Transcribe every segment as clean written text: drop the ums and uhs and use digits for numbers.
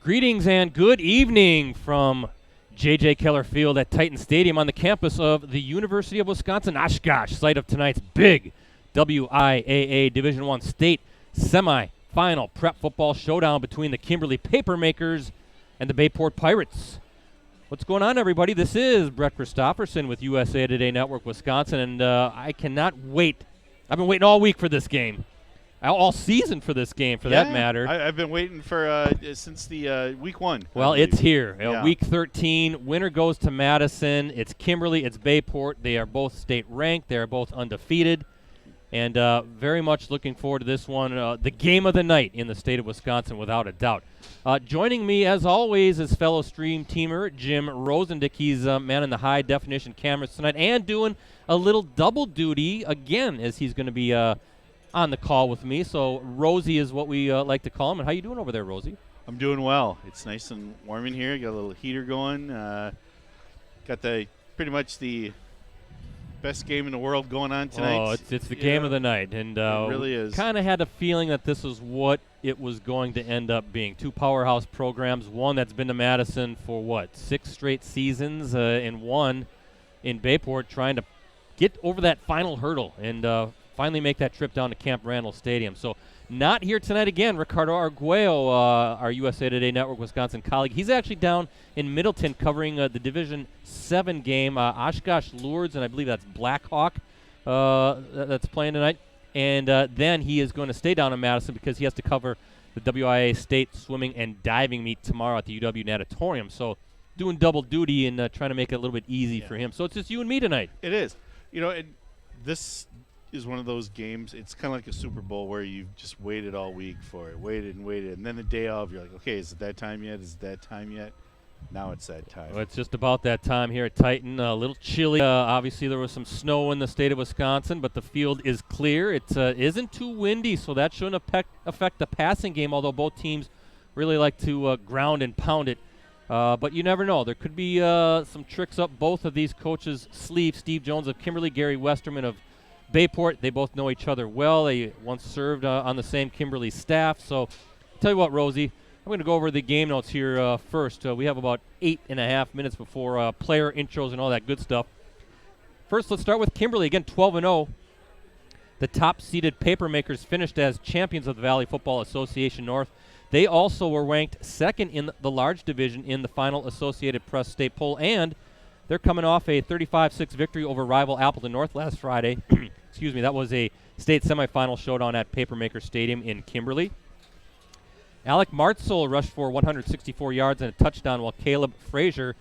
Greetings and good evening from J.J. Keller Field at Titan Stadium on the campus of the University of Wisconsin-Oshkosh, site of tonight's big WIAA Division I state semi-final prep football showdown between the Kimberly Papermakers and the Bayport Pirates. What's going on, everybody? This is Brett Christopherson with USA Today Network Wisconsin, and I cannot wait. I've been waiting all week for this game. All season for this game, for that matter. I've been waiting for since the week one. Well, it's here. Yeah. Week 13. Winner goes to Madison. It's Kimberly. It's Bayport. They are both state ranked. They are both undefeated. And very much looking forward to this one. The game of the night in the state of Wisconsin, without a doubt. Joining me, as always, is fellow stream teamer Jim Rosendick. He's man in the high-definition cameras tonight and doing a little double duty again, as he's going to be on the call with me. So Rosie is what we like to call him. And how you doing over there, Rosie? I'm doing well. It's nice and warm in here. Got a little heater going. Got pretty much the best game in the world going on tonight. Oh, it's the game of the night. And it really is. Kind of had a feeling that this was what it was going to end up being. Two powerhouse programs, one that's been to Madison for, 6 straight seasons, and one in Bayport trying to get over that final hurdle and finally make that trip down to Camp Randall Stadium. So not here tonight again. Ricardo Arguello, our USA Today Network Wisconsin colleague, he's actually down in Middleton covering the Division 7 game, Oshkosh Lourdes, and I believe that's Blackhawk that's playing tonight. And then he is going to stay down in Madison because he has to cover the WIA State Swimming and Diving meet tomorrow at the UW Natatorium. So doing double duty and trying to make it a little bit easy for him. So it's just you and me tonight. It is. This is one of those games. It's kind of like a Super Bowl where you've just waited all week for it, waited, and then the day of, you're like, okay, is it that time yet? Is it that time yet? Now it's that time. Well, it's just about that time here at Titan. A little chilly. Obviously, there was some snow in the state of Wisconsin, but the field is clear. It isn't too windy, so that shouldn't affect the passing game, although both teams really like to ground and pound it. But you never know. There could be some tricks up both of these coaches' sleeves. Steve Jones of Kimberly, Gary Westerman of Bayport. They both know each other well. They once served on the same Kimberly staff. So I'll tell you what, Rosie, I'm going to go over the game notes here first. We have about 8.5 minutes before player intros and all that good stuff. First, let's start with Kimberly. Again, 12-0. The top-seeded Papermakers finished as champions of the Valley Football Association North. They also were ranked second in the large division in the final Associated Press state poll, and they're coming off a 35-6 victory over rival Appleton North last Friday. Excuse me, that was a state semifinal showdown at Papermaker Stadium in Kimberly. Alec Martzel rushed for 164 yards and a touchdown, while Caleb Frazier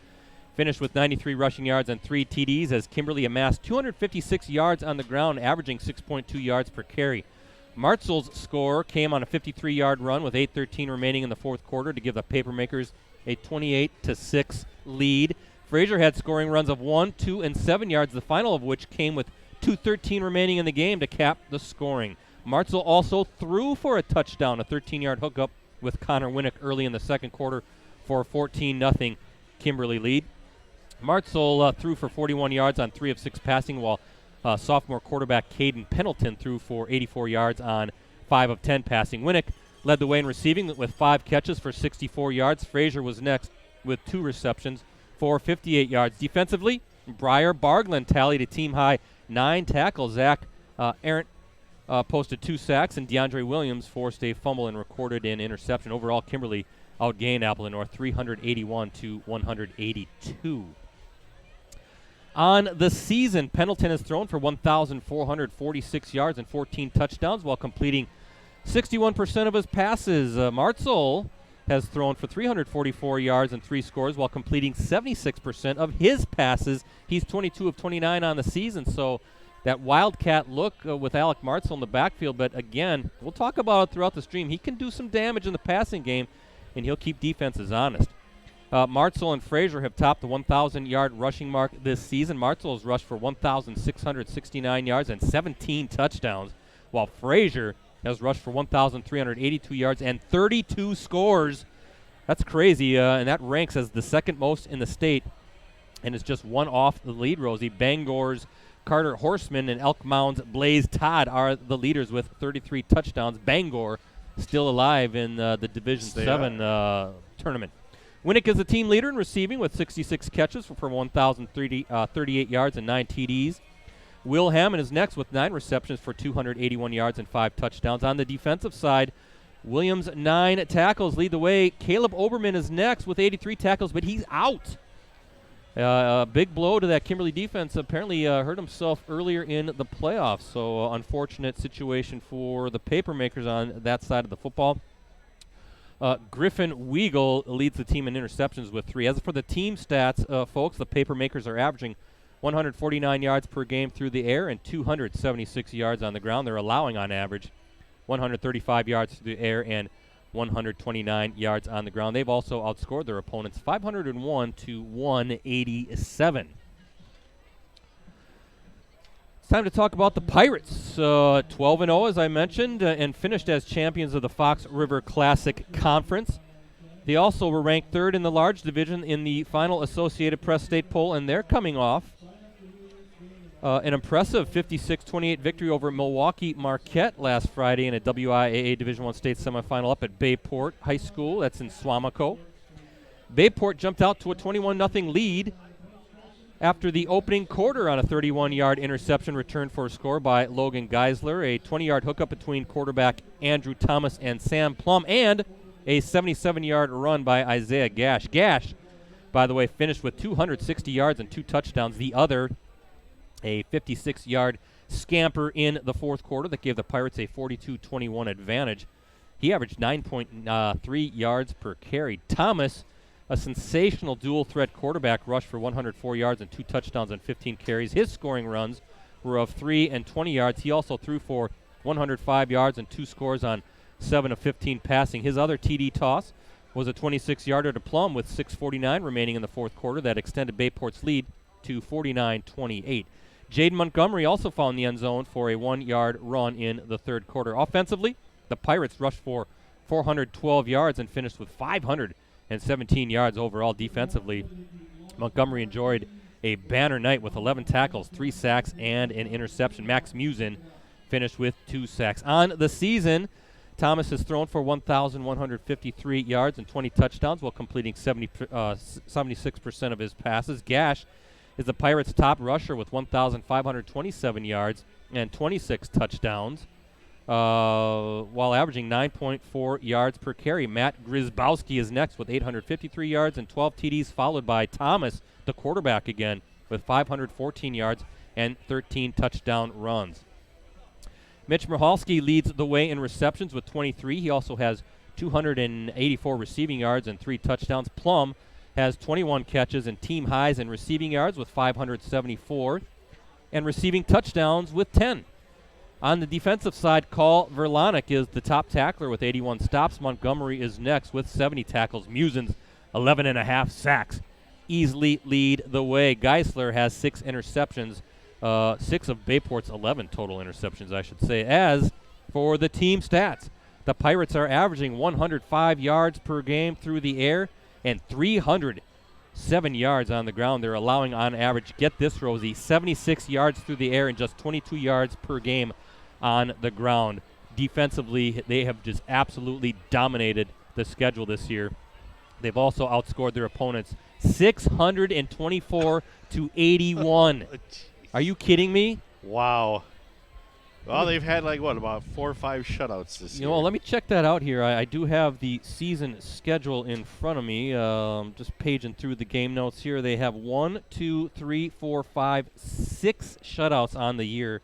finished with 93 rushing yards and 3 TDs as Kimberly amassed 256 yards on the ground, averaging 6.2 yards per carry. Martzel's score came on a 53-yard run with 8:13 remaining in the fourth quarter to give the Papermakers a 28-6 lead. Frazier had scoring runs of 1, 2, and 7 yards, the final of which came with 2:13 remaining in the game to cap the scoring. Martzel also threw for a touchdown, a 13-yard hookup with Connor Winnick early in the second quarter for a 14-0 Kimberly lead. Martzel threw for 41 yards on 3 of 6 passing, while sophomore quarterback Caden Pendleton threw for 84 yards on 5 of 10 passing. Winnick led the way in receiving with 5 catches for 64 yards. Frazier was next with 2 receptions for 58 yards. Defensively, Briar Bargland tallied a team-high 9 tackles. Zach Arendt posted 2 sacks, and DeAndre Williams forced a fumble and recorded an interception. Overall, Kimberly outgained Appleton North 381 to 182. On the season, Pendleton has thrown for 1,446 yards and 14 touchdowns while completing 61% of his passes. Martzel has thrown for 344 yards and 3 scores while completing 76% of his passes. He's 22 of 29 on the season, so that Wildcat look with Alec Martzel in the backfield. But again, we'll talk about it throughout the stream. He can do some damage in the passing game, and he'll keep defenses honest. Martzel and Frazier have topped the 1,000-yard rushing mark this season. Martzel has rushed for 1,669 yards and 17 touchdowns, while Frazier has rushed for 1,382 yards and 32 scores. That's crazy, and that ranks as the second most in the state, and is just one off the lead, Rosie. Bangor's Carter Horseman and Elk Mound's Blaze Todd are the leaders with 33 touchdowns. Bangor still alive in the Division 7 tournament. Winnick is the team leader in receiving with 66 catches for 1,038 yards and 9 TDs. Will Hammond is next with 9 receptions for 281 yards and 5 touchdowns. On the defensive side, Williams' 9 tackles lead the way. Caleb Oberman is next with 83 tackles, but he's out. A big blow to that Kimberly defense. Apparently hurt himself earlier in the playoffs, so unfortunate situation for the Papermakers on that side of the football. Griffin Weigel leads the team in interceptions with 3. As for the team stats, folks, the Papermakers are averaging 149 yards per game through the air and 276 yards on the ground. They're allowing, on average, 135 yards through the air and 129 yards on the ground. They've also outscored their opponents 501 to 187. It's time to talk about the Pirates. 12-0, as I mentioned, and finished as champions of the Fox River Classic Conference. They also were ranked 3rd in the large division in the final Associated Press state poll, and they're coming off an impressive 56-28 victory over Milwaukee Marquette last Friday in a WIAA Division I state semifinal up at Bayport High School. That's in Swamico. Bayport jumped out to a 21-0 lead after the opening quarter on a 31-yard interception return for a score by Logan Geisler, a 20-yard hookup between quarterback Andrew Thomas and Sam Plum, and a 77-yard run by Isaiah Gash. Gash, by the way, finished with 260 yards and 2 touchdowns. The other, a 56-yard scamper in the fourth quarter that gave the Pirates a 42-21 advantage. He averaged 9.3 yards per carry. Thomas, a sensational dual-threat quarterback, rushed for 104 yards and 2 touchdowns on 15 carries. His scoring runs were of 3 and 20 yards. He also threw for 105 yards and 2 scores on 7 of 15 passing. His other TD toss was a 26-yarder to Plum with 6:49 remaining in the fourth quarter that extended Bayport's lead to 49-28. Jaden Montgomery also found the end zone for a 1-yard run in the third quarter. Offensively, the Pirates rushed for 412 yards and finished with 517 yards overall. Defensively, Montgomery enjoyed a banner night with 11 tackles, 3 sacks, and an interception. Max Musin finished with 2 sacks. On the season, Thomas has thrown for 1,153 yards and 20 touchdowns while completing 76% of his passes. Gash is the Pirates' top rusher with 1,527 yards and 26 touchdowns, while averaging 9.4 yards per carry. Matt Grzybowski is next with 853 yards and 12 TDs, followed by Thomas, the quarterback again, with 514 yards and 13 touchdown runs. Mitch Michalski leads the way in receptions with 23. He also has 284 receiving yards and 3 touchdowns. Plum has 21 catches and team highs in receiving yards with 574 and receiving touchdowns with 10. On the defensive side, Carl Verlanek is the top tackler with 81 stops. Montgomery is next with 70 tackles. Musin's 11.5 sacks easily lead the way. Geisler has 6 interceptions, 6 of Bayport's 11 total interceptions, I should say. As for the team stats, the Pirates are averaging 105 yards per game through the air and 307 yards on the ground. They're allowing, on average, get this, Rosie, 76 yards through the air and just 22 yards per game on the ground. Defensively, they have just absolutely dominated the schedule this year. They've also outscored their opponents 624 to 81. Are you kidding me? Wow. Well, they've had about 4 or 5 shutouts this year. Well, let me check that out here. I do have the season schedule in front of me. Just paging through the game notes here. They have 1, 2, 3, 4, 5, 6 shutouts on the year.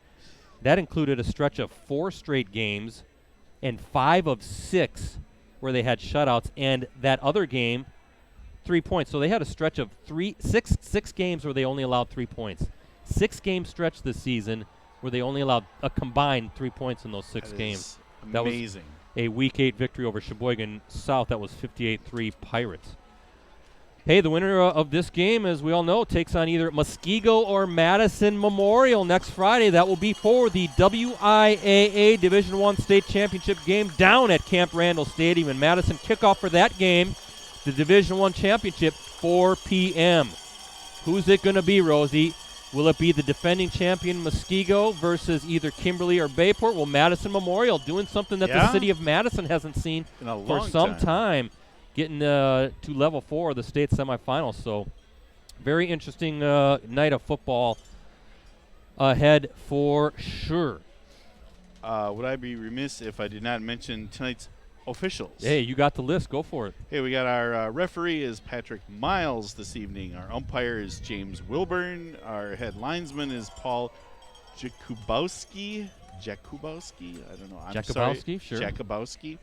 That included a stretch of 4 straight games and 5 of 6 where they had shutouts. And that other game, 3 points. So they had a stretch of 6 games where they only allowed 3 points. 6-game stretch this season where they only allowed a combined 3 points in those 6 games. That was amazing. A Week 8 victory over Sheboygan South. That was 58-3 Pirates. Hey, the winner of this game, as we all know, takes on either Muskego or Madison Memorial next Friday. That will be for the WIAA Division I State Championship game down at Camp Randall Stadium in Madison. Kickoff for that game, the Division I Championship, 4 p.m. Who's it going to be, Rosie? Will it be the defending champion Muskego versus either Kimberly or Bayport? Well, Madison Memorial doing something that the city of Madison hasn't seen for some time. getting to level 4 of the state semifinals. So very interesting night of football ahead for sure. Would I be remiss if I did not mention tonight's officials? Hey, you got the list. Go for it. Hey, we got our referee is Patrick Miles this evening. Our umpire is James Wilburn. Our head linesman is Paul Jakubowski. I don't know. I'm sorry. Jakubowski, sure. Jakubowski.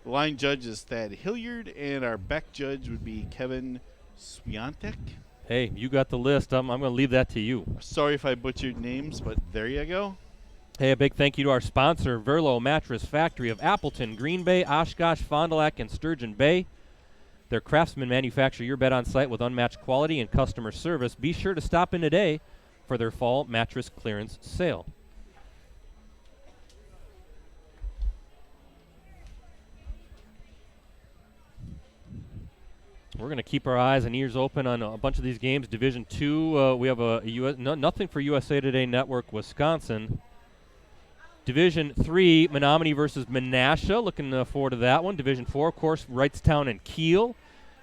The line judge is Thad Hilliard, and our back judge would be Kevin Swiatek. Hey, you got the list. I'm going to leave that to you. Sorry if I butchered names, but there you go. Hey, a big thank you to our sponsor, Verlo Mattress Factory of Appleton, Green Bay, Oshkosh, Fond du Lac, and Sturgeon Bay. Their craftsmen manufacture your bed on site with unmatched quality and customer service. Be sure to stop in today for their fall mattress clearance sale. We're going to keep our eyes and ears open on a bunch of these games. Division II, we have nothing for USA Today Network Wisconsin. Division III, Menominee versus Menasha. Looking forward to that one. Division IV, of course, Wrightstown and Kiel.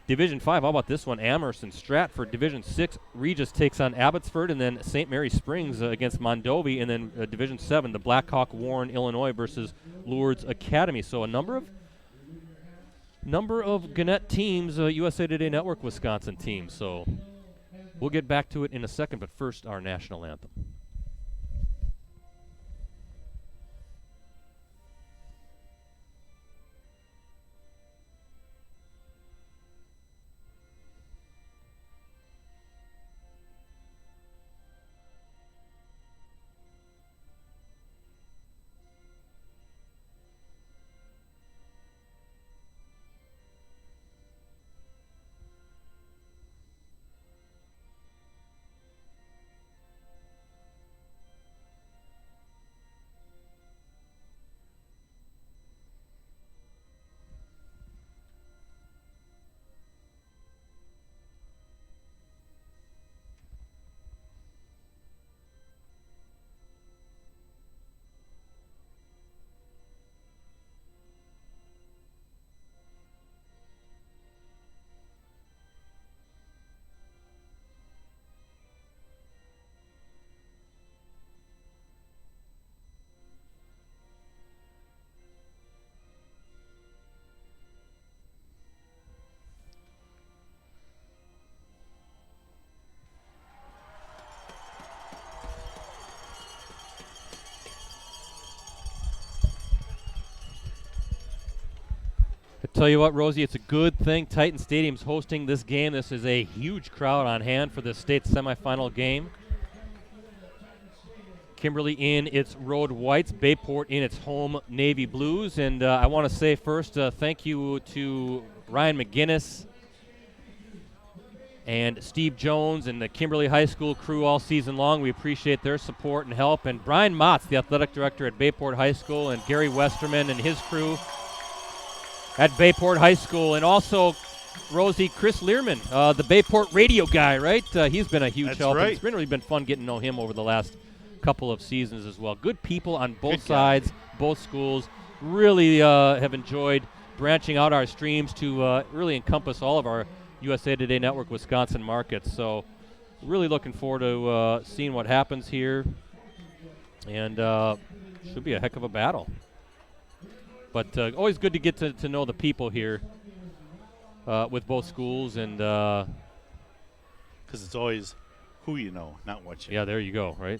Division V, how about this one? Amherst and Stratford. Division VI, Regis takes on Abbotsford, and then St. Mary Springs against Mondovi. And then Division VII, the Blackhawk Warren, Illinois versus Lourdes Academy. So a number of Gannett teams, USA Today Network Wisconsin teams. So we'll get back to it in a second, but first our national anthem. Tell you what, Rosie, it's a good thing Titan Stadium's hosting this game. This is a huge crowd on hand for the state semifinal game. Kimberly in its road whites, Bayport in its home navy blues. And I want to say first thank you to Ryan McGinnis and Steve Jones and the Kimberly High School crew all season long. We appreciate their support and help. And Brian Motz, the athletic director at Bayport High School, and Gary Westerman and his crew at Bayport High School. And also, Rosie, Chris Learman, the Bayport radio guy, right? He's been a huge help. Right. It's really been fun getting to know him over the last couple of seasons as well. Good people on both sides, both schools. Really have enjoyed branching out our streams to really encompass all of our USA Today Network Wisconsin markets. So really looking forward to seeing what happens here. And should be a heck of a battle. But always good to get to know the people here with both schools. And because it's always who you know, not what you know. Yeah, there you go, right?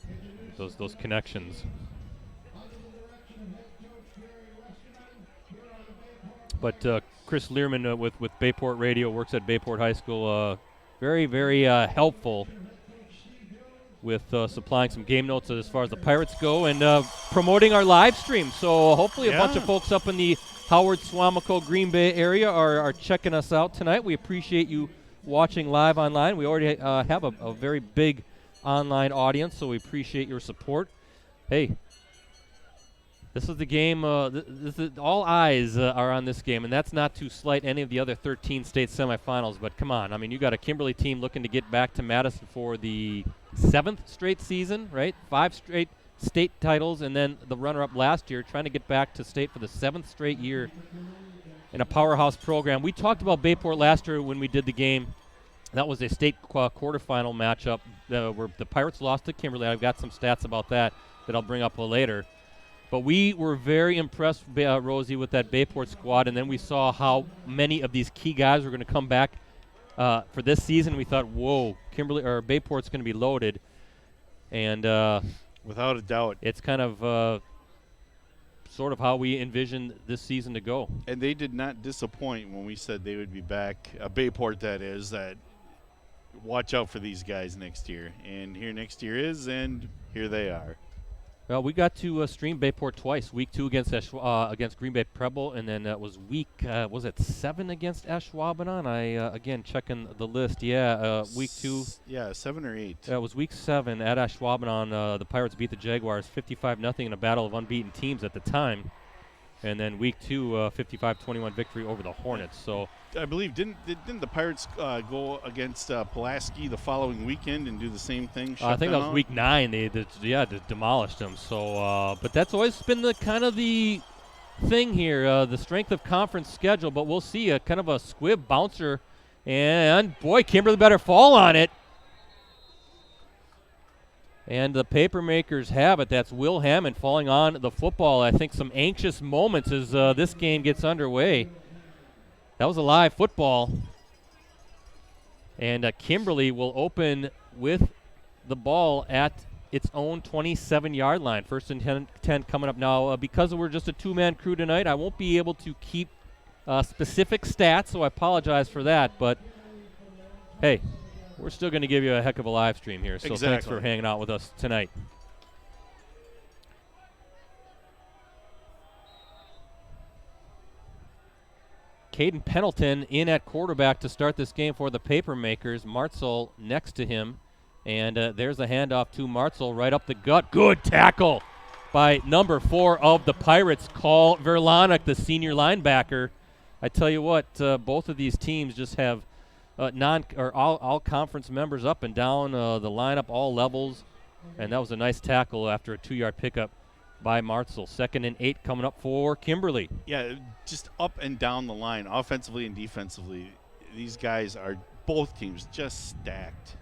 Those connections. But Chris Learman with Bayport Radio, works at Bayport High School. Very, very helpful with supplying some game notes as far as the Pirates go and promoting our live stream. So hopefully a bunch of folks up in the Howard, Swamico, Green Bay area are checking us out tonight. We appreciate you watching live online. We already have a very big online audience, so we appreciate your support. Hey, this is the game. All eyes are on this game, and that's not to slight any of the other 13 state semifinals, but come on. I mean, you got a Kimberly team looking to get back to Madison for the 7th straight season, right? 5 straight state titles, and then the runner-up last year trying to get back to state for the 7th straight year. and a powerhouse program. We talked about Bayport last year when we did the game. That was a state quarterfinal matchup where the Pirates lost to Kimberly. I've got some stats about that I'll bring up later. But we were very impressed, Rosie, with that Bayport squad, and then we saw how many of these key guys were going to come back for this season. We thought, whoa, Bayport's going to be loaded. And without a doubt, it's kind of sort of how we envisioned this season to go. And they did not disappoint when we said they would be back. Bayport, that is, that watch out for these guys next year. And here next year is, and here they are. Well, we got to stream Bayport twice. Week 2 against Green Bay Preble, and then that was week, was it 7 against Ashwaubenon? Again, checking the list. Yeah, week 2. Yeah, 7 or 8. It was week 7 at Ashwaubenon. The Pirates beat the Jaguars 55-0 in a battle of unbeaten teams at the time. And then week 2, 55-21 victory over the Hornets. So I believe didn't the Pirates go against Pulaski the following weekend and do the same thing? I think that was week 9. They demolished them. So, but that's always been the kind of the thing here, the strength of conference schedule. But we'll see a kind of a squib bouncer, and boy, Kimberly better fall on it. And the Papermakers have it. That's Will Hammond falling on the football. I think some anxious moments as this game gets underway. That was a live football. And Kimberly will open with the ball at its own 27-yard line. First and 10 coming up now. Because we're just a two-man crew tonight, I won't be able to keep specific stats, so I apologize for that. But, hey, we're still going to give you a heck of a live stream here, so Thanks for hanging out with us tonight. Caden Pendleton in at quarterback to start this game for the Papermakers. Martzel next to him, and there's a handoff to Martzel right up the gut. Good tackle by number 4 of the Pirates, Carl Verlanek, the senior linebacker. I tell you what, both of these teams just have all conference members up and down the lineup, all levels, and that was a nice tackle after a 2-yard pickup by Martzel. 2nd and 8 coming up for Kimberly. Yeah, just up and down the line, offensively and defensively. These guys are, both teams, just stacked.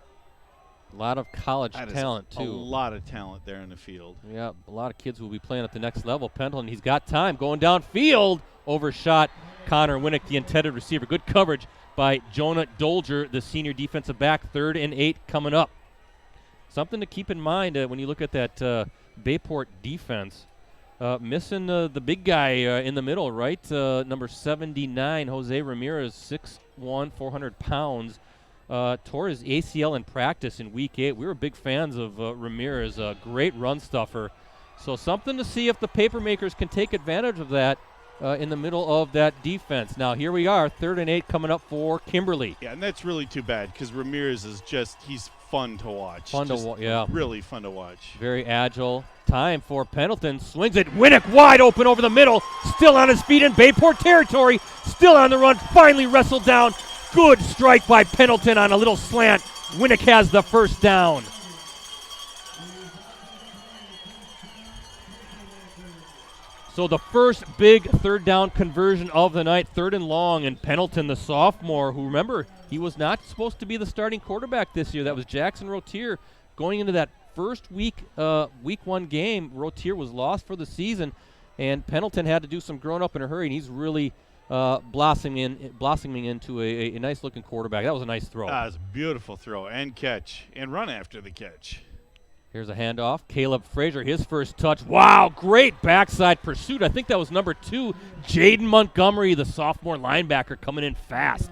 A lot of college talent, too. A lot of talent there in the field. Yeah, a lot of kids will be playing at the next level. Pendleton, he's got time, going downfield, overshot Connor Winnick, the intended receiver. Good coverage by Jonah Dolger, the senior defensive back. 3rd and 8 coming up. Something to keep in mind when you look at that Bayport defense. Missing the big guy in the middle, right? Number 79, Jose Ramirez, 6'1", 400 pounds. Tore his ACL in practice in week 8. We were big fans of Ramirez, a great run stuffer. So something to see if the Papermakers can take advantage of that in the middle of that defense. Now, here we are, 3rd and 8 coming up for Kimberly. Yeah, and that's really too bad because Ramirez is he's fun to watch. Really fun to watch. Very agile. Time for Pendleton. Swings it. Winnick wide open over the middle. Still on his feet in Bayport territory. Still on the run. Finally wrestled down. Good strike by Pendleton on a little slant. Winnick has the first down. So the first big 3rd down conversion of the night, 3rd and long, and Pendleton, the sophomore, who, remember, he was not supposed to be the starting quarterback this year. That was Jackson Rotier. Going into that first week 1 game, Rotier was lost for the season, and Pendleton had to do some growing up in a hurry, and he's really blossoming into a nice-looking quarterback. That was a nice throw. That was a beautiful throw and catch, and run after the catch. Here's a handoff. Caleb Frazier, his first touch. Wow, great backside pursuit. I think that was number 2, Jaden Montgomery, the sophomore linebacker, coming in fast.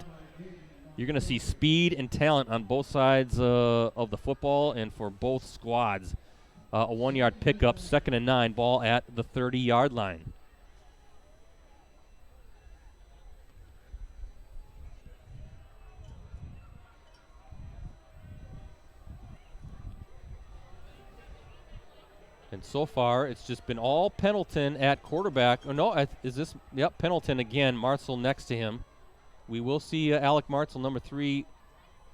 You're going to see speed and talent on both sides of the football and for both squads. A 1-yard pickup, 2nd and 9, ball at the 30-yard line. And so far, it's just been all Pendleton at quarterback. Oh, no, is this? Yep, Pendleton again. Martzel next to him. We will see Alec Martzel, number 3,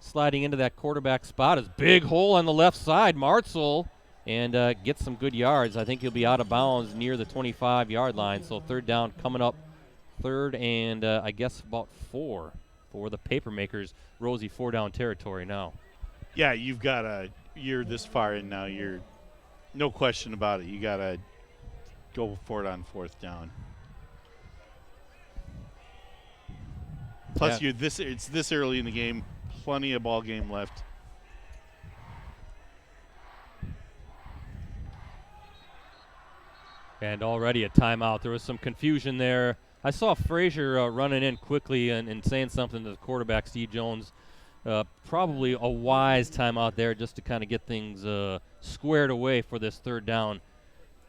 sliding into that quarterback spot. His big hole on the left side. Martzel, and gets some good yards. I think he'll be out of bounds near the 25-yard line. So 3rd down coming up Third and I guess about 4 for the Papermakers. Rosie, 4-down territory now. Yeah, you've got to – you're this far in now. You're – no question about it. You got to go for it on 4th down. Plus, it's this early in the game. Plenty of ball game left. And already a timeout. There was some confusion there. I saw Frazier running in quickly and saying something to the quarterback, Steve Jones. Probably a wise timeout there just to kind of get things squared away for this 3rd down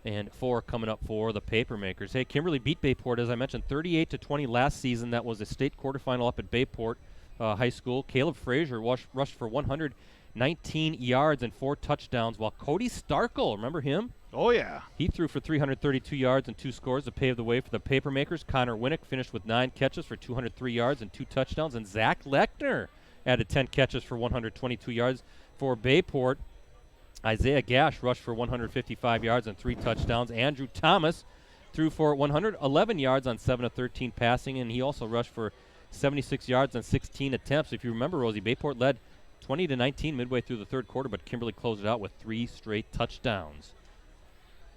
and 4 coming up for the Papermakers. Hey, Kimberly beat Bayport, as I mentioned, 38-20 last season. That was a state quarterfinal up at Bayport High School. Caleb Frazier rushed for 119 yards and 4 touchdowns, while Cody Starkle, remember him? Oh, yeah. He threw for 332 yards and 2 scores to pave the way for the Papermakers. Connor Winnick finished with 9 catches for 203 yards and 2 touchdowns. And Zach Lechner added 10 catches for 122 yards for Bayport. Isaiah Gash rushed for 155 yards and 3 touchdowns. Andrew Thomas threw for 111 yards on 7 of 13 passing, and he also rushed for 76 yards on 16 attempts. If you remember, Rosie, Bayport led 20-19 midway through the 3rd quarter, but Kimberly closed it out with 3 straight touchdowns.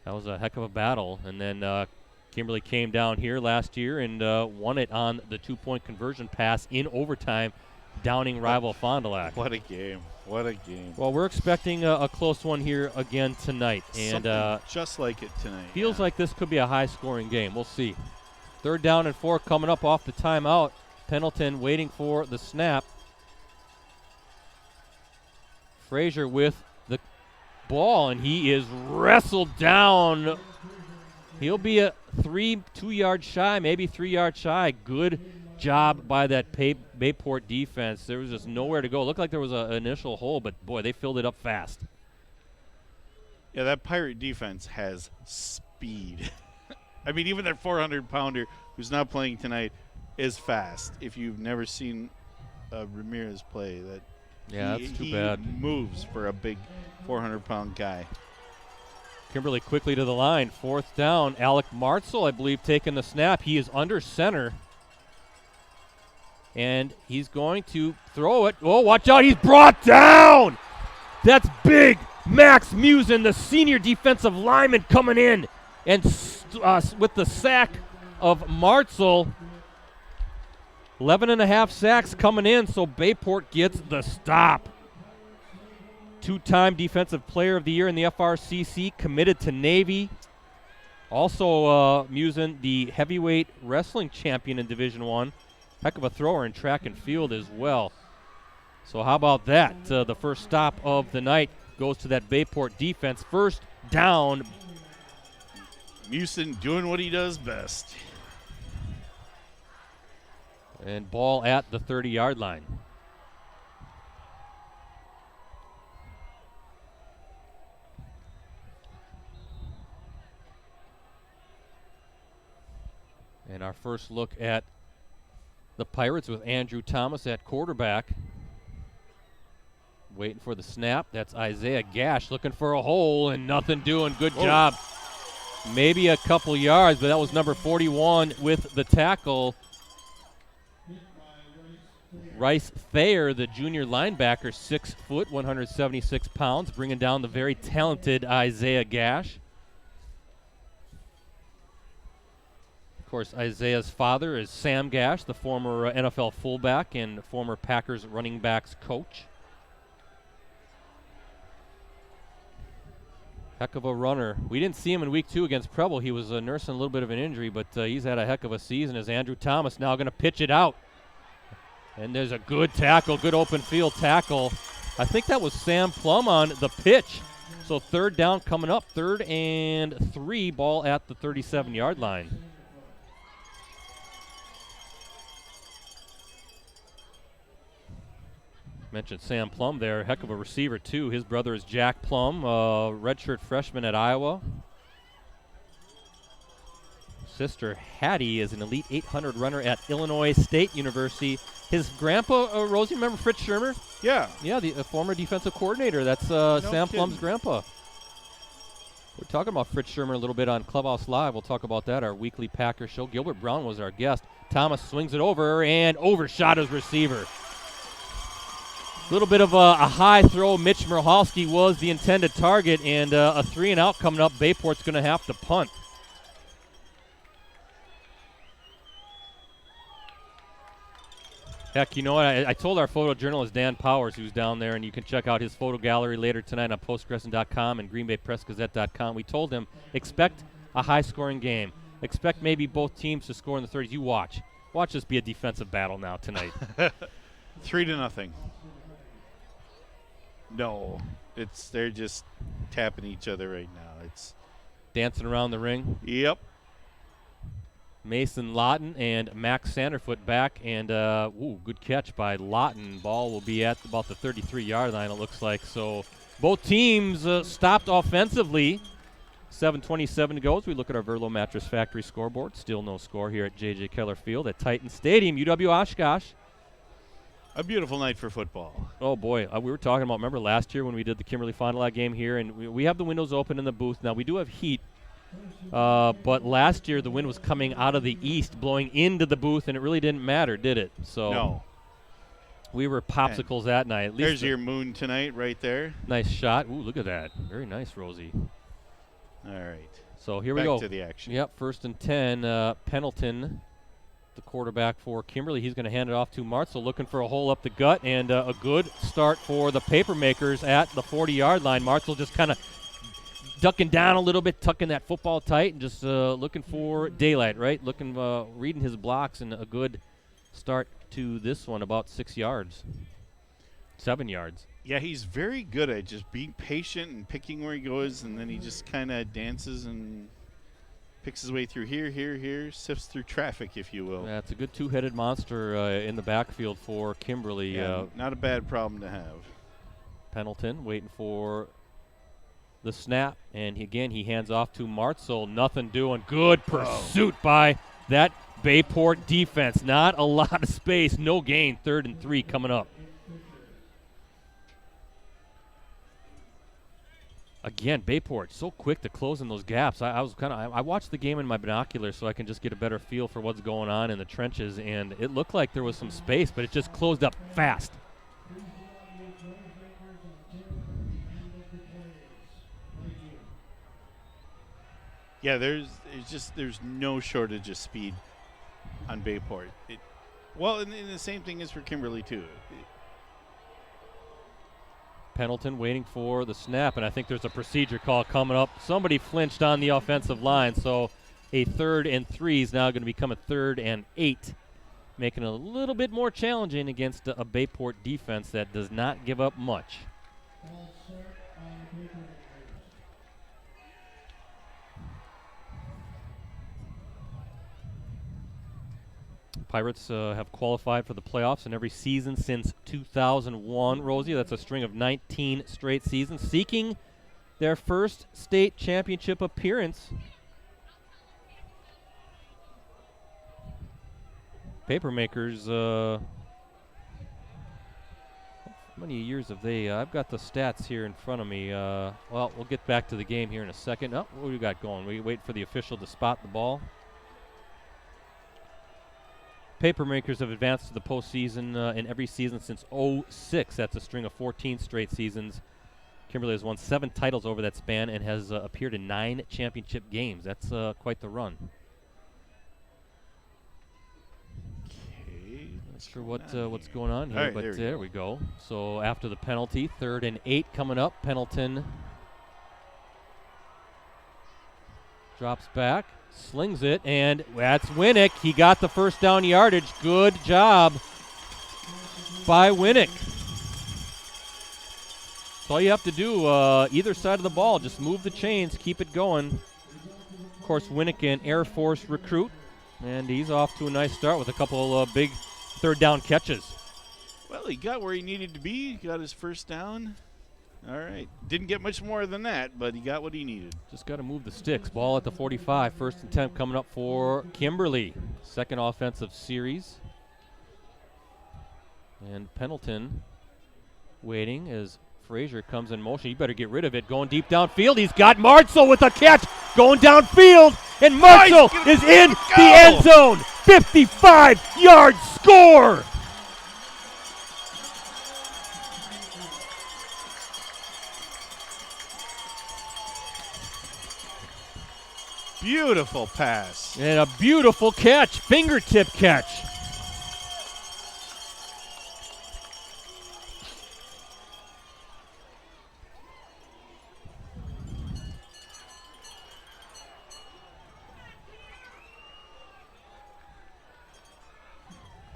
That was a heck of a battle. And then Kimberly came down here last year and won it on the 2-point conversion pass in overtime, downing rival Fond du Lac. What a game. What a game. Well, we're expecting a close one here again tonight. And just like it tonight. Feels like this could be a high-scoring game. We'll see. 3rd down and 4 coming up off the timeout. Pendleton waiting for the snap. Frazier with the ball, and he is wrestled down. He'll be a 2-yard shy, maybe 3 yards shy. Good job by that Bayport defense. There was just nowhere to go. It looked like there was an initial hole, but boy, they filled it up fast. Yeah, that Pirate defense has speed. I mean, even that 400-pounder who's not playing tonight is fast. If you've never seen Ramirez play, that's too bad. He moves for a big 400-pound guy. Kimberly quickly to the line. 4th down. Alec Martzel, I believe, taking the snap. He is under center. And he's going to throw it. Oh, watch out. He's brought down. That's big. Max Musin, the senior defensive lineman, coming in. And with the sack of Martzel, 11.5 sacks coming in, so Bayport gets the stop. 2-time Defensive Player of the Year in the FRCC, committed to Navy. Also, Musin, the heavyweight wrestling champion in Division I. Heck of a thrower in track and field as well. So how about that? The first stop of the night goes to that Bayport defense. 1st down. Musin doing what he does best. And ball at the 30-yard line. And our first look at the Pirates with Andrew Thomas at quarterback. Waiting for the snap. That's Isaiah Gash looking for a hole and nothing doing. Good job. Maybe a couple yards, but that was number 41 with the tackle. Rice Thayer, the junior linebacker, 6 foot, 176 pounds, bringing down the very talented Isaiah Gash. Of course, Isaiah's father is Sam Gash, the former NFL fullback and former Packers running backs coach. Heck of a runner. We didn't see him in week 2 against Preble. He was nursing a little bit of an injury, but he's had a heck of a season as Andrew Thomas now going to pitch it out. And there's a good tackle, good open field tackle. I think that was Sam Plum on the pitch. So 3rd down coming up, 3rd and 3, ball at the 37-yard line. Mentioned Sam Plum there, heck of a receiver too. His brother is Jack Plum, redshirt freshman at Iowa. Sister Hattie is an elite 800 runner at Illinois State University. His grandpa, Rosie, remember Fritz Shermer? Yeah. Yeah, the former defensive coordinator. That's Sam kidding. Plum's grandpa. talking about Fritz Shermer a little bit on Clubhouse Live. We'll talk about that, our weekly Packer show. Gilbert Brown was our guest. Thomas swings it over and overshot his receiver. A little bit of a high throw. Mitch Michalski was the intended target, and a 3-and-out coming up. Bayport's going to have to punt. Heck, you know what? I told our photojournalist Dan Powers, who's down there, and you can check out his photo gallery later tonight on postgresson.com and greenbaypressgazette.com. We told him, expect a high-scoring game. Expect maybe both teams to score in the 30s. You watch. Watch this be a defensive battle now tonight. 3-0. No, they're just tapping each other right now. It's dancing around the ring. Yep. Mason Lawton and Max Sanderfoot back, and good catch by Lawton. Ball will be at about the 33-yard line, it looks like. So both teams stopped offensively. 7:27 to go as we look at our Verlo Mattress Factory scoreboard. Still no score here at J.J. Keller Field at Titan Stadium, UW-Oshkosh. A beautiful night for football. Oh, boy. We were talking about, remember last year when we did the Kimberly Fond du Lac game here, and we have the windows open in the booth. Now, we do have heat. But last year the wind was coming out of the east, blowing into the booth, and it really didn't matter, did it? So no. We were popsicles that night. At least there's your moon tonight right there. Nice shot. Ooh, look at that. Very nice, Rosie. All right. So here we go. Back to the action. Yep, 1st and 10. Pendleton, the quarterback for Kimberly. He's going to hand it off to Martzel, looking for a hole up the gut, and a good start for the Papermakers at the 40-yard line. Martzel just kind of ducking down a little bit, tucking that football tight, and just looking for daylight, right? Reading his blocks, and a good start to this one, about 6 yards, 7 yards. Yeah, he's very good at just being patient and picking where he goes, and then he just kind of dances and picks his way through here, sifts through traffic, if you will. Yeah, it's a good two-headed monster in the backfield for Kimberly. Yeah, not a bad problem to have. Pendleton waiting for the snap, and he hands off to Martzel. Nothing doing. Good pursuit by that Bayport defense. Not a lot of space. No gain. 3rd and 3 coming up. Again, Bayport so quick to close in those gaps. I watched the game in my binoculars so I can just get a better feel for what's going on in the trenches, and it looked like there was some space, but it just closed up fast. Yeah, there's no shortage of speed on Bayport. And the same thing is for Kimberly too. Pendleton waiting for the snap, and I think there's a procedure call coming up. Somebody flinched on the offensive line, so a 3rd and 3 is now going to become a 3rd and 8, making it a little bit more challenging against a Bayport defense that does not give up much. Pirates have qualified for the playoffs in every season since 2001. Rosie, that's a string of 19 straight seasons, seeking their first state championship appearance. Papermakers, how many years have they? I've got the stats here in front of me. Well, we'll get back to the game here in a second. Oh, what do we got going? We wait for the official to spot the ball. Papermakers have advanced to the postseason in every season since 2006. That's a string of 14 straight seasons. Kimberly has won 7 titles over that span and has appeared in 9 championship games. That's quite the run. Okay. Not sure what's going on here, right, but there we go. So after the penalty, 3rd and 8 coming up. Pendleton drops back, slings it, and that's Winnick. He got the first down yardage. Good job by Winnick. That's all you have to do, either side of the ball. Just move the chains, keep it going. Of course, Winnick, an Air Force recruit, and he's off to a nice start with a couple big 3rd down catches. Well, he got where he needed to be. He got his first down. All right. Didn't get much more than that, but he got what he needed. Just got to move the sticks. Ball at the 45. 1st and 10 coming up for Kimberly. 2nd offensive series. And Pendleton waiting as Frazier comes in motion. You better get rid of it. Going deep downfield. He's got Martzel with a catch. Going downfield. And Martzel is in the end zone. 55-yard score. Beautiful pass. And a beautiful catch. Fingertip catch.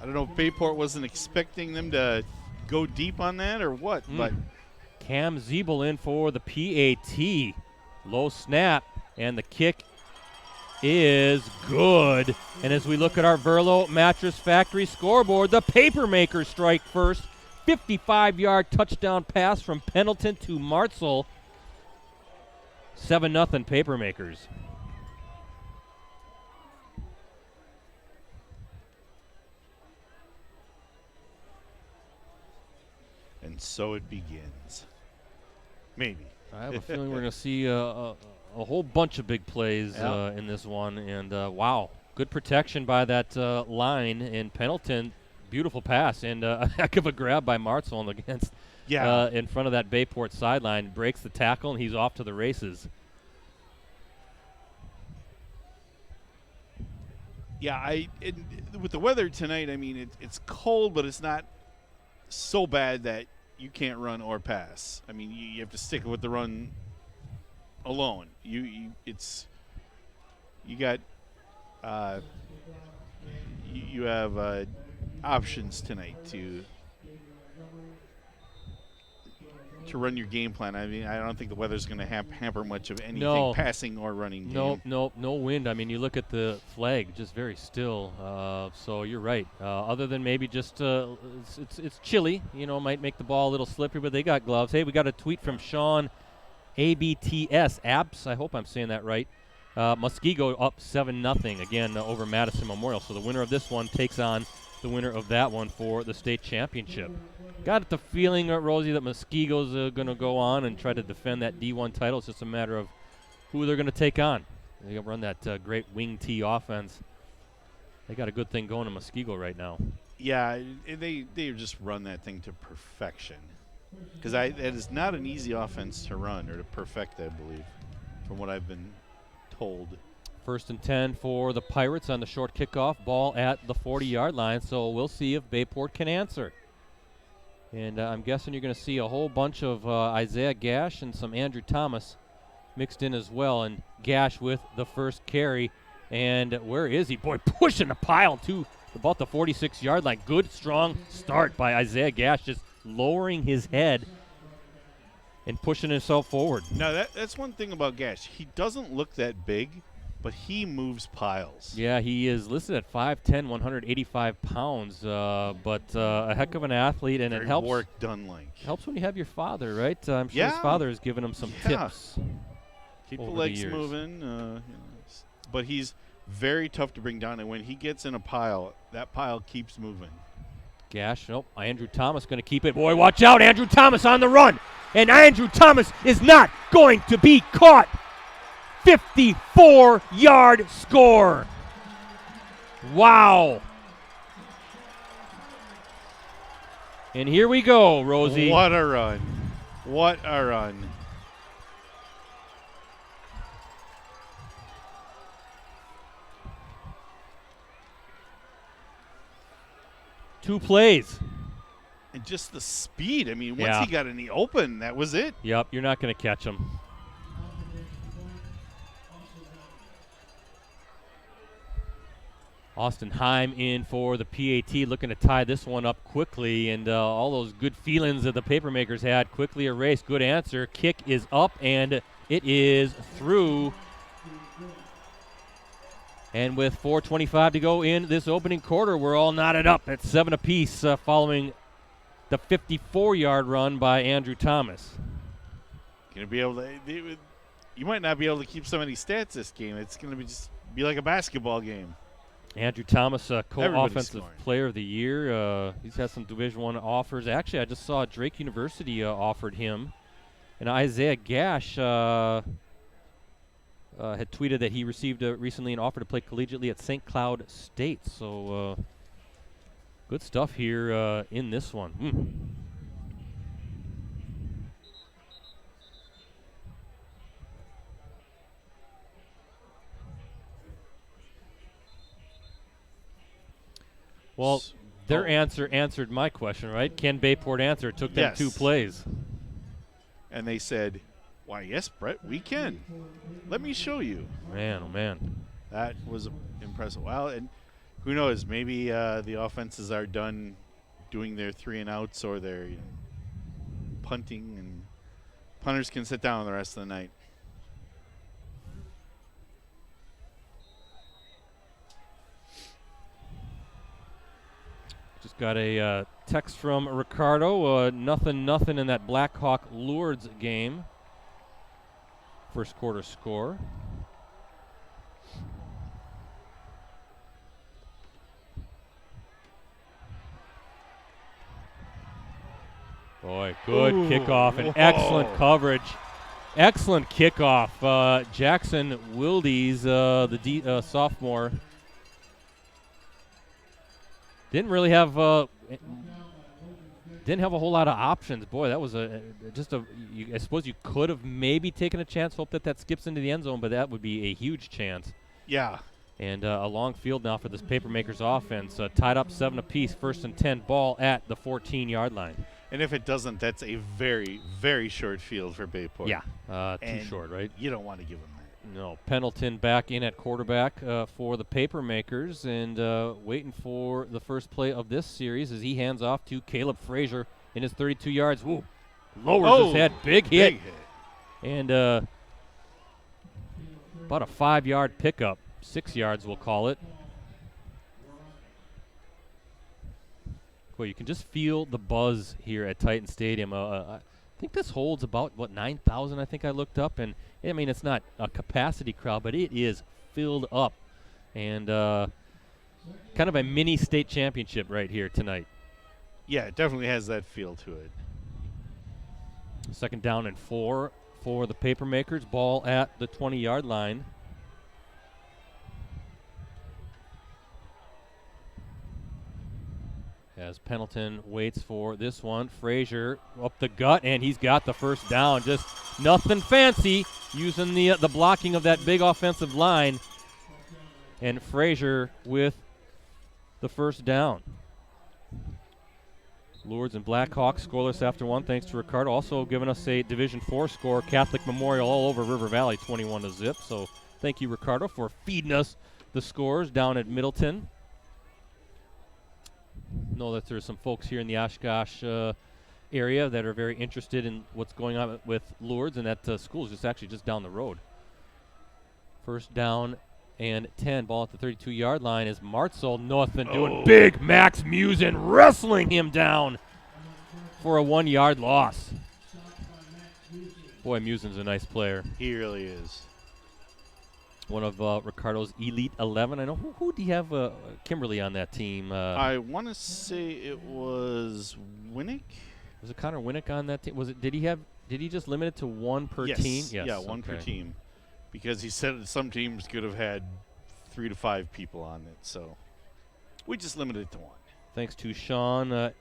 I don't know if Bayport wasn't expecting them to go deep on that or what, but Cam Zeeble in for the PAT. Low snap, and the kick is good. And as we look at our Verlo Mattress Factory scoreboard, the Papermakers strike first. 55-yard touchdown pass from Pendleton to Martzel. 7-0 Papermakers. And so it begins. Maybe. I have a feeling we're going to see a whole bunch of big plays in this one. And, wow, good protection by that line. And Pendleton, beautiful pass. And a heck of a grab by Martzel against in front of that Bayport sideline. Breaks the tackle, and he's off to the races. Yeah, with the weather tonight, I mean, it's cold, but it's not so bad that you can't run or pass. I mean, you have to stick with the run alone. You have options tonight to run your game plan. I mean, I don't think the weather's going to hamper much of anything passing or running game. No wind. I mean, you look at the flag, just very still. So you're right. Other than maybe just it's chilly, might make the ball a little slippery, but they got gloves. Hey, we got a tweet from Sean ABTS Abs. I hope I'm saying that right. Muskego up 7-0 again over Madison Memorial. So the winner of this one takes on the winner of that one for the state championship. Got the feeling, Rosie, that Muskego's going to go on and try to defend that D1 title. It's just a matter of who they're going to take on. They run that great wing T offense. They got a good thing going in Muskego right now. Yeah, they just run that thing to perfection. Because that is not an easy offense to run or to perfect, I believe, from what I've been told. 1st and 10 for the Pirates on the short kickoff. Ball at the 40-yard line, so we'll see if Bayport can answer. And I'm guessing you're going to see a whole bunch of Isaiah Gash and some Andrew Thomas mixed in as well. And Gash with the first carry. And where is he? Boy, pushing the pile to about the 46-yard line. Good, strong start by Isaiah Gash, just lowering his head and pushing himself forward. Now, that's one thing about Gash. He doesn't look that big, but he moves piles. Yeah, he is listed at 5'10", 185 pounds, but a heck of an athlete, and Very it helps. work done like. Helps when you have your father, right? I'm sure his father has given him some tips. Keep the legs moving. But he's very tough to bring down, and when he gets in a pile, that pile keeps moving. Gash, nope. Andrew Thomas going to keep it. Boy, watch out. Andrew Thomas on the run. And Andrew Thomas is not going to be caught. 54-yard score. Wow. And here we go, Rosie. What a run. What a run. Two plays. And just the speed. I mean, once he got in the open, that was it. Yep, you're not going to catch him. Austin Heim in for the PAT, looking to tie this one up quickly, and all those good feelings that the Papermakers had quickly erased. Good answer. Kick is up, and it is through. And with 4:25 to go in this opening quarter, we're all knotted up at 7 apiece following the 54-yard run by Andrew Thomas. Gonna be able to. You might not be able to keep so many stats this game. It's gonna be like a basketball game. Andrew Thomas, co-offensive scoring. player of the year. He's had some Division I offers. Actually, I just saw Drake University offered him. And Isaiah Gash had tweeted that he received recently an offer to play collegiately at St. Cloud State. So good stuff here in this one. Well, their answer answered my question, right? Can Bayport answer? It took them 2 plays. And they said, why, yes, Brett, we can. Let me show you. Man, oh, man. That was impressive. Well, and who knows, maybe the offenses are done doing their 3-and-outs or their punting, and punters can sit down the rest of the night. Just got a text from Ricardo. Nothing in that Blackhawk Lourdes game. First quarter score. Boy, good kickoff and excellent coverage. Excellent kickoff. Jackson Wildes, the sophomore, didn't really have a whole lot of options. Boy, that was I suppose you could have maybe taken a chance, hope that skips into the end zone, but that would be a huge chance. Yeah. And a long field now for this Papermakers offense. Tied up 7 apiece, 1st and 10, ball at the 14-yard line. And if it doesn't, that's a very, very short field for Bayport. Yeah, too short, right? You don't want to give them that. No. Pendleton back in at quarterback for the Papermakers, and waiting for the first play of this series as he hands off to Caleb Frazier in his 32 yards. Ooh, lowers his head. Big hit. And about a 5-yard pickup. 6 yards, we'll call it. Well, you can just feel the buzz here at Titan Stadium. I think this holds about, 9,000, I think I looked up. And, I mean, it's not a capacity crowd, but it is filled up. And kind of a mini state championship right here tonight. Yeah, it definitely has that feel to it. 2nd down and 4 for the Papermakers. Ball at the 20-yard line. As Pendleton waits for this one, Frazier up the gut, and he's got the first down. Just nothing fancy, using the blocking of that big offensive line. And Frazier with the first down. Lourdes and Blackhawks scoreless after 1, thanks to Ricardo. Also giving us a Division IV score, Catholic Memorial all over River Valley, 21-0. So thank you, Ricardo, for feeding us the scores down at Middleton. Know that there's some folks here in the Oshkosh area that are very interested in what's going on with Lourdes, and that school is actually just down the road. 1st down and 10, ball at the 32-yard line is Martzel. Nothing doing. Big Max Musin wrestling him down for a 1-yard loss. Boy, Musin's a nice player. He really is. One of Ricardo's Elite 11. I know. Who do you have Kimberly on that team? I want to say it was Winnick. Was it Connor Winnick on that team? Was it? Did he just limit it to 1 per team? Yes. Yeah, 1 per team. Because he said some teams could have had 3 to 5 people on it, so we just limited it to 1. Thanks to Sean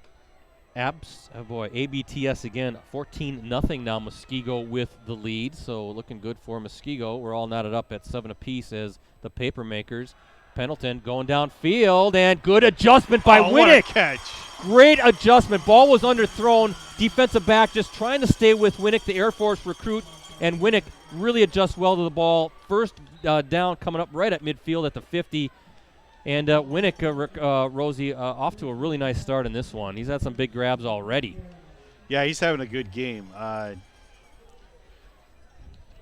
ABTS again, 14-0 now. Muskego with the lead, so looking good for Muskego. We're all knotted up at 7 apiece as the Papermakers. Pendleton going downfield, and good adjustment by Winnick. What a catch. Great adjustment. Ball was underthrown. Defensive back just trying to stay with Winnick, the Air Force recruit, and Winnick really adjusts well to the ball. First down coming up right at midfield at the 50. And Winnick, Rosie, off to a really nice start in this one. He's had some big grabs already. Yeah, he's having a good game.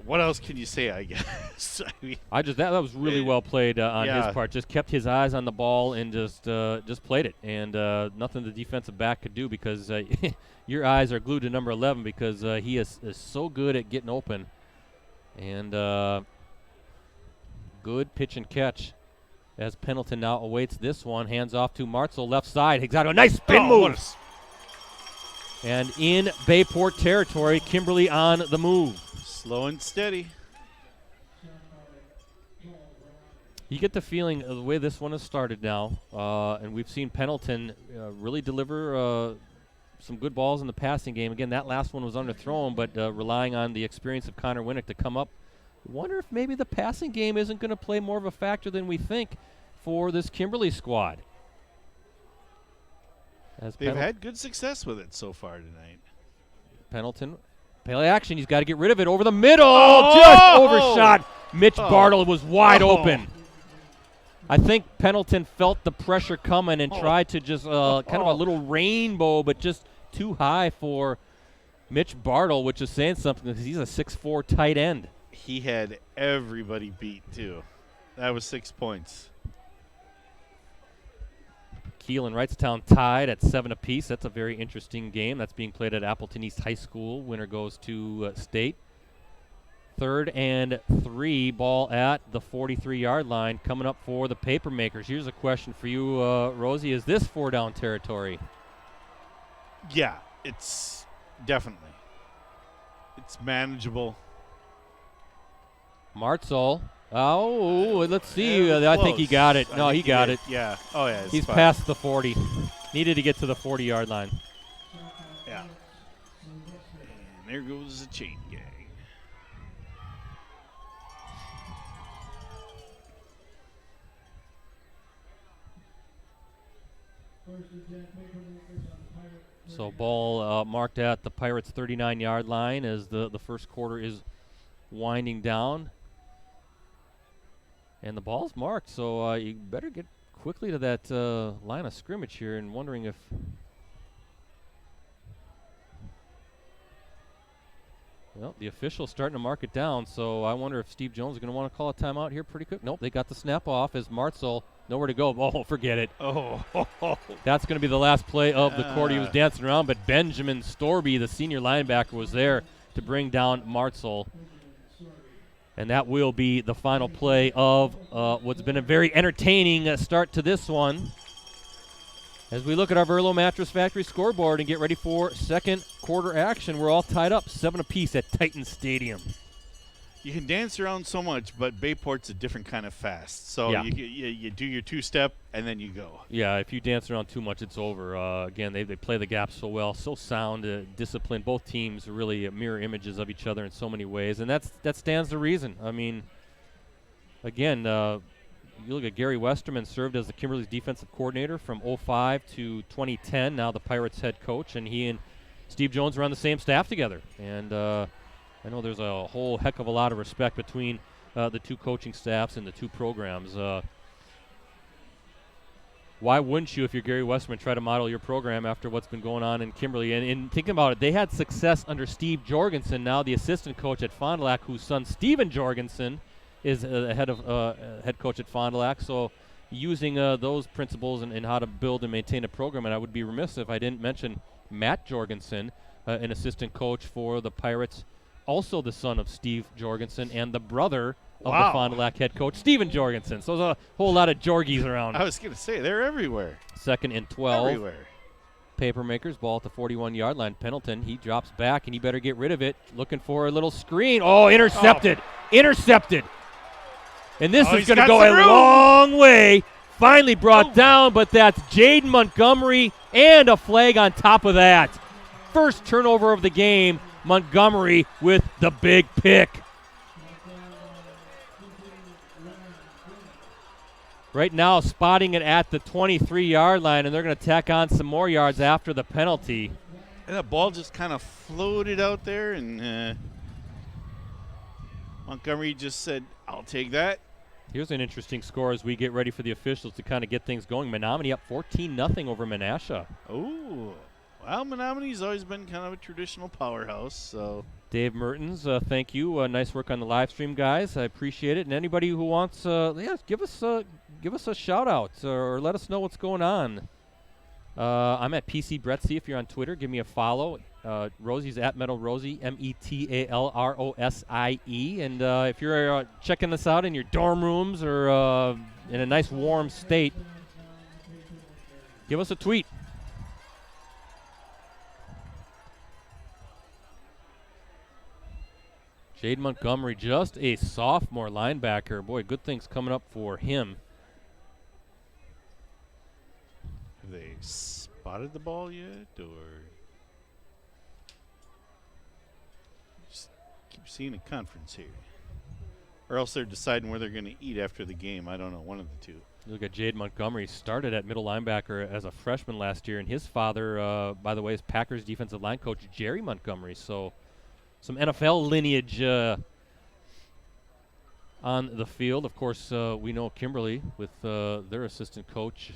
What else can you say, I guess? I mean, that was really well played on his part. Just kept his eyes on the ball and just played it. And nothing the defensive back could do because your eyes are glued to number 11 because he is so good at getting open. And good pitch and catch as Pendleton now awaits this one. Hands off to Martzel, left side. He's got a nice spin move. And in Bayport territory, Kimberly on the move. Slow and steady. You get the feeling of the way this one has started now, and we've seen Pendleton really deliver some good balls in the passing game. Again, that last one was underthrown, but relying on the experience of Connor Winnick to come up. Wonder if maybe the passing game isn't going to play more of a factor than we think for this Kimberly squad. They've had good success with it so far tonight. Pendleton, play action. He's got to get rid of it over the middle. Just overshot. Mitch Bartle was wide open. I think Pendleton felt the pressure coming and tried to just kind of a little rainbow, but just too high for Mitch Bartle, which is saying something because he's a 6'4" tight end. He had everybody beat, too. That was 6 points. Kiel and Wrightstown tied at 7 apiece. That's a very interesting game. That's being played at Appleton East High School. Winner goes to state. 3rd and 3, ball at the 43-yard line, coming up for the Papermakers. Here's a question for you, Rosie. Is this 4-down territory? Yeah, it's definitely. It's manageable. Martzel. Oh, let's see. I think he got it. No, he got it. Yeah. Oh, yeah. He's past the 40. Needed to get to the 40-yard line. Yeah. And there goes the chain gang. So ball marked at the Pirates' 39-yard line as the first quarter is winding down. And the ball's marked, so you better get quickly to that line of scrimmage here, and wondering if well, the official's starting to mark it down, so I wonder if Steve Jones is going to want to call a timeout here pretty quick. Nope, they got the snap off as Martzel, nowhere to go. Oh, forget it. Oh. That's going to be the last play of the quarter. He was dancing around, but Benjamin Storby, the senior linebacker, was there to bring down Martzel. And that will be the final play of what's been a very entertaining start to this one. As we look at our Verlo Mattress Factory scoreboard and get ready for second quarter action, we're all tied up 7 apiece at Titan Stadium. You can dance around so much, but Bayport's a different kind of fast. So yeah. you do your two-step, and then you go. Yeah, if you dance around too much, it's over. Again, they play the gap so well, so sound, disciplined. Both teams are really mirror images of each other in so many ways, and that stands to reason. I mean, again, you look at Gary Westerman, served as the Kimberly's defensive coordinator from 05 to 2010, now the Pirates head coach, and he and Steve Jones are on the same staff together. And I know there's a whole heck of a lot of respect between the two coaching staffs and the two programs. Why wouldn't you, if you're Gary Westerman, try to model your program after what's been going on in Kimberly? And thinking about it, they had success under Steve Jorgensen, now the assistant coach at Fond du Lac, whose son Steven Jorgensen is head coach at Fond du Lac. So using those principles and how to build and maintain a program, and I would be remiss if I didn't mention Matt Jorgensen, an assistant coach for the Pirates, also the son of Steve Jorgensen and the brother of the Fond du Lac head coach, Steven Jorgensen. So there's a whole lot of Jorgies around. I was going to say, they're everywhere. 2nd and 12. Everywhere. Papermakers, ball at the 41-yard line. Pendleton, he drops back, and he better get rid of it. Looking for a little screen. Oh, intercepted. Intercepted. And this is going to go a long way. Finally brought down, but that's Jaden Montgomery and a flag on top of that. First turnover of the game. Montgomery with the big pick. Right now, spotting it at the 23-yard line, and they're going to tack on some more yards after the penalty. And that ball just kind of floated out there, and Montgomery just said, I'll take that. Here's an interesting score as we get ready for the officials to kind of get things going. Menominee up 14-0 over Menasha. Oh, well, Menominee's always been kind of a traditional powerhouse. So Dave Mertens, thank you. Nice work on the live stream, guys. I appreciate it. And anybody who wants, give us a shout out or let us know what's going on. I'm at PC Brettsy. If you're on Twitter, give me a follow. Rosie's at Metal Rosie, METALROSIE. And if you're checking this out in your dorm rooms or in a nice warm state, give us a tweet. Jade Montgomery, just a sophomore linebacker. Boy, good things coming up for him. Have they spotted the ball yet, or just keep seeing a conference here? Or else they're deciding where they're going to eat after the game. I don't know, one of the two. You look at Jade Montgomery, started at middle linebacker as a freshman last year, and his father, by the way, is Packers defensive line coach Jerry Montgomery. So some NFL lineage on the field. Of course, we know Kimberly with their assistant coach,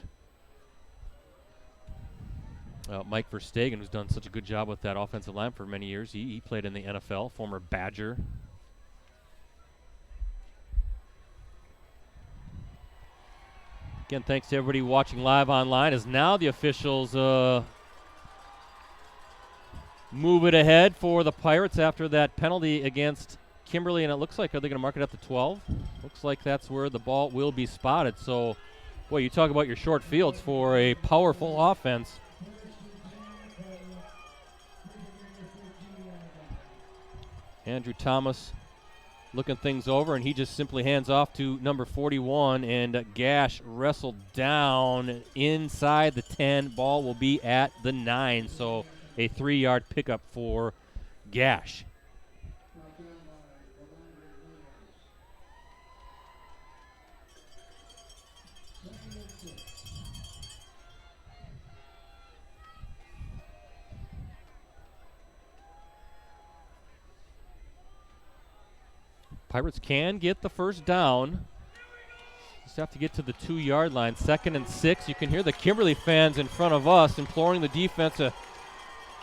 Mike Verstegen, who's done such a good job with that offensive line for many years. He played in the NFL, former Badger. Again, thanks to everybody watching live online, as now the officials move it ahead for the Pirates after that penalty against Kimberly, and it looks like, are they going to mark it up to 12? Looks like that's where the ball will be spotted. So, boy, you talk about your short fields for a powerful offense. Andrew Thomas looking things over, and he just simply hands off to number 41, and Gash wrestled down inside the 10. Ball will be at the 9, so a 3-yard pickup for Gash. Pirates can get the first down. Just have to get to the 2-yard line. 2nd and 6. You can hear the Kimberly fans in front of us imploring the defense to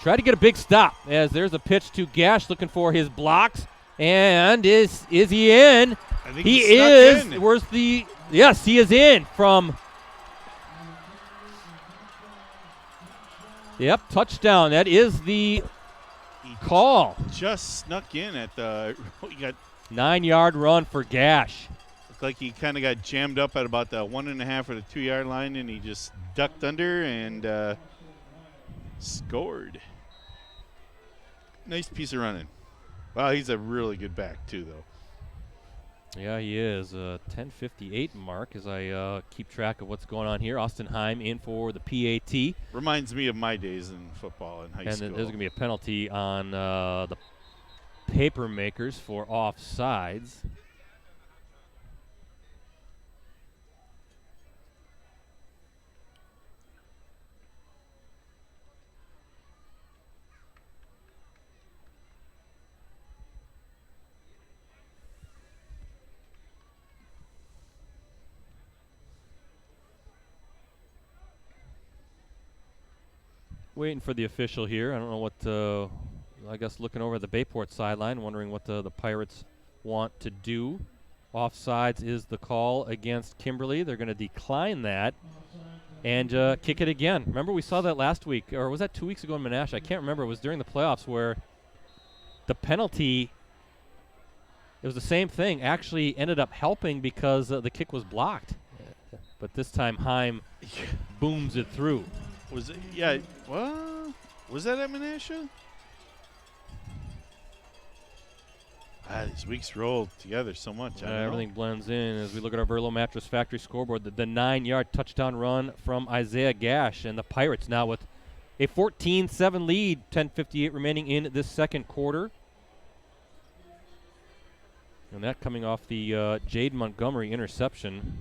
try to get a big stop, as there's a pitch to Gash looking for his blocks. And is he in? I think he is. In. Where's the? Yes, he is in from. Yep, touchdown. That is the call. Just snuck in at the. You got 9-yard run for Gash. Looked like he kind of got jammed up at about the 1.5 or the 2-yard line, and he just ducked under and scored. Nice piece of running. Wow, he's a really good back too, though. Yeah, he is. 10:58 mark as I keep track of what's going on here. Austin Heim in for the PAT. Reminds me of my days in football in high school. And there's going to be a penalty on the paper makers for offsides. Waiting for the official here. I don't know what, I guess looking over at the Bayport sideline, wondering what the Pirates want to do. Offsides is the call against Kimberly. They're going to decline that and kick it again. Remember we saw that last week, or was that 2 weeks ago in Menasha? I can't remember. It was during the playoffs where the penalty, it was the same thing, actually ended up helping because the kick was blocked. But this time Heim booms it through. Was it? Yeah. Well, was that at Menasha? These weeks roll together so much. Everything blends in as we look at our Verlo Mattress Factory scoreboard. The 9-yard touchdown run from Isaiah Gash, and the Pirates now with a 14-7 lead. 10:58 remaining in this second quarter. And that coming off the Jade Montgomery interception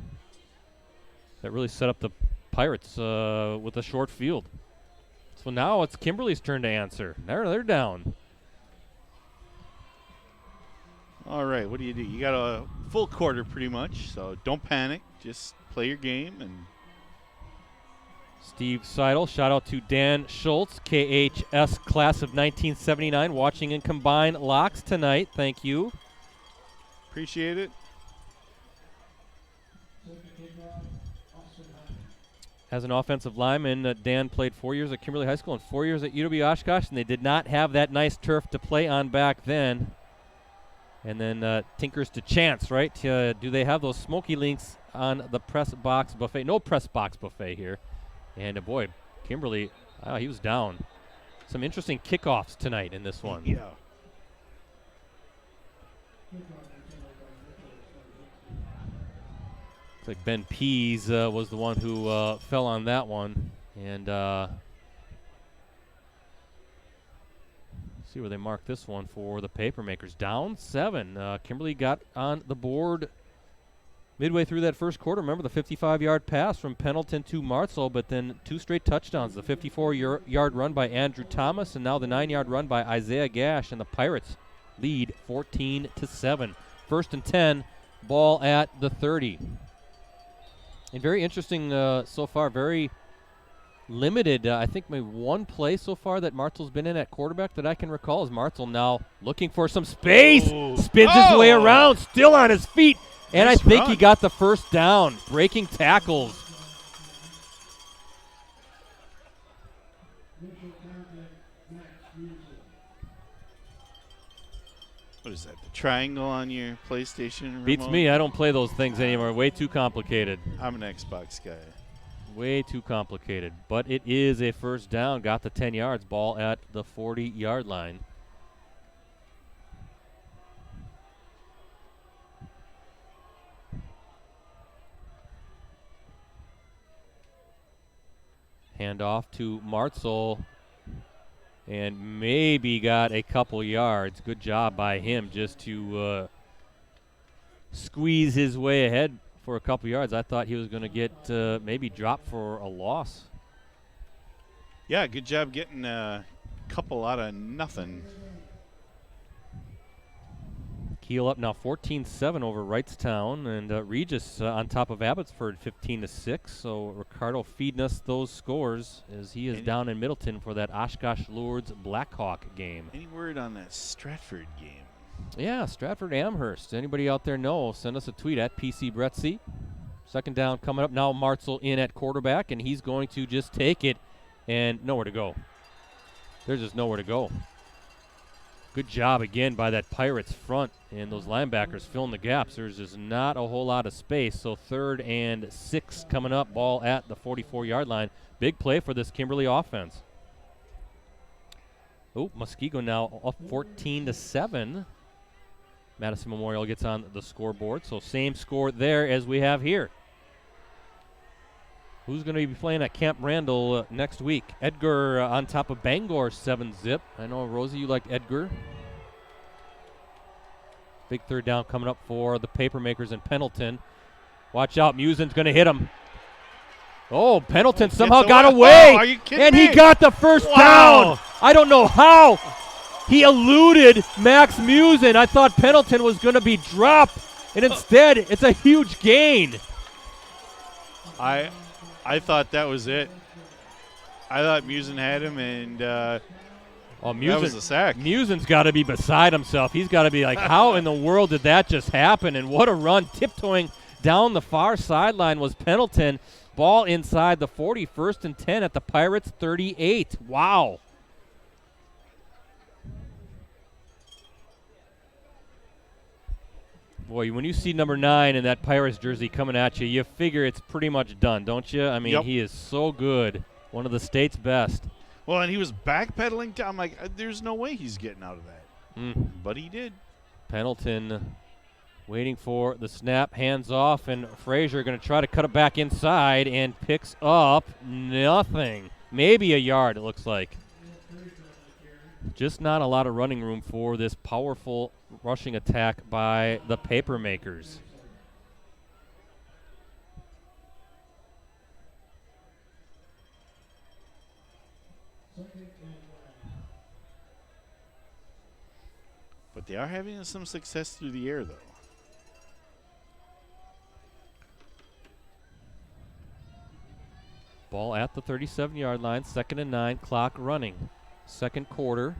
that really set up the Pirates with a short field. So now it's Kimberly's turn to answer. They're down. All right, what do? You got a full quarter pretty much, so don't panic. Just play your game. And Steve Seidel, shout out to Dan Schultz, KHS class of 1979, watching in combined locks tonight. Thank you. Appreciate it. As an offensive lineman, Dan played 4 years at Kimberly High School and 4 years at UW Oshkosh, and they did not have that nice turf to play on back then. And then tinkers to chance, right? Do they have those smoky links on the press box buffet? No press box buffet here. And boy, Kimberly, he was down. Some interesting kickoffs tonight in this one. Yeah. Looks like Ben Pease was the one who fell on that one. And see where they mark this one for the Papermakers. Down 7. Kimberly got on the board midway through that first quarter. Remember the 55-yard pass from Pendleton to Martzel, but then 2 straight touchdowns. The 54-yard run by Andrew Thomas, and now the 9-yard run by Isaiah Gash, and the Pirates lead 14-7. First and 10, ball at the 30. And very interesting so far, very limited. I think maybe one play so far that Martzel's been in at quarterback that I can recall is Martzel now looking for some space. Spins his way around, still on his feet. And nice I think he got the first down, breaking tackles. What is that, the triangle on your PlayStation remote? Beats me. I don't play those things anymore. Way too complicated. I'm an Xbox guy. Way too complicated. But it is a first down. Got the 10 yards. Ball at the 40-yard line. Handoff to Martzel, and maybe got a couple yards. Good job by him just to squeeze his way ahead for a couple yards. I thought he was going to get maybe dropped for a loss. Yeah, good job getting a couple out of nothing. Kiel up now 14-7 over Wrightstown, and Regis on top of Abbotsford 15-6. So Ricardo feeding us those scores as he is down in Middleton for that Oshkosh Lourdes Blackhawk game. Any word on that Stratford game? Yeah, Stratford Amherst. Anybody out there know? Send us a tweet at PC Brettsy. Second down coming up now. Martzel in at quarterback, and he's going to just take it and nowhere to go. There's just nowhere to go. Good job again by that Pirates front and those linebackers filling the gaps. There's just not a whole lot of space. So 3rd and 6 coming up, ball at the 44-yard line. Big play for this Kimberly offense. Oh, Muskego now up 14-7. Madison Memorial gets on the scoreboard. So same score there as we have here. Who's going to be playing at Camp Randall next week? Edgar on top of Bangor 7-zip. I know, Rosie, you liked Edgar. Big third down coming up for the Papermakers in Pendleton. Watch out, Musen's going to hit him. Oh, Pendleton somehow got away. Oh, are you kidding and me? He got the first down. I don't know how. He eluded Max Musen. I thought Pendleton was going to be dropped, and instead it's a huge gain. I thought that was it. I thought Musen had him, and that was a sack. Musen's got to be beside himself. He's got to be like, how in the world did that just happen? And what a run. Tiptoeing down the far sideline was Pendleton. Ball inside the 40, 1st and 10 at the Pirates 38. Wow. Boy, when you see number 9 in that Pirates jersey coming at you, you figure it's pretty much done, don't you? I mean, He is so good. One of the state's best. Well, and he was backpedaling down. I'm like, there's no way he's getting out of that. But he did. Pendleton waiting for the snap, hands off, and Frazier going to try to cut it back inside and picks up nothing. Maybe a yard, it looks like. Just not a lot of running room for this powerful rushing attack by the Papermakers. But they are having some success through the air, though. Ball at the 37-yard line, 2nd and 9, clock running. Second quarter.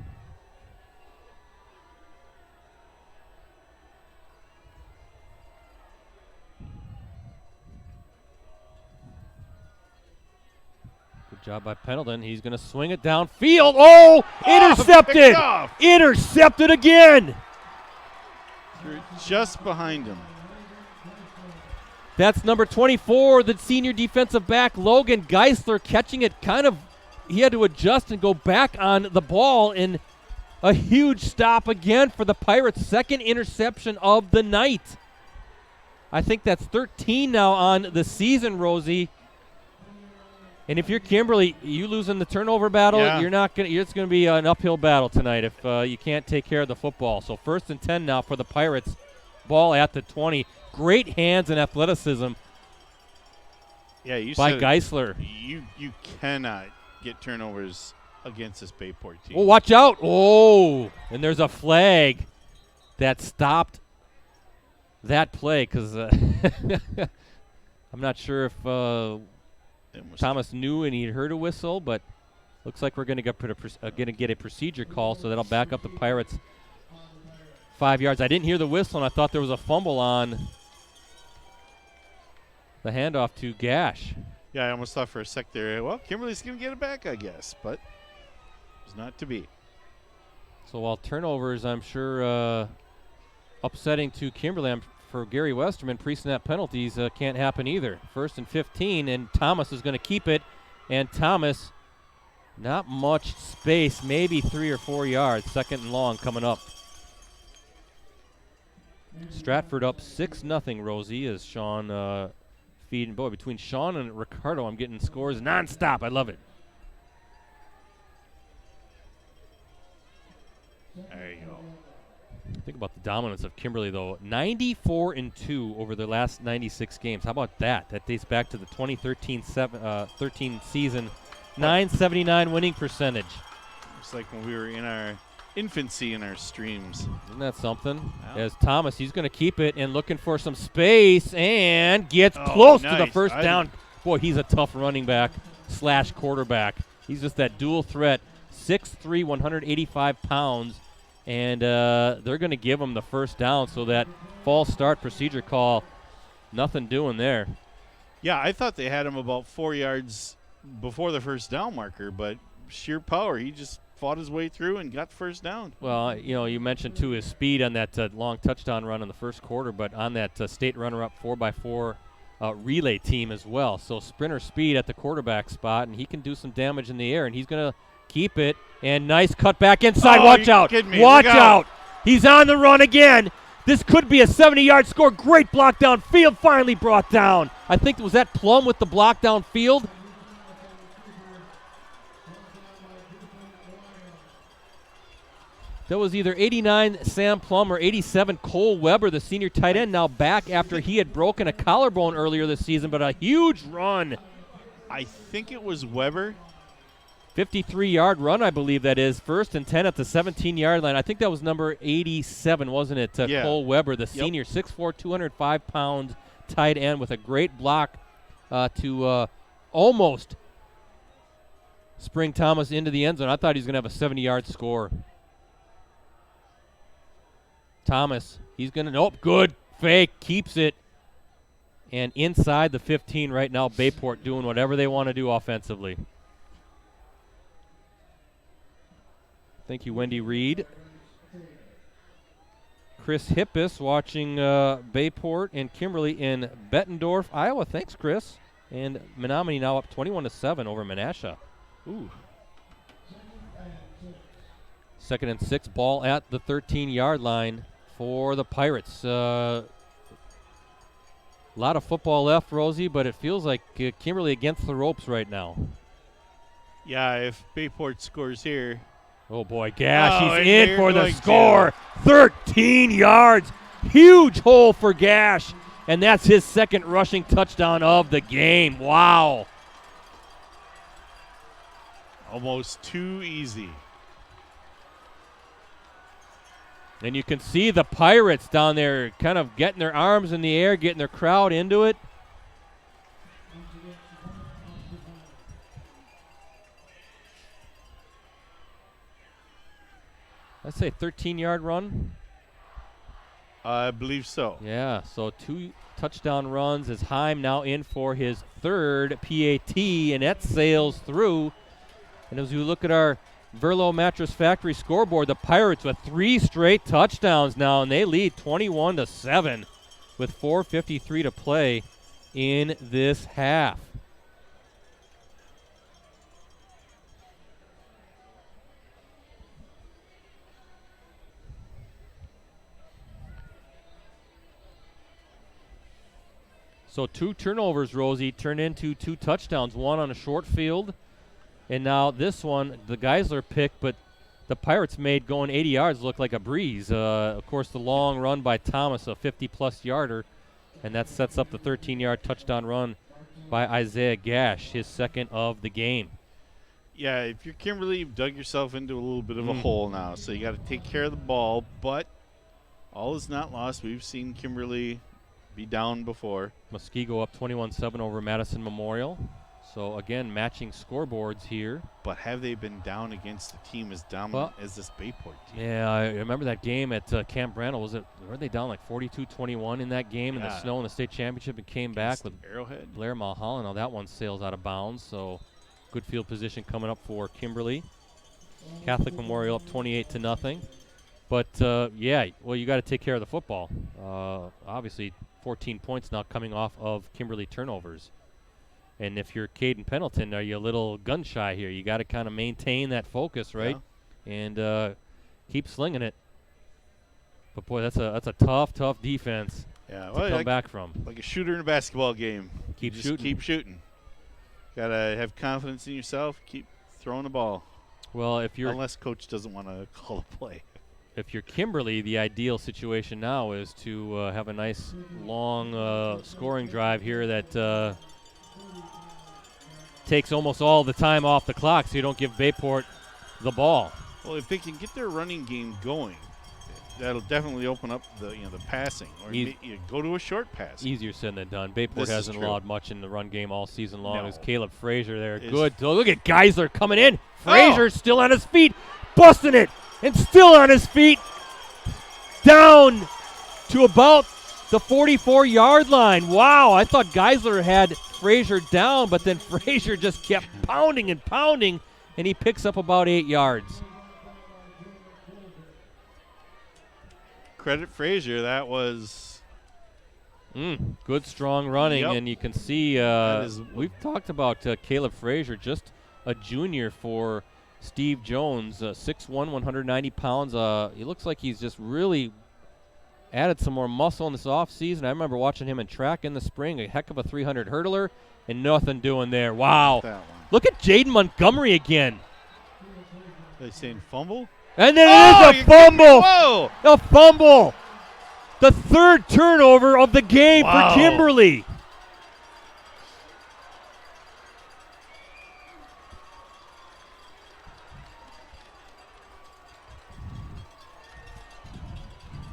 Good job by Pendleton. He's going to swing it downfield. Oh, intercepted! Intercepted again! You're just behind him. That's number 24, the senior defensive back, Logan Geisler, catching it he had to adjust and go back on the ball, and a huge stop again for the Pirates' second interception of the night. I think that's 13 now on the season, Rosie. And if you're Kimberly, you losing the turnover battle, it's going to be an uphill battle tonight if you can't take care of the football. So 1st and 10 now for the Pirates. Ball at the 20. Great hands and athleticism by Geisler. You cannot get turnovers against this Bayport team. Oh, watch out. Oh, and there's a flag that stopped that play because I'm not sure if Thomas knew and he heard a whistle, but looks like we're going to get a procedure call, so that'll back up the Pirates 5 yards. I didn't hear the whistle, and I thought there was a fumble on the handoff to Gash. Yeah, I almost thought for a sec there, well, Kimberly's going to get it back, I guess, but it's not to be. So while turnovers, I'm sure, upsetting to Kimberly, for Gary Westerman, pre-snap penalties can't happen either. 1st and 15, and Thomas is going to keep it, and Thomas, not much space, maybe 3 or 4 yards, 2nd and long coming up. Stratford up 6-0, Rosie, as Sean feeding. Boy, between Sean and Ricardo, I'm getting scores nonstop. I love it. There you go. Think about the dominance of Kimberly, though. 94-2 over the last 96 games. How about that? That dates back to the 2013 season. 979 winning percentage. It's like when we were in our infancy in our streams. Isn't that something? Yeah. As Thomas, he's going to keep it and looking for some space and gets close to the first down. Boy, he's a tough running back / quarterback. He's just that dual threat, 6'3", 185 pounds, and they're going to give him the first down, so that false start procedure call, nothing doing there. Yeah, I thought they had him about 4 yards before the first down marker, but sheer power, he just fought his way through and got first down. Well, you mentioned, too, his speed on that long touchdown run in the first quarter, but on that state runner-up 4x4 relay team as well. So sprinter speed at the quarterback spot, and he can do some damage in the air, and he's going to keep it. And nice cut back inside. Watch out. Watch out. He's on the run again. This could be a 70-yard score. Great block downfield, finally brought down. I think, was that Plum with the block downfield? That was either 89 Sam Plum or 87 Cole Weber, the senior tight end, now back after he had broken a collarbone earlier this season, but a huge run. I think it was Weber. 53-yard run, I believe that is. 1st and 10 at the 17-yard line. I think that was number 87, wasn't it? Yeah. Cole Weber, the senior, 6'4", 205-pound tight end with a great block to almost spring Thomas into the end zone. I thought he was going to have a 70-yard score. Thomas, he's going to, nope, good fake, keeps it. And inside the 15 right now, Bayport doing whatever they want to do offensively. Thank you, Wendy Reed. Chris Hippis watching Bayport and Kimberly in Bettendorf, Iowa. Thanks, Chris. And Menominee now up 21-7 over Menasha. Ooh. 2nd and 6, ball at the 13-yard line for the Pirates. A lot of football left, Rosie, but it feels like Kimberly against the ropes right now. Yeah, if Bayport scores here. Oh, boy, Gash, he's in for the score. 13 yards. Huge hole for Gash, and that's his second rushing touchdown of the game. Wow. Almost too easy. And you can see the Pirates down there kind of getting their arms in the air, getting their crowd into it. I'd say 13-yard run. I believe so. Yeah, so 2 touchdown runs as Heim now in for his 3rd PAT, and that sails through. And as we look at our Verlo Mattress Factory scoreboard, the Pirates with 3 straight touchdowns now, and they lead 21-7 with 4:53 to play in this half. So 2 turnovers, Rosie, turned into 2 touchdowns, one on a short field. And now this one, the Geisler pick, but the Pirates made going 80 yards look like a breeze. Of course, the long run by Thomas, a 50-plus yarder, and that sets up the 13-yard touchdown run by Isaiah Gash, his 2nd of the game. Yeah, if you're Kimberly, you've dug yourself into a little bit of a hole now, so you got to take care of the ball, but all is not lost. We've seen Kimberly be down before. Muskego up 21-7 over Madison Memorial. So, again, matching scoreboards here. But have they been down against the team as dominant as this Bayport team? Yeah, I remember that game at Camp Brandel. Were they down like 42-21 in that game in the snow in the state championship and came back with Arrowhead? Blair Mulholland? Now that one sails out of bounds, so good field position coming up for Kimberly. Catholic Memorial up 28-0. But, yeah, well, you got to take care of the football. Obviously, 14 points now coming off of Kimberly turnovers. And if you're Caden Pendleton, are you a little gun shy here? You got to kind of maintain that focus, right? Yeah. And keep slinging it. But boy, that's a tough defense to come back from. Like a shooter in a basketball game. Keep shooting. Keep shooting. Got to have confidence in yourself. Keep throwing the ball. Well, unless coach doesn't want to call a play. If you're Kimberly, the ideal situation now is to have a nice long scoring drive here that takes almost all the time off the clock, so you don't give Bayport the ball. Well, if they can get their running game going, that'll definitely open up the passing, or you go to a short pass. Easier said than done. Bayport hasn't allowed much in the run game all season long. No. There's Caleb Frazier there. Good. So look at Geisler coming in. Frazier still on his feet, busting it, and still on his feet, down to about the 44-yard line. Wow, I thought Geisler had Frazier down, but then Frazier just kept pounding, and he picks up about 8 yards. Credit Frazier. That was good, strong running, and you can see we've talked about Caleb Frazier, just a junior for Steve Jones, 6'1", 190 pounds. He looks like he's just really added some more muscle in this offseason. I remember watching him in track in the spring, a heck of a 300 hurdler, and nothing doing there. Wow. Look at Jaden Montgomery again. Are they saying fumble? And then it is a fumble. Whoa. A fumble. The 3rd turnover of the game for Kimberly.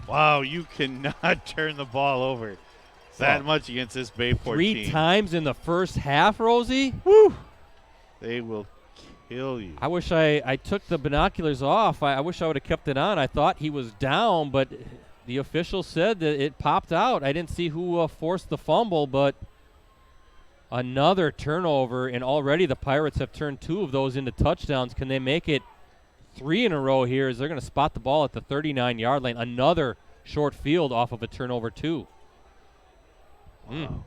Wow, you cannot turn the ball over that much against this Bayport team. 3 times in the first half, Rosie. Woo! They will kill you. I wish I took the binoculars off. I wish I would have kept it on. I thought he was down, but the official said that it popped out. I didn't see who forced the fumble, but another turnover, and already the Pirates have turned 2 of those into touchdowns. Can they make it 3 in a row here as they're going to spot the ball at the 39-yard line? Another short field off of a turnover, too. Wow.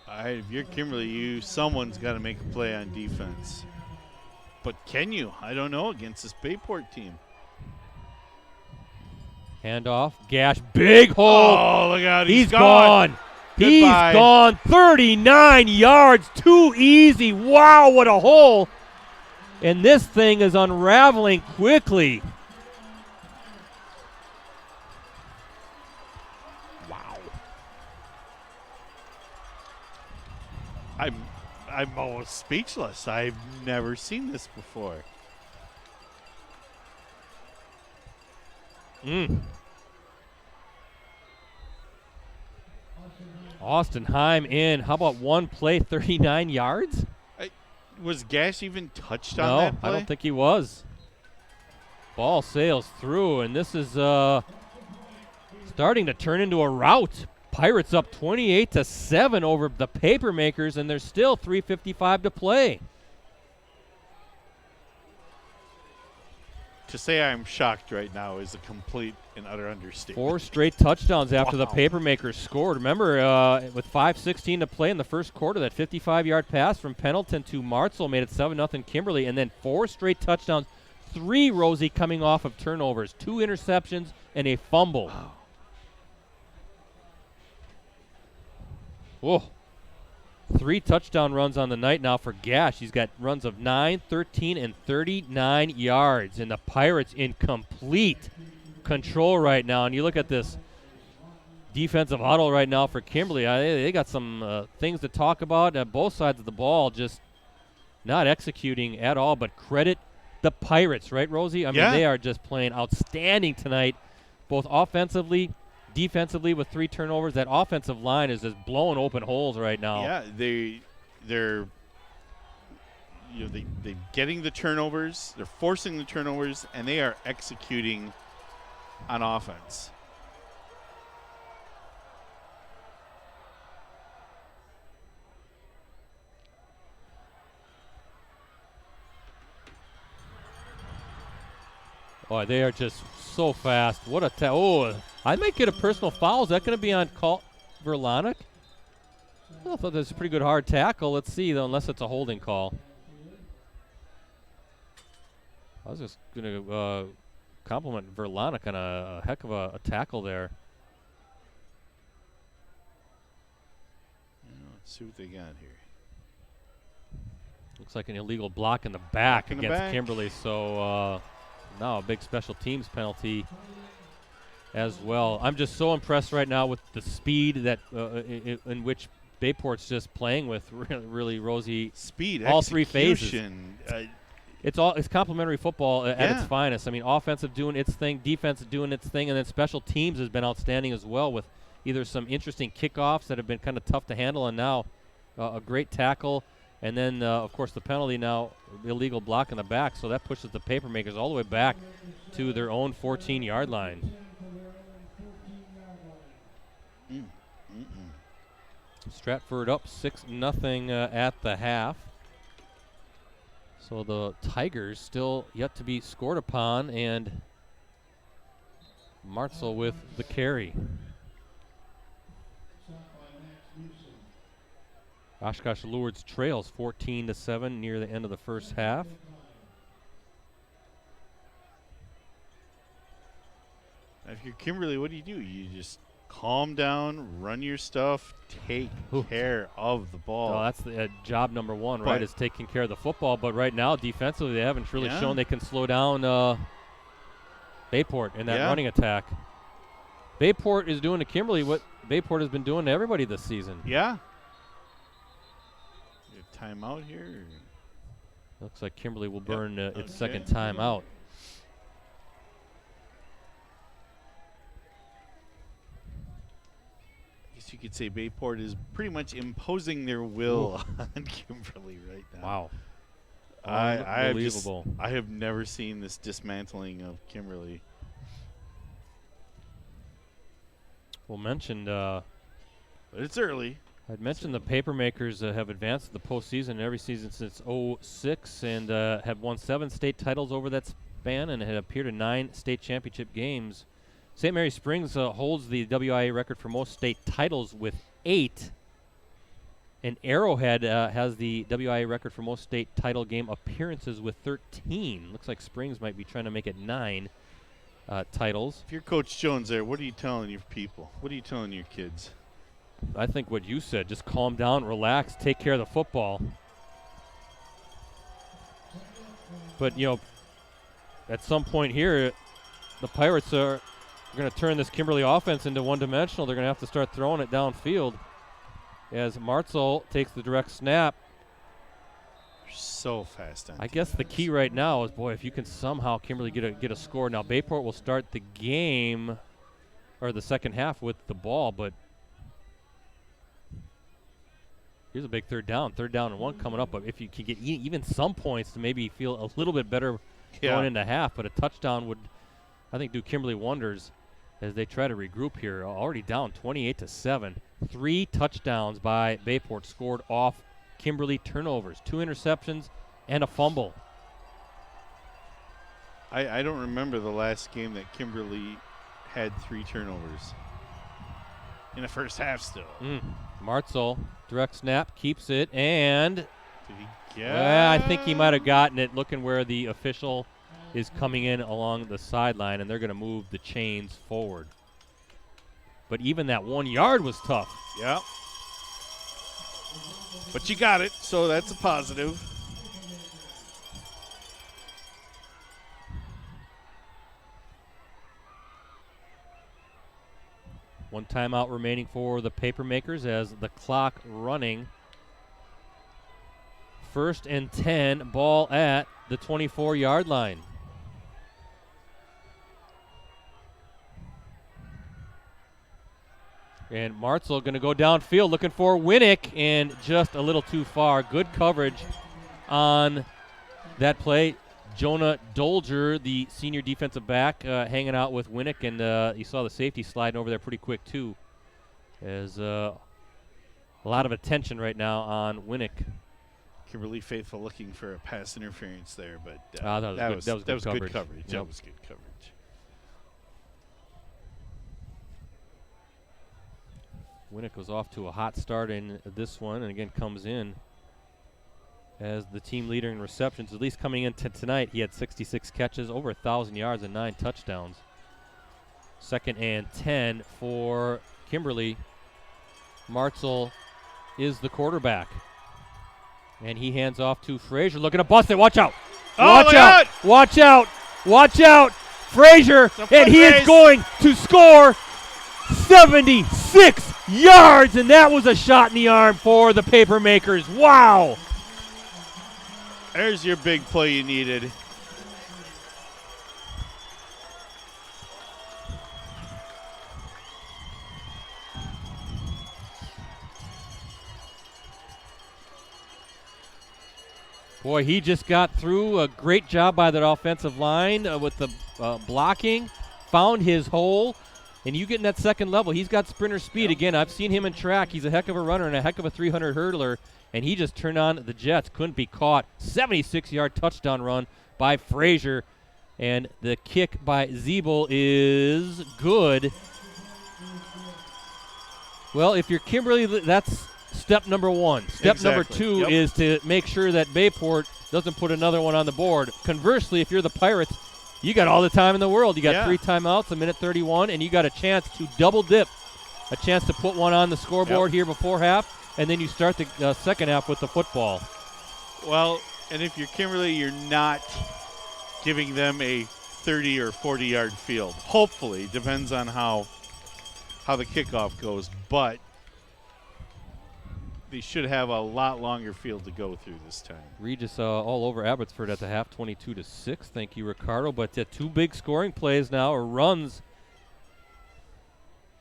All right, if you're Kimberly, someone's got to make a play on defense. But can you? I don't know against this Bayport team. Handoff. Gash. Big hole. Oh, look out. He's gone. He's gone. 39 yards. Too easy. Wow, what a hole. And this thing is unraveling quickly. Wow. I'm almost speechless. I've never seen this before. Austin Heim in. How about one play, 39 yards? Was Gash even touched on that play? I don't think he was. Ball sails through, and this is starting to turn into a rout. Pirates up 28-7 over the Papermakers, and there's still 3:55 to play. To say I'm shocked right now is a complete and utter understatement. 4 straight touchdowns after the Papermakers scored. Remember, with 5:16 to play in the first quarter, that 55-yard pass from Pendleton to Martzel made it 7-0 Kimberly, and then 4 straight touchdowns, 3, Rosie, coming off of turnovers, 2 interceptions, and a fumble. Wow. Whoa. 3 touchdown runs on the night now for Gash. He's got runs of 9, 13, and 39 yards. And the Pirates in complete control right now. And you look at this defensive huddle right now for Kimberly. They got some things to talk about. Both sides of the ball just not executing at all. But credit the Pirates, right, Rosie? I mean, they are just playing outstanding tonight, both offensively, defensively with 3 turnovers. That offensive line is just blowing open holes right now. Yeah, they're getting the turnovers, they're forcing the turnovers, and they are executing on offense. Oh, they are just so fast. What a I might get a personal foul. Is that going to be on Verlonic? I thought that was a pretty good hard tackle. Let's see, though, unless it's a holding call. I was just going to compliment Verlonic on a heck of a tackle there. Let's see what they got here. Looks like an illegal block in the back against Kimberly. So now a big special teams penalty as well. I'm just so impressed right now with the speed that in which Bayport's just playing with. Really, Rosie. Speed, all 3 phases. It's complementary football at its finest. I mean, offensive doing its thing, defense doing its thing, and then special teams has been outstanding as well, with either some interesting kickoffs that have been kind of tough to handle, and now a great tackle. And then, of course, the penalty now, illegal block in the back. So that pushes the Papermakers all the way back to their own 14-yard line. Stratford up 6-0 at the half. So the Tigers still yet to be scored upon, and Martzel with the carry. Oshkosh Lourdes trails 14-7 near the end of the first half. If you're Kimberly, what do? You just calm down, run your stuff, take care of the ball. Oh, that's the job number 1, right, is taking care of the football. But right now, defensively, they haven't really shown they can slow down Bayport in that running attack. Bayport is doing to Kimberly what Bayport has been doing to everybody this season. Yeah. Timeout here? Looks like Kimberly will burn its second timeout. I guess you could say Bayport is pretty much imposing their will on Kimberly right now. Wow. Unbelievable. I have never seen this dismantling of Kimberly. Well mentioned. But it's early. I'd mentioned the Papermakers have advanced to the postseason every season since '06 and have won 7 state titles over that span and had appeared in 9 state championship games. St. Mary Springs holds the WIA record for most state titles with 8. And Arrowhead has the WIA record for most state title game appearances with 13. Looks like Springs might be trying to make it 9 titles. If you're Coach Jones there, what are you telling your people? What are you telling your kids? I think what you said, just calm down, relax, take care of the football. But, at some point here, the Pirates are going to turn this Kimberly offense into one-dimensional. They're going to have to start throwing it downfield as Martzel takes the direct snap. They're so fast. I guess the key right now is, if you can somehow Kimberly get a score. Now, Bayport will start the game or the second half with the ball, but here's a big third down and 1 coming up. But if you can get even some points to maybe feel a little bit better going into half, but a touchdown would, I think, do Kimberly wonders as they try to regroup here. Already down 28-7. 3 touchdowns by Bayport scored off Kimberly turnovers, 2 interceptions and a fumble. I don't remember the last game that Kimberly had 3 turnovers in the first half still. Martzel, direct snap, keeps it, and Did he get I think he might have gotten it looking where the official is coming in along the sideline, and they're going to move the chains forward. But even that 1 yard was tough. Yeah. But you got it, so that's a positive. One timeout remaining for the Papermakers as the clock running. 1st and 10, ball at the 24-yard line. And Martzel going to go downfield looking for Winnick, and just a little too far. Good coverage on that play. Jonah Dolger, the senior defensive back, hanging out with Winnick, and you saw the safety sliding over there pretty quick too. There's a lot of attention right now on Winnick. Kimberly Faithful looking for a pass interference there, but that was good coverage. That Yep. was good coverage. Winnick was off to a hot start in this one, and again comes in as the team leader in receptions. At least coming into tonight, he had 66 catches, over 1,000 yards, and 9 touchdowns. 2nd and 10 for Kimberly. Martzel is the quarterback, and he hands off to Frazier, looking to bust it. Watch out! Watch out! Watch out! Watch out! Frazier, and he is going to score 76 yards, and that was a shot in the arm for the Papermakers. Wow! There's your big play you needed. Boy, he just got through. A great job by that offensive line with the blocking. Found his hole. And you get in that second level, he's got sprinter speed. Yep. Again, I've seen him in track. He's a heck of a runner and a heck of a 300 hurdler. And he just turned on the Jets. Couldn't be caught. 76-yard touchdown run by Frazier. And the kick by Zeeble is good. Well, if you're Kimberly, that's step number 1. Step number 2 is to make sure that Bayport doesn't put another one on the board. Conversely, if you're the Pirates, you got all the time in the world. You got 3 timeouts, 1:31, and you got a chance to double dip, a chance to put one on the scoreboard here before half, and then you start the second half with the football. Well, and if you're Kimberly, you're not giving them a 30 or 40-yard field. Hopefully, depends on how the kickoff goes, but they should have a lot longer field to go through this time. Regis all over Abbotsford at the half, 22-6. Thank you, Ricardo. But 2 big scoring plays now, or runs,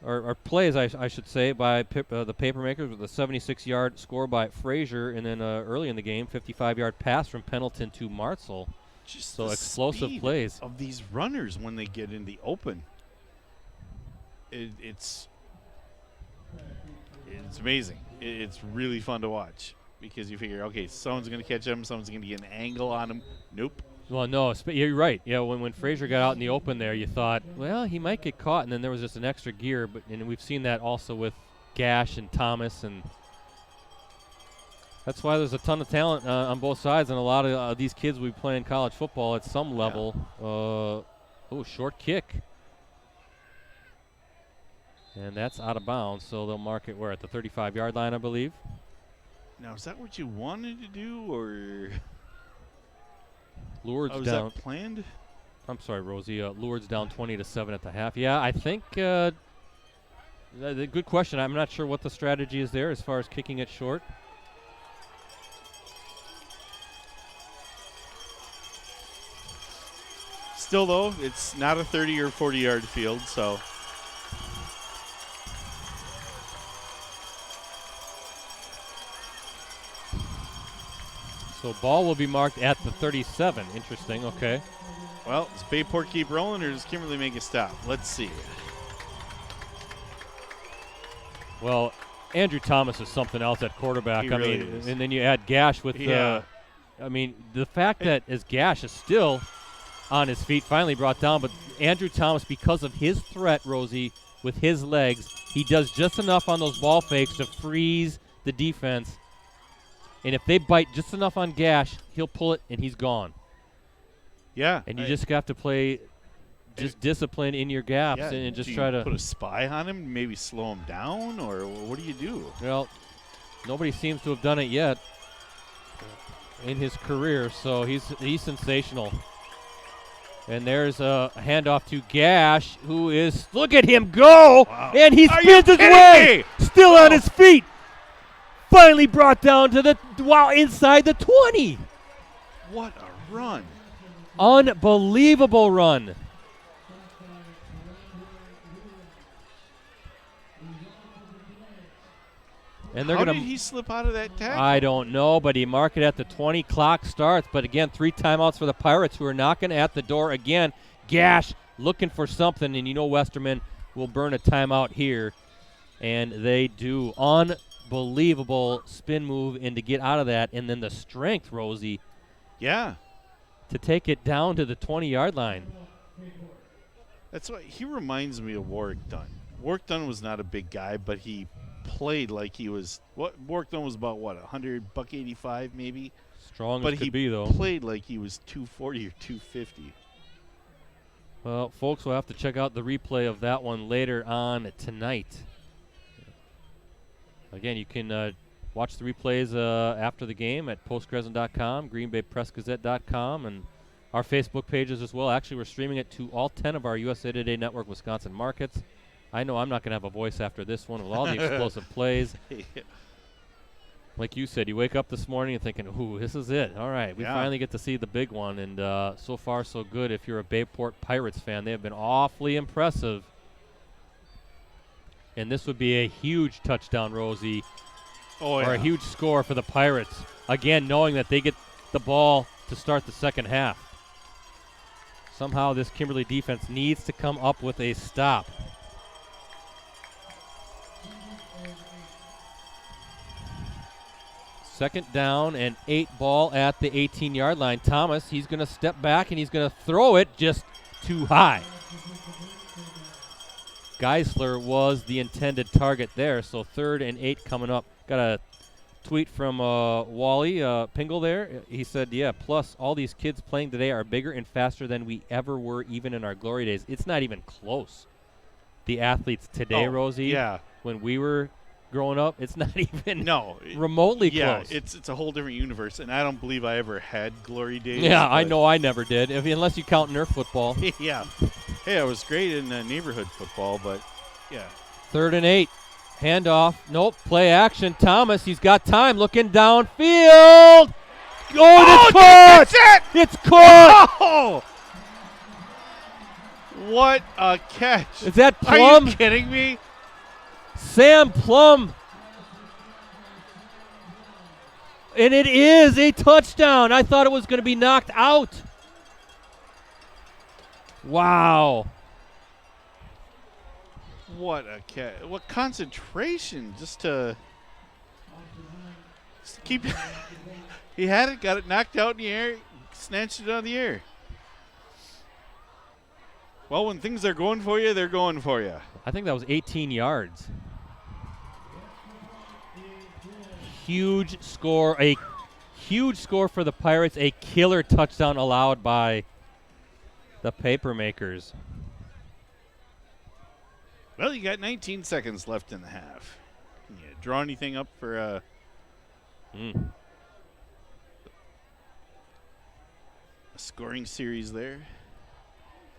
or plays, I should say, by the Papermakers with a 76-yard score by Frazier, and then early in the game, 55-yard pass from Pendleton to Martzel. Just so the explosive speed plays of these runners when they get in the open. It's amazing. It's really fun to watch because you figure, okay, someone's going to catch him, someone's going to get an angle on him. Nope. Well, no, you're right. Yeah, when Frazier got out in the open there, you thought, well, he might get caught, and then there was just an extra gear. And we've seen that also with Gash and Thomas, and that's why there's a ton of talent on both sides, and a lot of these kids we play in college football at some level. Short kick. And that's out of bounds, so they'll mark it where? At the 35-yard line, I believe. Now, is that what you wanted to do, or Lourdes was down. that planned? I'm sorry, Rosie. Lourdes down 20-7 at the half. Yeah, I think good question. I'm not sure what the strategy is there as far as kicking it short. Still, though, it's not a 30 or 40-yard field, so. So ball will be marked at the 37. Interesting. Okay. Well, does Bayport keep rolling, or does Kimberly make a stop? Let's see. Well, Andrew Thomas is something else at quarterback. He really is. And then you add Gash with the fact that as Gash is still on his feet, finally brought down, but Andrew Thomas, because of his threat, Rosie, with his legs, he does just enough on those ball fakes to freeze the defense. And if they bite just enough on Gash, he'll pull it and he's gone. Yeah. And you just have to play just discipline in your gaps and just try to put a spy on him, maybe slow him down, or what do you do? Well, nobody seems to have done it yet in his career, so he's sensational. And there's a handoff to Gash, who is, look at him go, and he spins his way, still on his feet. Finally brought down to inside the 20. What a run. Unbelievable run. And they're How gonna did he slip out of that tackle? I don't know, but he marked it at the 20. Clock starts, but again, 3 timeouts for the Pirates, who are knocking at the door again. Gash looking for something, and you know Westerman will burn a timeout here, and they do. Unbelievable spin move and to get out of that, and then the strength, Rosie. Yeah. To take it down to the 20-yard line. That's why he reminds me of Warwick Dunn. Warwick Dunn was not a big guy, but he played like he was Warwick Dunn was about 100, $185 maybe. Strong but as could be, though. Played like he was 240 or 250. Well, folks will have to check out the replay of that one later on tonight. Again, you can watch the replays after the game at postcrescent.com, greenbaypressgazette.com, and our Facebook pages as well. Actually, we're streaming it to all 10 of our USA Today Network Wisconsin markets. I know I'm not going to have a voice after this one with all the explosive plays. Like you said, you wake up this morning and thinking, ooh, this is it. All right, we finally get to see the big one, and so far so good if you're a Bayport Pirates fan. They have been awfully impressive. And this would be a huge touchdown, Rosie, or a huge score for the Pirates. Again, knowing that they get the ball to start the second half. Somehow this Kimberly defense needs to come up with a stop. Second down and 8 ball at the 18-yard line. Thomas, he's going to step back and he's going to throw it just too high. Geisler was the intended target there, so 3rd and 8 coming up. Got a tweet from Wally Pingle there. He said, yeah, plus all these kids playing today are bigger and faster than we ever were even in our glory days. It's not even close. The athletes today, Rosie, when we were growing up, it's not even remotely close. It's a whole different universe, and I don't believe I ever had glory days. Yeah, I know I never did, unless you count Nerf football. Yeah. Hey, I was great in neighborhood football, but yeah. 3rd and 8. Handoff. Nope. Play action. Thomas, he's got time. Looking downfield. Oh, it's caught! That's it! It's caught! Oh! What a catch. Is that Plum? Are you kidding me? Sam Plum. And it is a touchdown. I thought it was going to be knocked out. Wow. What a catch. What concentration just to keep. He had it, got it knocked out in the air, snatched it out of the air. Well, when things are going for you, they're going for you. I think that was 18 yards. Huge score, a huge score for the Pirates, a killer touchdown allowed by the Papermakers. Well, you got 19 seconds left in the half. Can you draw anything up for a scoring series there?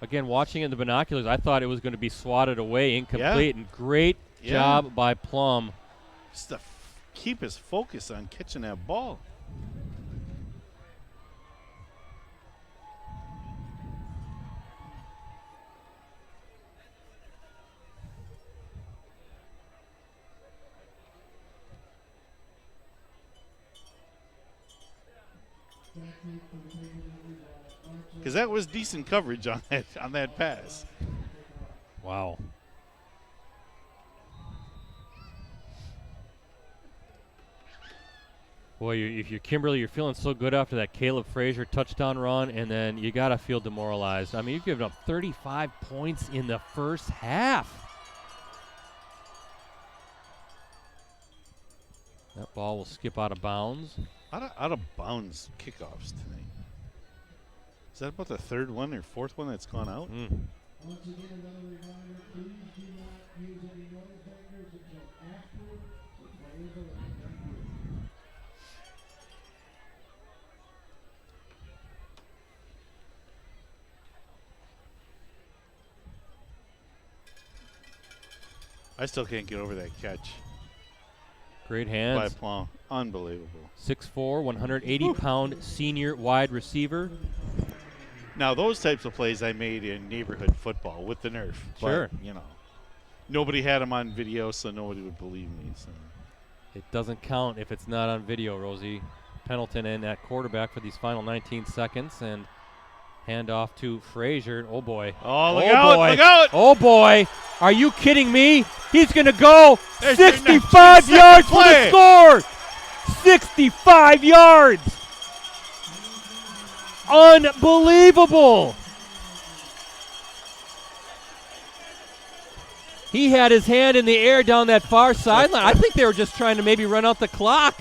Again, watching in the binoculars, I thought it was going to be swatted away, incomplete, and great job by Plum. Just to keep his focus on catching that ball. Because that was decent coverage on that pass. Wow. Boy, if you're Kimberly, you're feeling so good after that Caleb Frazier touchdown run, and then you got to feel demoralized. I mean, you've given up 35 points in the first half. That ball will skip out of bounds. Out of bounds kickoffs tonight. Is that about the third one or fourth one that's gone out? Once again, another reminder, please do not use any noise makers until after the players are ready. Thank you. I still can't get over that catch Great by hands. Plum. Unbelievable. 6'4", 180-pound senior wide receiver. Now, those types of plays I made in neighborhood football with the Nerf. Sure. But, you know, nobody had them on video, so nobody would believe me. So. It doesn't count if it's not on video, Rosie. Pendleton in at quarterback for these final 19 seconds, and handoff to Frazier. Oh, boy. Oh, look oh out, boy. look out. Oh, boy. Are you kidding me? He's going to go There's your 65 19-second yards for the play. score. 65 yards. Unbelievable. He had his hand in the air down that far sideline. I think they were just trying to maybe run out the clock.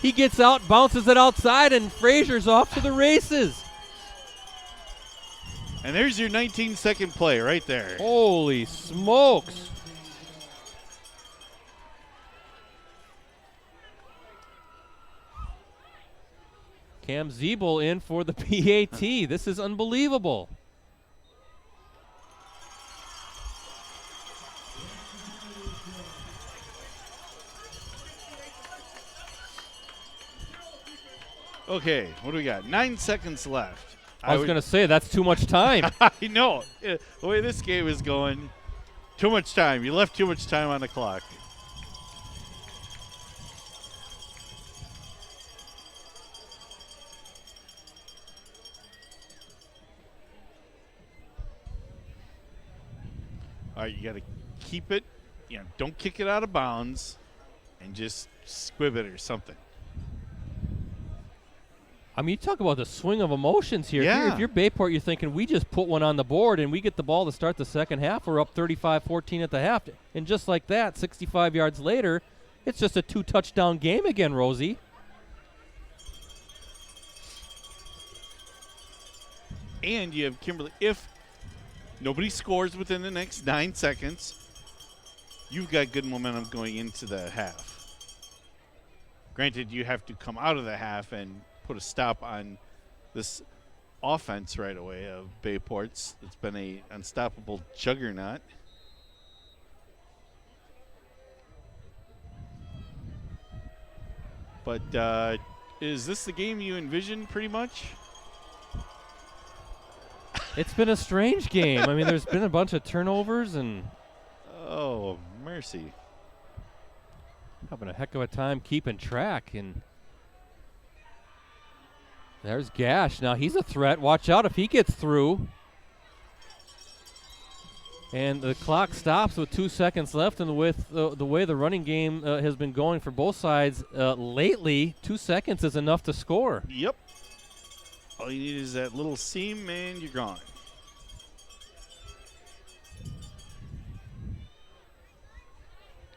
He gets out, bounces it outside, and Frazier's off to the races. And there's your 19-second play right there. Holy smokes. Cam Zeeble in for the PAT. This is unbelievable. Okay, what do we got? 9 seconds left. I was going to say, that's too much time. I know. The way this game is going, too much time. You left too much time on the clock. All right, you got to keep it. You know, don't kick it out of bounds, and just squib it or something. I mean, you talk about the swing of emotions here. Yeah. If you're Bayport, you're thinking, we just put one on the board and we get the ball to start the second half. We're up 35-14 at the half. And just like that, 65 yards later, it's just a 2-touchdown game again, Rosie. And you have Kimberly. If nobody scores within the next 9 seconds, you've got good momentum going into the half. Granted, you have to come out of the half and put a stop on this offense right away of Bayport's. It's been a unstoppable juggernaut. But is this the game you envisioned pretty much? It's been a strange game. I mean, there's been a bunch of turnovers and Oh, mercy. having a heck of a time keeping track. And there's Gash. Now he's a threat. Watch out if he gets through. And the clock stops with 2 seconds left. And with the way the running game has been going for both sides lately, 2 seconds is enough to score. Yep. All you need is that little seam, and you're gone.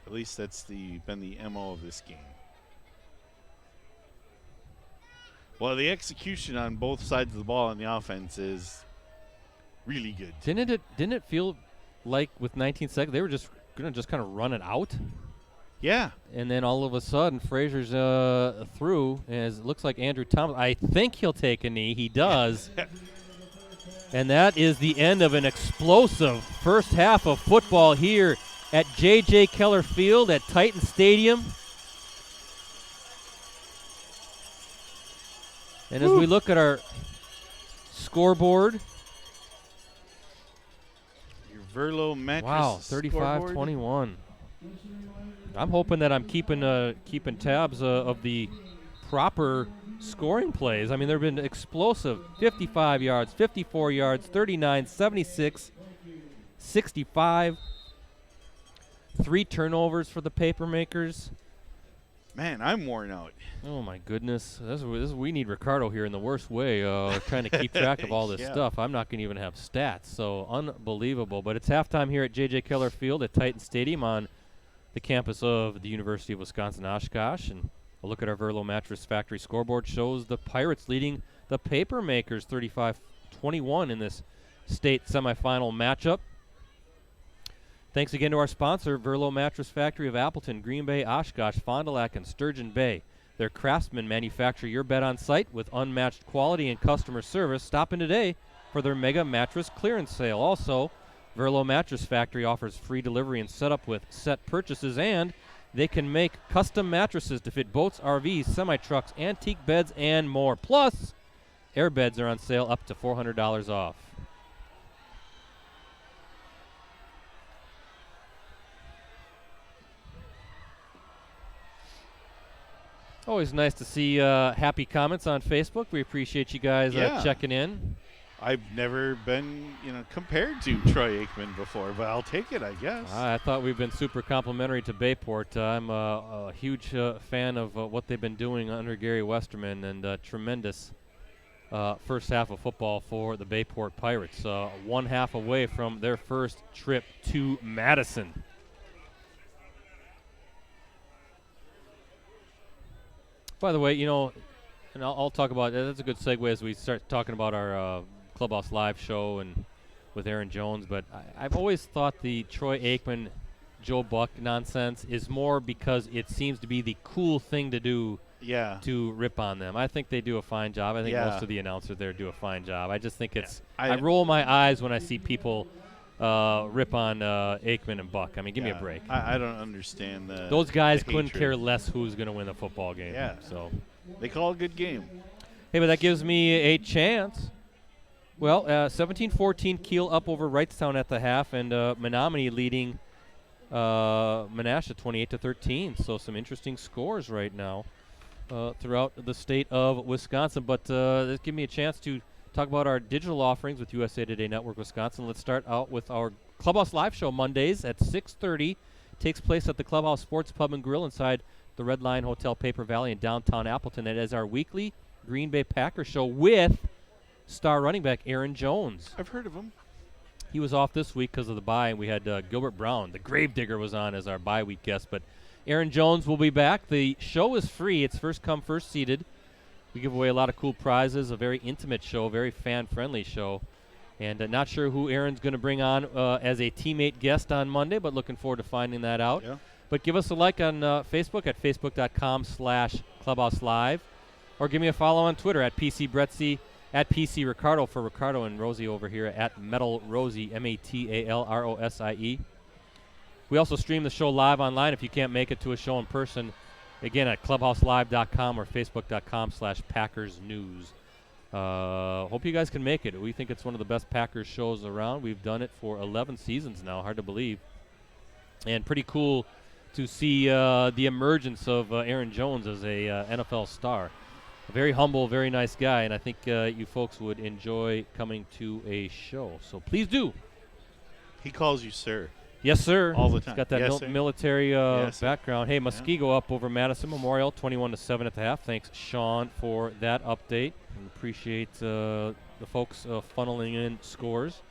At least that's been the MO of this game. Well, the execution on both sides of the ball on the offense is really good. Didn't it feel like with 19 seconds they were just going to just kind of run it out? Yeah. And then all of a sudden, Frazier's through, as it looks like Andrew Thomas. I think he'll take a knee. He does. And that is the end of an explosive first half of football here at J.J. Keller Field at Titan Stadium. And as we look at our scoreboard, Your Verlo mattress. wow, scoreboard. 35-21. I'm hoping that I'm keeping tabs of the proper scoring plays. I mean, there have been explosive 55 yards, 54 yards, 39, 76, 65. 3 turnovers for the Papermakers. Man, I'm worn out. Oh, my goodness. We need Ricardo here in the worst way, trying to keep track of all this Yeah. stuff. I'm not going to even have stats, so unbelievable. But it's halftime here at J.J. Keller Field at Titan Stadium on the campus of the University of Wisconsin-Oshkosh. And a look at our Verlo Mattress Factory scoreboard shows the Pirates leading the Papermakers 35-21 in this state semifinal matchup. Thanks again to our sponsor, Verlo Mattress Factory of Appleton, Green Bay, Oshkosh, Fond du Lac, and Sturgeon Bay. Their craftsmen manufacture your bed on site with unmatched quality and customer service. Stop in today for their mega mattress clearance sale. Also, Verlo Mattress Factory offers free delivery and setup with set purchases, and they can make custom mattresses to fit boats, RVs, semi-trucks, antique beds, and more. Plus, air beds are on sale up to $400 off. Always nice to see happy comments on Facebook. We appreciate you guys Yeah. checking in. I've never been, compared to Troy Aikman before, but I'll take it, I guess. I thought we've been super complimentary to Bayport. I'm a huge fan of what they've been doing under Gary Westerman, and tremendous first half of football for the Bayport Pirates. 1 half away from their first trip to Madison. By the way, and I'll talk about that's a good segue as we start talking about our Clubhouse Live show and with Aaron Jones. But I've always thought the Troy Aikman, Joe Buck nonsense is more because it seems to be the cool thing to do Yeah. to rip on them. I think they do a fine job. I think Yeah. most of the announcers there do a fine job. I just think it's I- I roll my eyes when I see people rip on Aikman and Buck. I mean, give me a Yeah. break. I don't understand the Those guys the couldn't hatred. care less who's going to win the football game. Yeah. So. They call it a good game. Hey, but that gives me a chance. Well, 17-14 Kiel up over Wrightstown at the half, and Menominee leading Menasha 28-13. So some interesting scores right now throughout the state of Wisconsin. But this gives me a chance to talk about our digital offerings with USA Today Network Wisconsin. Let's start out with our Clubhouse Live show Mondays at 6:30. Takes place at the Clubhouse Sports Pub and Grill inside the Red Lion Hotel Paper Valley in downtown Appleton. That is our weekly Green Bay Packers show with star running back Aaron Jones. I've heard of them. He was off this week because of the bye, and we had Gilbert Brown, the Gravedigger, was on as our bye week guest. But Aaron Jones will be back. The show is free. It's first come, first seated. We give away a lot of cool prizes, a very intimate show, a very fan-friendly show. And not sure who Aaron's going to bring on as a teammate guest on Monday, but looking forward to finding that out. Yeah. But give us a like on Facebook at facebook.com/Clubhouse Live, or give me a follow on Twitter at PC Bretzi, at PC Ricardo for Ricardo and Rosie over here at Metal Rosie, MATALROSIE. We also stream the show live online if you can't make it to a show in person. Again, at clubhouselive.com or facebook.com/Packers News. Hope you guys can make it. We think it's one of the best Packers shows around. We've done it for 11 seasons now, hard to believe. And pretty cool to see the emergence of Aaron Jones as a NFL star. A very humble, very nice guy, and I think you folks would enjoy coming to a show. So please do. He calls you sir. Yes, sir. All the He's time. got that Yes, sir. military Yes, sir. background. Hey, Muskego up over Madison Memorial, 21-7 at the half. Thanks, Sean, for that update. We appreciate the folks funneling in scores.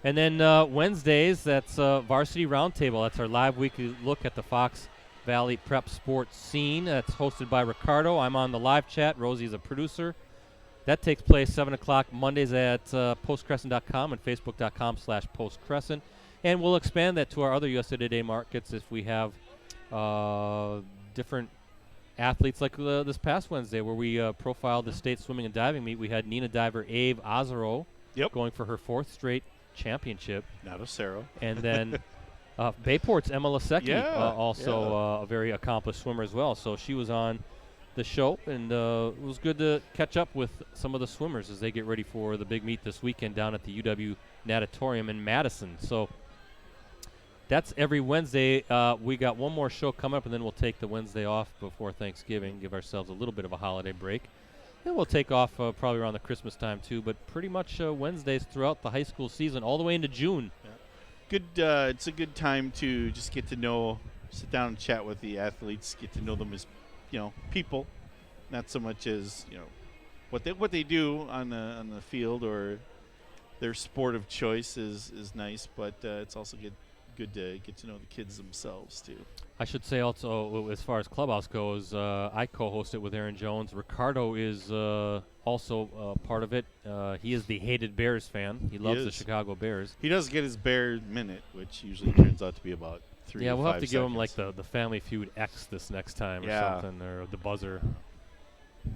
And then Wednesdays, that's Varsity Roundtable. That's our live weekly look at the Fox Valley prep sports scene. That's hosted by Ricardo. I'm on the live chat. Rosie's a producer. That takes place 7 o'clock Mondays at postcrescent.com and facebook.com/postcrescent. And we'll expand that to our other USA Today markets if we have different athletes like this past Wednesday where we profiled the state swimming and diving meet. We had Nina diver Ave Ozero going for her 4th straight championship. Not a Cerro. And then Bayport's Emma Lasecki, also a very accomplished swimmer as well. So she was on the show, and it was good to catch up with some of the swimmers as they get ready for the big meet this weekend down at the UW Natatorium in Madison. So That's every Wednesday. We got one more show coming up, and then we'll take the Wednesday off before Thanksgiving, give ourselves a little bit of a holiday break. And we'll take off probably around the Christmas time, too, but pretty much Wednesdays throughout the high school season, all the way into June. Yeah. Good. It's a good time to just get to know, sit down and chat with the athletes, get to know them as, people, not so much as, what they do on the field or their sport of choice is nice, but it's also good to get to know the kids themselves too. I should say also, as far as Clubhouse goes, I co-host it with Aaron Jones. Ricardo is also part of it. He is the hated Bears fan. He loves the Chicago Bears. He does get his Bear minute, which usually turns out to be about 3 to 5 Yeah, we'll have to give him seconds. like the Family Feud X this next time or Yeah. something, or the buzzer.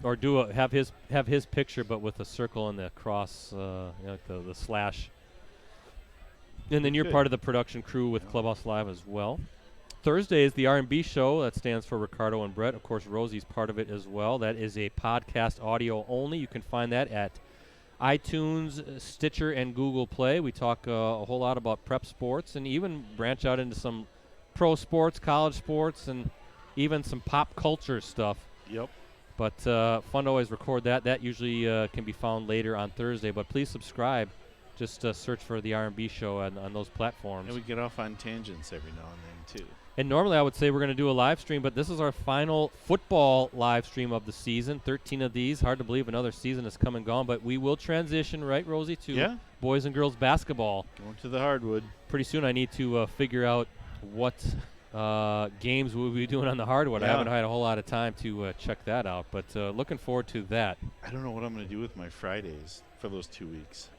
Or have his picture, but with a circle and the cross, like the slash. And then you're Good. part of the production crew with Clubhouse Live as well. Thursday is the R&B show. That stands for Ricardo and Brett. Of course, Rosie's part of it as well. That is a podcast audio only. You can find that at iTunes, Stitcher, and Google Play. We talk a whole lot about prep sports and even branch out into some pro sports, college sports, and even some pop culture stuff. Yep. But fun to always record that. That usually can be found later on Thursday. But please subscribe. Just search for the R&B show on those platforms. And we get off on tangents every now and then too. And normally I would say we're going to do a live stream, but this is our final football live stream of the season. 13 of these. Hard to believe another season has come and gone, but we will transition, right, Rosie, to boys and girls basketball. Going to the hardwood. Pretty soon I need to figure out what games we'll be doing on the hardwood. I haven't had a whole lot of time to check that out, but looking forward to that. I don't know what I'm going to do with my Fridays for those 2 weeks.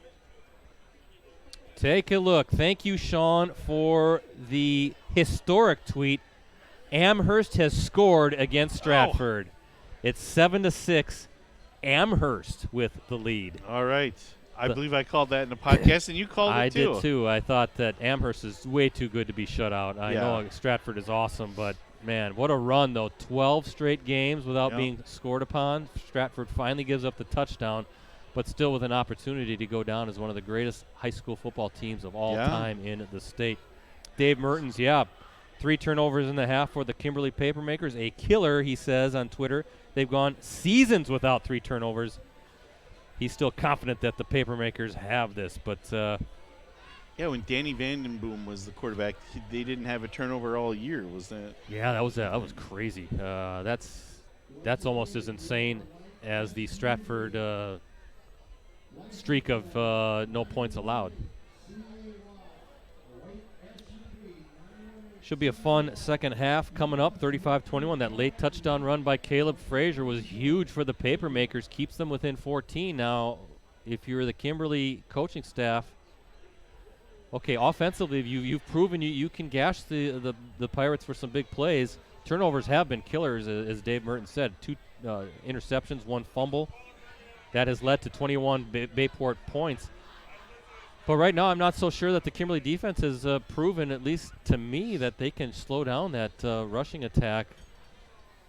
Take a look. Thank you, Sean, for the historic tweet. Amherst has scored against Stratford. It's 7-6. Amherst with the lead. All right. I believe I called that in the podcast, and you called it too. I did too. I thought that Amherst is way too good to be shut out. I know Stratford is awesome, but, man, what a run, though. 12 straight games without being scored upon. Stratford finally gives up the touchdown, but still with an opportunity to go down as one of the greatest high school football teams of all time in the state. Dave Mertens, 3 turnovers in the half for the Kimberly Papermakers. A killer, he says on Twitter. They've gone seasons without 3 turnovers. He's still confident that the Papermakers have this, but when Danny Vandenboom was the quarterback, they didn't have a turnover all year, was that? Yeah, that was crazy. That's almost as insane as the Stratford streak of no points allowed. Should be a fun second half coming up, 35-21. That late touchdown run by Caleb Frazier was huge for the Papermakers, keeps them within 14. Now, if you're the Kimberly coaching staff, okay, offensively, you've proven you can gash the Pirates for some big plays. Turnovers have been killers, as Dave Mertens said. 2 interceptions, 1 fumble. That has led to 21 Bayport points. But right now, I'm not so sure that the Kimberly defense has proven, at least to me, that they can slow down that rushing attack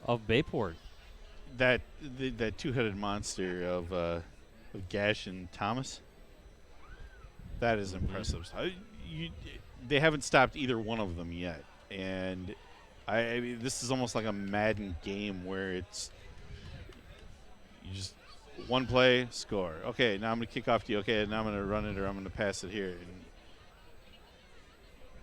of Bayport. That two-headed monster of Gash and Thomas, that is impressive. They haven't stopped either one of them yet. And I mean, this is almost like a Madden game where it's you just – one play, score. Okay, now I'm going to kick off to you. Okay, now I'm going to run it or I'm going to pass it here.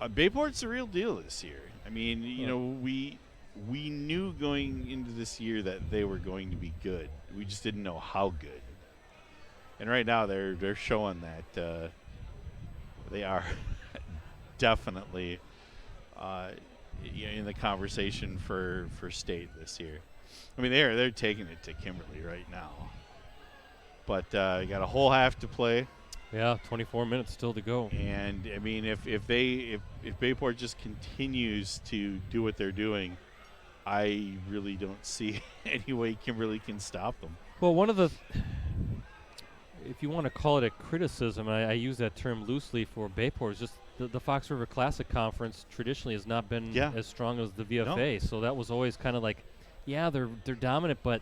And Bayport's the real deal this year. I mean, we knew going into this year that they were going to be good. We just didn't know how good. And right now they're showing that they are definitely in the conversation for state this year. I mean, they're taking it to Kimberly right now. But you got a whole half to play. Yeah, 24 minutes still to go. And I mean, if Bayport just continues to do what they're doing, I really don't see any way Kimberly can stop them. Well, one of the, if you want to call it a criticism, I use that term loosely for Bayport, is just the Fox River Classic Conference traditionally has not been as strong as the VFA. No. So that was always kind of like, they're dominant, but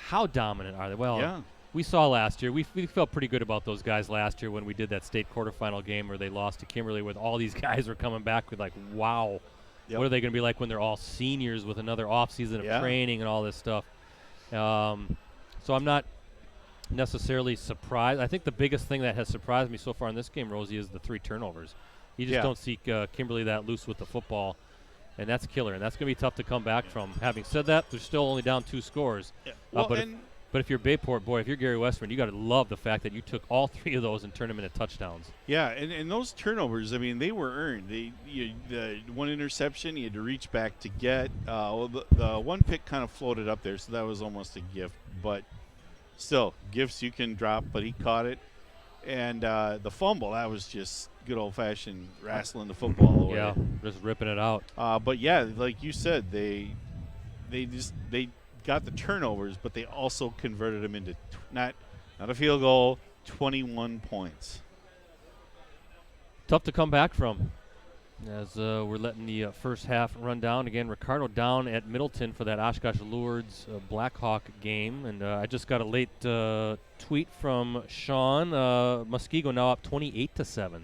how dominant are they? Well, we saw last year. We felt pretty good about those guys last year when we did that state quarterfinal game where they lost to Kimberly, with all these guys were coming back with like, wow, Yep. what are they going to be like when they're all seniors with another offseason of training and all this stuff? So I'm not necessarily surprised. I think the biggest thing that has surprised me so far in this game, Rosie, is the 3 turnovers. You just don't see Kimberly that loose with the football, and that's killer, and that's going to be tough to come back from. Having said that, they're still only down 2 scores. Yeah. Well, But if you're Bayport, boy, if you're Gary Western, you got to love the fact that you took all 3 of those and turned them into touchdowns. Yeah, and those turnovers, I mean, they were earned. The one interception you had to reach back to get. The one pick kind of floated up there, so that was almost a gift. But still, gifts you can drop, but he caught it. And the fumble, that was just good old-fashioned wrestling the football away. Yeah, just ripping it out. But, yeah, like you said, they got the turnovers, but they also converted them into not a field goal, 21 points. Tough to come back from, as we're letting the first half run down. Again, Ricardo down at Middleton for that Oshkosh Lourdes Blackhawk game. And I just got a late tweet from Sean. Muskego now up 28-7.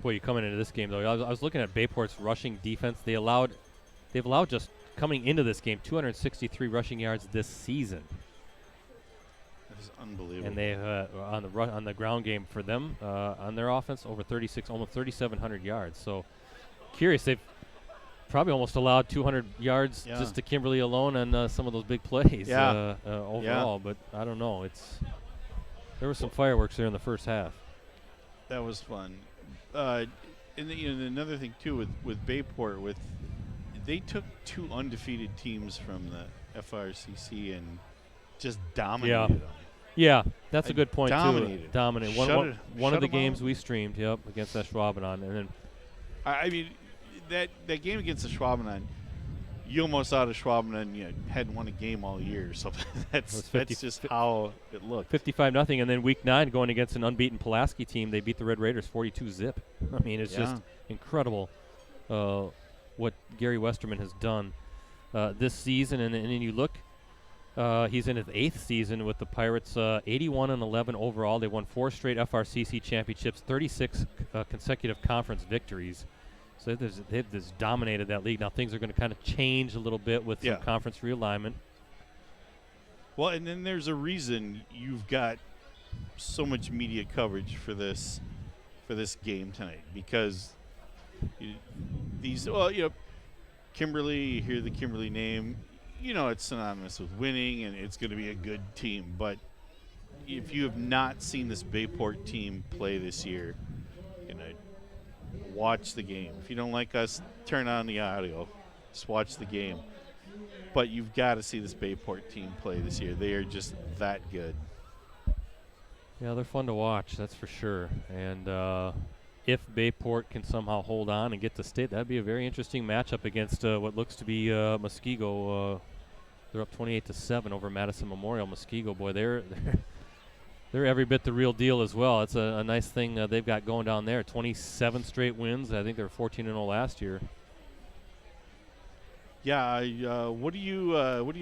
Boy, you coming into this game, though. I was looking at Bayport's rushing defense. They've allowed just coming into this game 263 rushing yards this season. That is unbelievable. And they on the ground game for them on their offense over 36, almost 3,700 yards. So curious, they've probably almost allowed 200 yards just to Kimberly alone on some of those big plays overall. But I don't know. There were some fireworks there in the first half. That was fun. And another thing too with Bayport, they took 2 undefeated teams from the FRCC and just dominated them. Yeah, that's a good point dominated. too. Dominated. One of the games we streamed, against that Schwabenon, and then I mean that game against the Schwabenon, you almost thought of Schwabenon hadn't won a game all year. So that's just how it looked. 55-0, and then week 9 going against an unbeaten Pulaski team, they beat the Red Raiders 42-0. I mean, it's just incredible what Gary Westerman has done this season. And then you look, he's in his 8th season with the Pirates, 81-11 overall. They won 4 straight FRCC championships, 36 consecutive conference victories. So they've just dominated that league. Now things are going to kind of change a little bit with some conference realignment. Well, and then there's a reason you've got so much media coverage for this game tonight, because Kimberly, you hear the Kimberly name, it's synonymous with winning, and it's going to be a good team. But if you have not seen this Bayport team play this year, watch the game. If you don't like us, turn on the audio. Just watch the game. But you've got to see this Bayport team play this year. They are just that good. Yeah, they're fun to watch, that's for sure. And if Bayport can somehow hold on and get to state, that'd be a very interesting matchup against what looks to be Muskego. They're up 28-7 over Madison Memorial. Muskego, boy, they're every bit the real deal as well. It's a nice thing they've got going down there. 27 straight wins. I think they were 14-0 last year. Yeah. What are you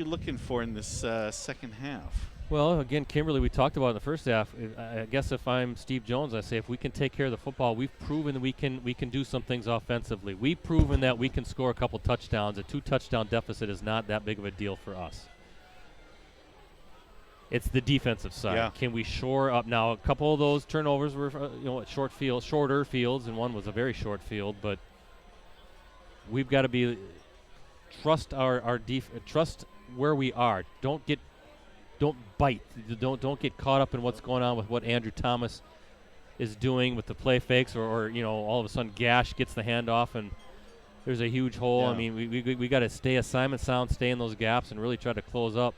looking for in this second half? Well, again, Kimberly, we talked about in the first half. I guess if I'm Steve Jones, I say if we can take care of the football, we've proven that we can do some things offensively. We've proven that we can score a couple touchdowns. A 2-touchdown deficit is not that big of a deal for us. It's the defensive side. Yeah. Can we shore up? Now, a couple of those turnovers were, shorter fields, and one was a very short field. But we've got to trust trust where we are. Don't bite. Don't get caught up in what's going on with what Andrew Thomas is doing with the play fakes, or all of a sudden Gash gets the handoff and there's a huge hole. Yeah. I mean, we got to stay assignment sound, stay in those gaps, and really try to close up.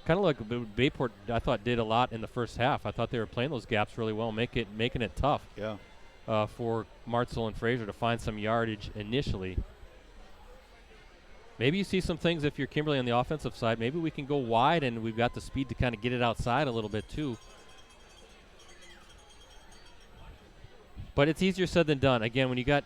Kind of like Bayport, I thought, did a lot in the first half. I thought they were playing those gaps really well, making it tough for Martzel and Frazier to find some yardage initially. Maybe you see some things if you're Kimberly on the offensive side. Maybe we can go wide, and we've got the speed to kind of get it outside a little bit too. But it's easier said than done. Again, when you got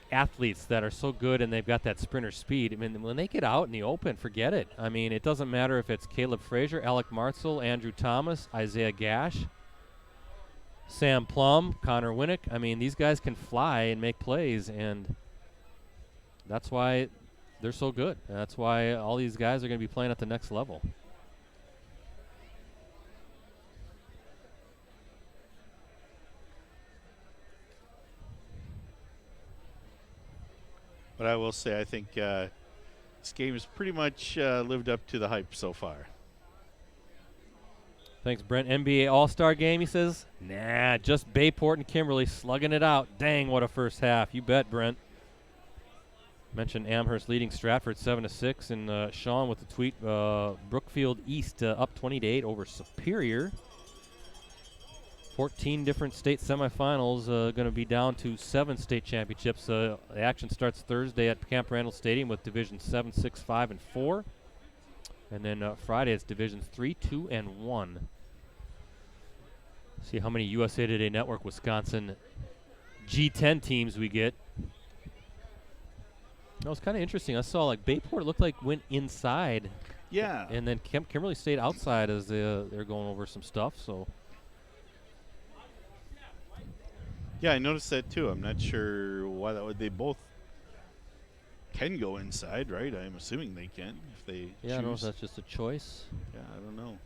athletes that are so good and they've got that sprinter speed, I mean, when they get out in the open, forget it. I mean, it doesn't matter if it's Caleb Frazier, Alec Martzel, Andrew Thomas, Isaiah Gash, Sam Plum, Connor Winnick. I mean, these guys can fly and make plays, and that's why they're so good. That's why all these guys are going to be playing at the next level. But I will say, I think this game has pretty much lived up to the hype so far. Thanks, Brent. NBA All-Star game, he says. Nah, just Bayport and Kimberly slugging it out. Dang, what a first half. You bet, Brent. Mentioned Amherst leading Stratford 7-6, and Sean with the tweet, Brookfield East up 20-8 over Superior. 14 different state semifinals, going to be down to 7 state championships. The action starts Thursday at Camp Randall Stadium with Divisions 7, 6, 5, and 4. And then Friday it's Divisions 3, 2, and 1. See how many USA Today Network Wisconsin G10 teams we get. That was kind of interesting. I saw like Bayport looked like went inside. Yeah. And then Kimberly stayed outside as they're going over some stuff. So. Yeah, I noticed that too. I'm not sure why that would. They both can go inside, right? I'm assuming they can if they choose. I don't know if that's just a choice. Yeah, I don't know.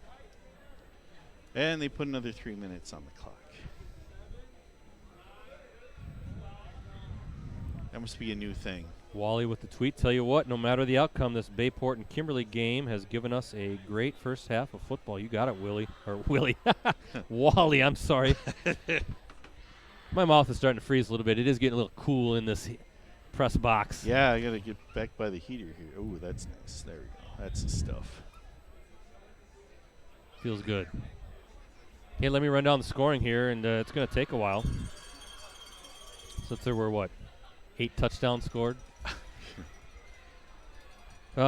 And they put another 3 minutes on the clock. That must be a new thing. Wally with the tweet. Tell you what, no matter the outcome, this Bayport and Kimberly game has given us a great first half of football. You got it, Willie. Or Willie. Wally, I'm sorry. My mouth is starting to freeze a little bit. It is getting a little cool in this press box. Yeah, I got to get back by the heater here. Oh, that's nice. There we go. That's the stuff. Feels good. Hey, let me run down the scoring here, and it's going to take a while. Since there were, 8 touchdowns scored?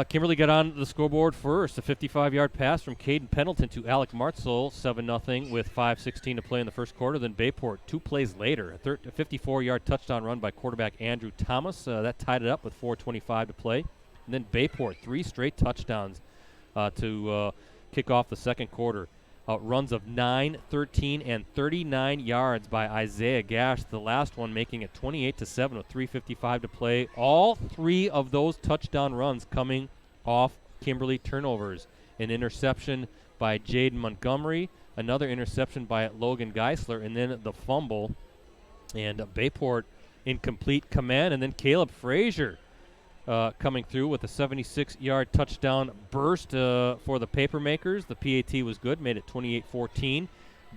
Kimberly got on the scoreboard first. A 55-yard pass from Caden Pendleton to Alec Martzel, 7-0 with 5:16 to play in the first quarter. Then Bayport, 2 plays later, a 54-yard touchdown run by quarterback Andrew Thomas. That tied it up with 4:25 to play. And then Bayport, 3 straight touchdowns to kick off the second quarter. Runs of 9, 13, and 39 yards by Isaiah Gash. The last one making it 28-7 with 3:55 to play. All 3 of those touchdown runs coming off Kimberly turnovers. An interception by Jaden Montgomery, another interception by Logan Geisler, and then the fumble. And Bayport in complete command. And then Caleb Frazier coming through with a 76-yard touchdown burst for the Papermakers. The PAT was good, made it 28-14.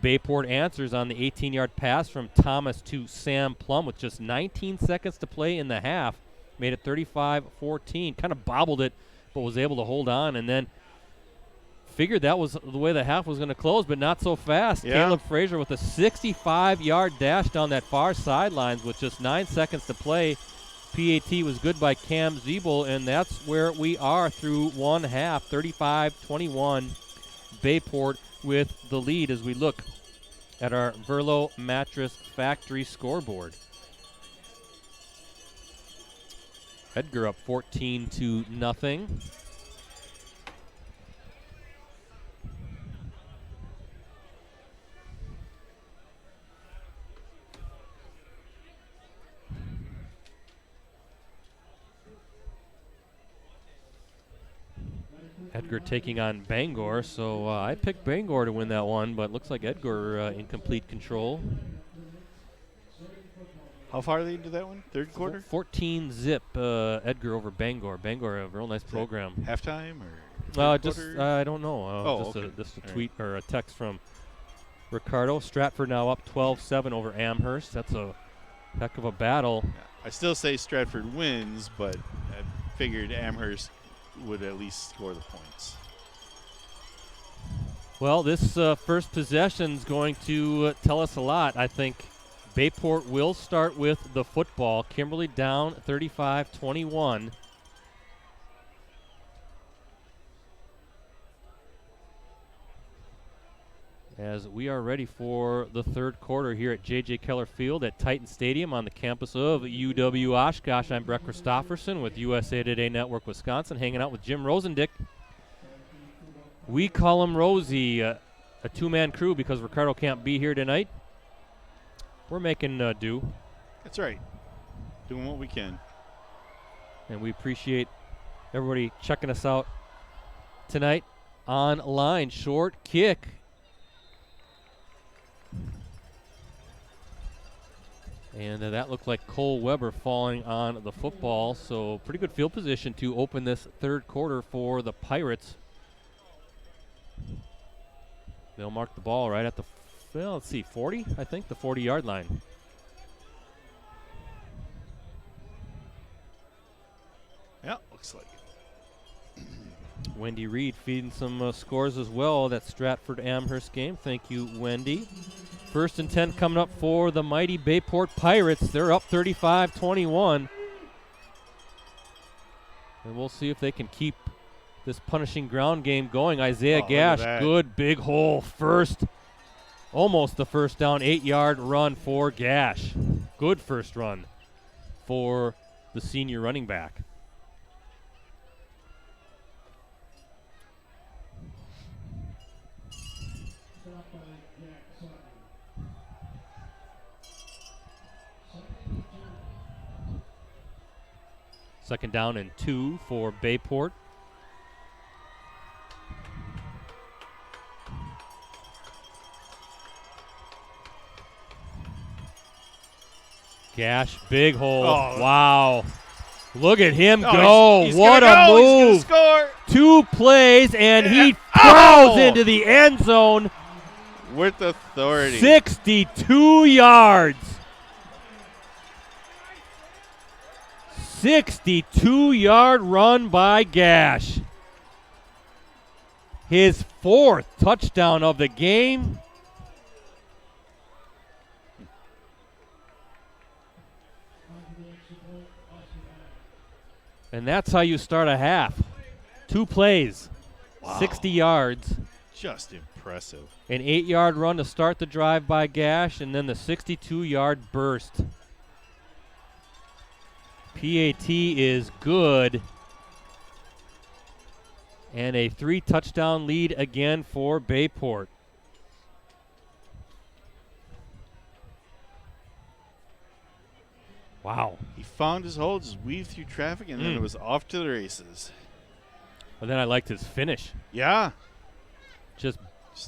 Bayport answers on the 18-yard pass from Thomas to Sam Plum with just 19 seconds to play in the half. Made it 35-14. Kind of bobbled it, but was able to hold on. And then figured that was the way the half was going to close, but not so fast. Yeah. Caleb Frazier with a 65-yard dash down that far sidelines with just 9 seconds to play. PAT was good by Cam Zeeble, and that's where we are through one half, 35-21. Bayport with the lead as we look at our Verlo Mattress Factory scoreboard. Edgar up 14-0. Edgar taking on Bangor, so I picked Bangor to win that one, but looks like Edgar in complete control. How far are they into that one? Third quarter? 14-zip Edgar over Bangor. Bangor, a real nice program. Halftime or just quarter? I don't know. Just a tweet or a text from Ricardo. Stratford now up 12-7 over Amherst. That's a heck of a battle. Yeah. I still say Stratford wins, but I figured Amherst would at least score the points. Well, this first possession is going to tell us a lot. I think Bayport will start with the football. Kimberly down 35-21. as we are ready for the third quarter here at J.J. Keller Field at Titan Stadium on the campus of UW Oshkosh. I'm Brett Christofferson with USA Today Network Wisconsin, hanging out with Jim Rosendick. We call him Rosie, a two-man crew because Ricardo can't be here tonight. We're making do. That's right. Doing what we can. And we appreciate everybody checking us out tonight online. Short kick. And that looked like Cole Weber falling on the football. So pretty good field position to open this third quarter for the Pirates. They'll mark the ball right at the, well, let's see, 40, I think, the 40-yard line. Yeah, looks like it. Wendy Reed feeding some scores as well. That Stratford Amherst game. Thank you, Wendy. 1st and 10 coming up for the mighty Bayport Pirates. They're up 35-21. And we'll see if they can keep this punishing ground game going. Isaiah Gash, good big hole first. Almost the first down, 8-yard run for Gash. Good first run for the senior running back. Second down and 2 for Bayport. Gash, big hole. Oh. Wow. Look at him go. What a move. He's gonna score. 2 plays, and he throws into the end zone. With authority. 62 yards. 62-yard run by Gash. His 4th touchdown of the game. And that's how you start a half. 2 plays, wow. 60 yards. Just impressive. An 8-yard run to start the drive by Gash, and then the 62-yard burst. PAT is good. And a 3-touchdown lead again for Bayport. Wow. He found his hole, just weaved through traffic, and then it was off to the races. But then I liked his finish. Yeah. Just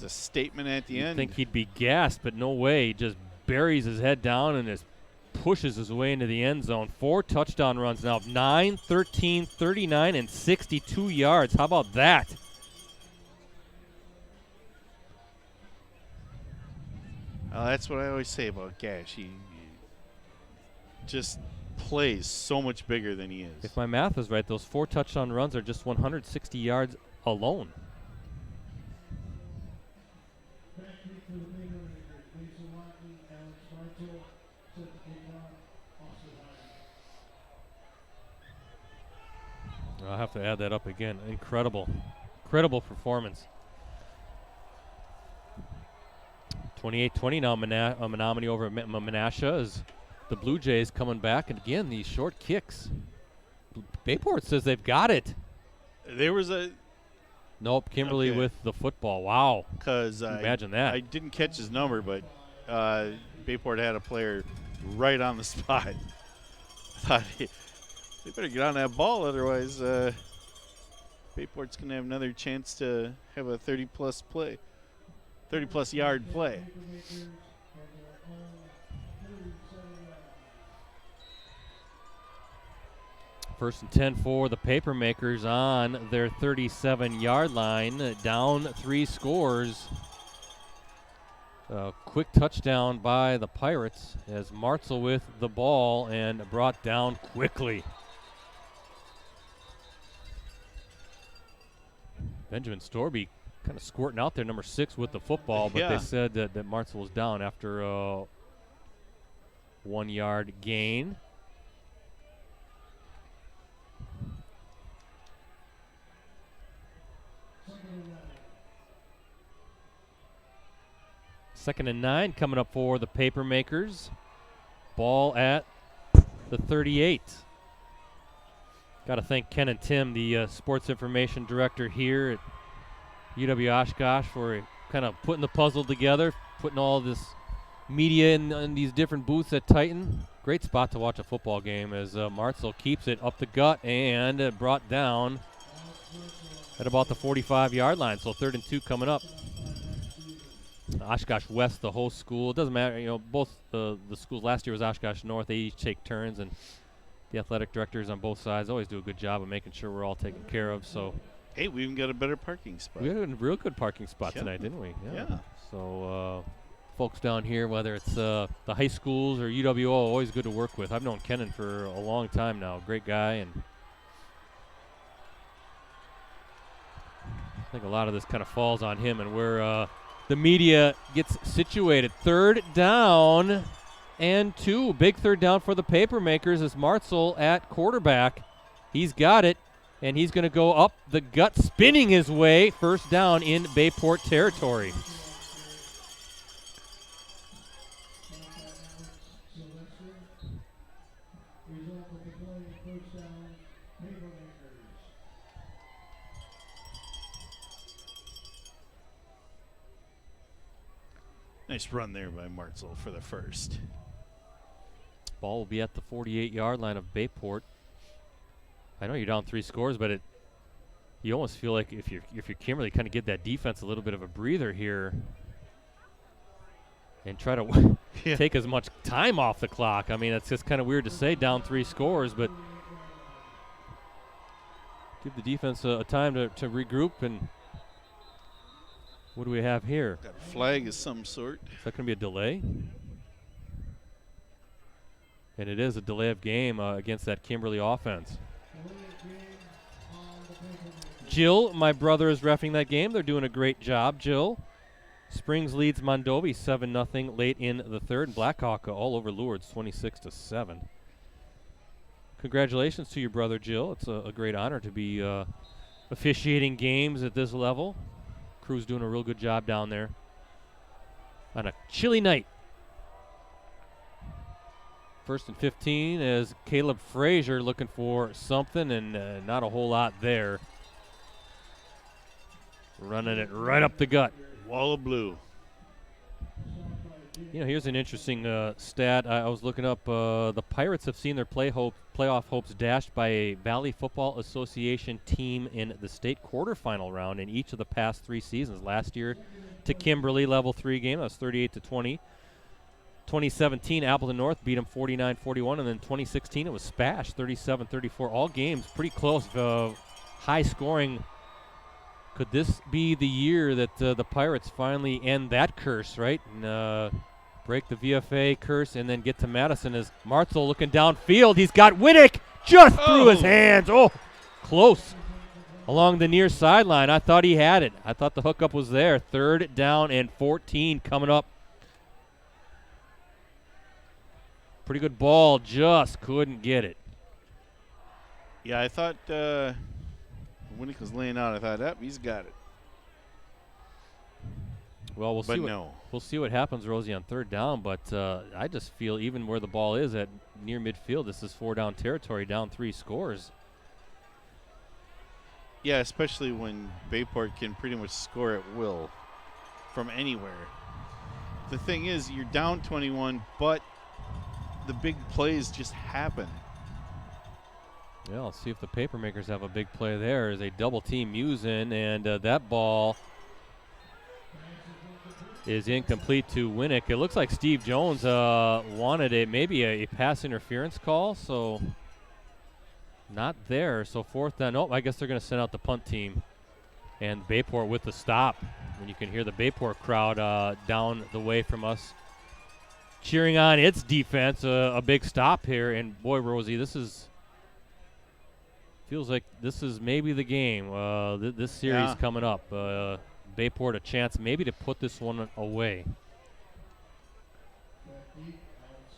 a statement at the end. I think he'd be gassed, but no way. He just buries his head down and just pushes his way into the end zone. 4 touchdown runs now. 9, 13, 39, and 62 yards. How about that? That's what I always say about Gash. He just plays so much bigger than he is. If my math is right, those 4 touchdown runs are just 160 yards alone. I'll have to add that up again. Incredible performance. 28-20 now, Menominee over Menasha as the Blue Jays coming back. And again, these short kicks. Bayport says they've got it. There was a... Nope, Kimberly with the football. Wow. Because imagine that. I didn't catch his number, but Bayport had a player right on the spot. I thought they better get on that ball, otherwise Bayport's going to have another chance to have a 30-plus yard play. First and 10 for the Papermakers on their 37-yard line. Down 3 scores. A quick touchdown by the Pirates as Martzel with the ball and brought down quickly. Benjamin Storby kind of squirting out there, number 6 with the football, but they said that Martzel was down after a 1-yard gain. 2nd and 9 coming up for the Papermakers. Ball at the 38. Got to thank Ken and Tim, the sports information director here at UW Oshkosh, for kind of putting the puzzle together, putting all this media in these different booths at Titan. Great spot to watch a football game as Martzel keeps it up the gut and brought down at about the 45-yard line. So 3rd and 2 coming up. Oshkosh West, the host school. It doesn't matter, both the schools last year was Oshkosh North. They each take turns, and the athletic directors on both sides always do a good job of making sure we're all taken care of. So hey, we even got a better parking spot. we had a real good parking spot tonight, didn't we? Yeah. So folks down here, whether it's the high schools or UWO, always good to work with. I've known Kennan for a long time now. Great guy, and I think a lot of this kind of falls on him and where the media gets situated. 3rd down and 2. Big 3rd down for the Papermakers as Martzel at quarterback. He's got it, and he's going to go up the gut, spinning his way. 1st down in Bayport territory. Nice run there by Martzel for the first. Ball will be at the 48-yard line of Bayport. I know you're down 3 scores, but you almost feel like if you're Kimberly, kind of give that defense a little bit of a breather here and try to take as much time off the clock. I mean, it's just kind of weird to say down 3 scores, but give the defense a time to regroup. And what do we have here? Got a flag of some sort. Is that going to be a delay? And it is a delay of game against that Kimberly offense. Jill, my brother, is reffing that game. They're doing a great job, Jill. Springs leads Mondovi 7-0 late in the 3rd. And Blackhawk all over Lourdes 26-7. Congratulations to your brother, Jill. It's a great honor to be officiating games at this level. Crew's doing a real good job down there on a chilly night. 1st and 15 as Caleb Frazier looking for something, and not a whole lot there. Running it right up the gut. Wall of blue. Here's an interesting stat. I was looking up. The Pirates have seen their playoff hopes dashed by a Valley Football Association team in the state quarterfinal round in each of the past 3 seasons. Last year to Kimberly, level 3 game. That was 38-20. 2017, Appleton North beat them 49-41, and then 2016 it was Spash, 37-34. All games pretty close, high scoring. Could this be the year that the Pirates finally end that curse, right? And break the VFA curse and then get to Madison as Martzel looking downfield. He's got Winnick just through his hands. Oh, close. Along the near sideline. I thought he had it. I thought the hookup was there. 3rd down and 14 coming up. Pretty good ball, just couldn't get it. Yeah, I thought Winnick was laying out. I thought, he's got it. Well, we'll see what happens, Rosie, on 3rd down. But I just feel even where the ball is at near midfield, this is 4-down territory, down 3 scores. Yeah, especially when Bayport can pretty much score at will from anywhere. The thing is, you're down 21, but the big plays just happen. Yeah, let's see if the Papermakers have a big play there as they double team Musin, and that ball is incomplete to Winnick. It looks like Steve Jones wanted maybe a pass interference call, so not there. So 4th down. Oh, I guess they're going to send out the punt team. And Bayport with the stop. And you can hear the Bayport crowd down the way from us cheering on its defense. A big stop here. And boy, Rosie, feels like this is maybe the game. This series coming up. Bayport a chance maybe to put this one away.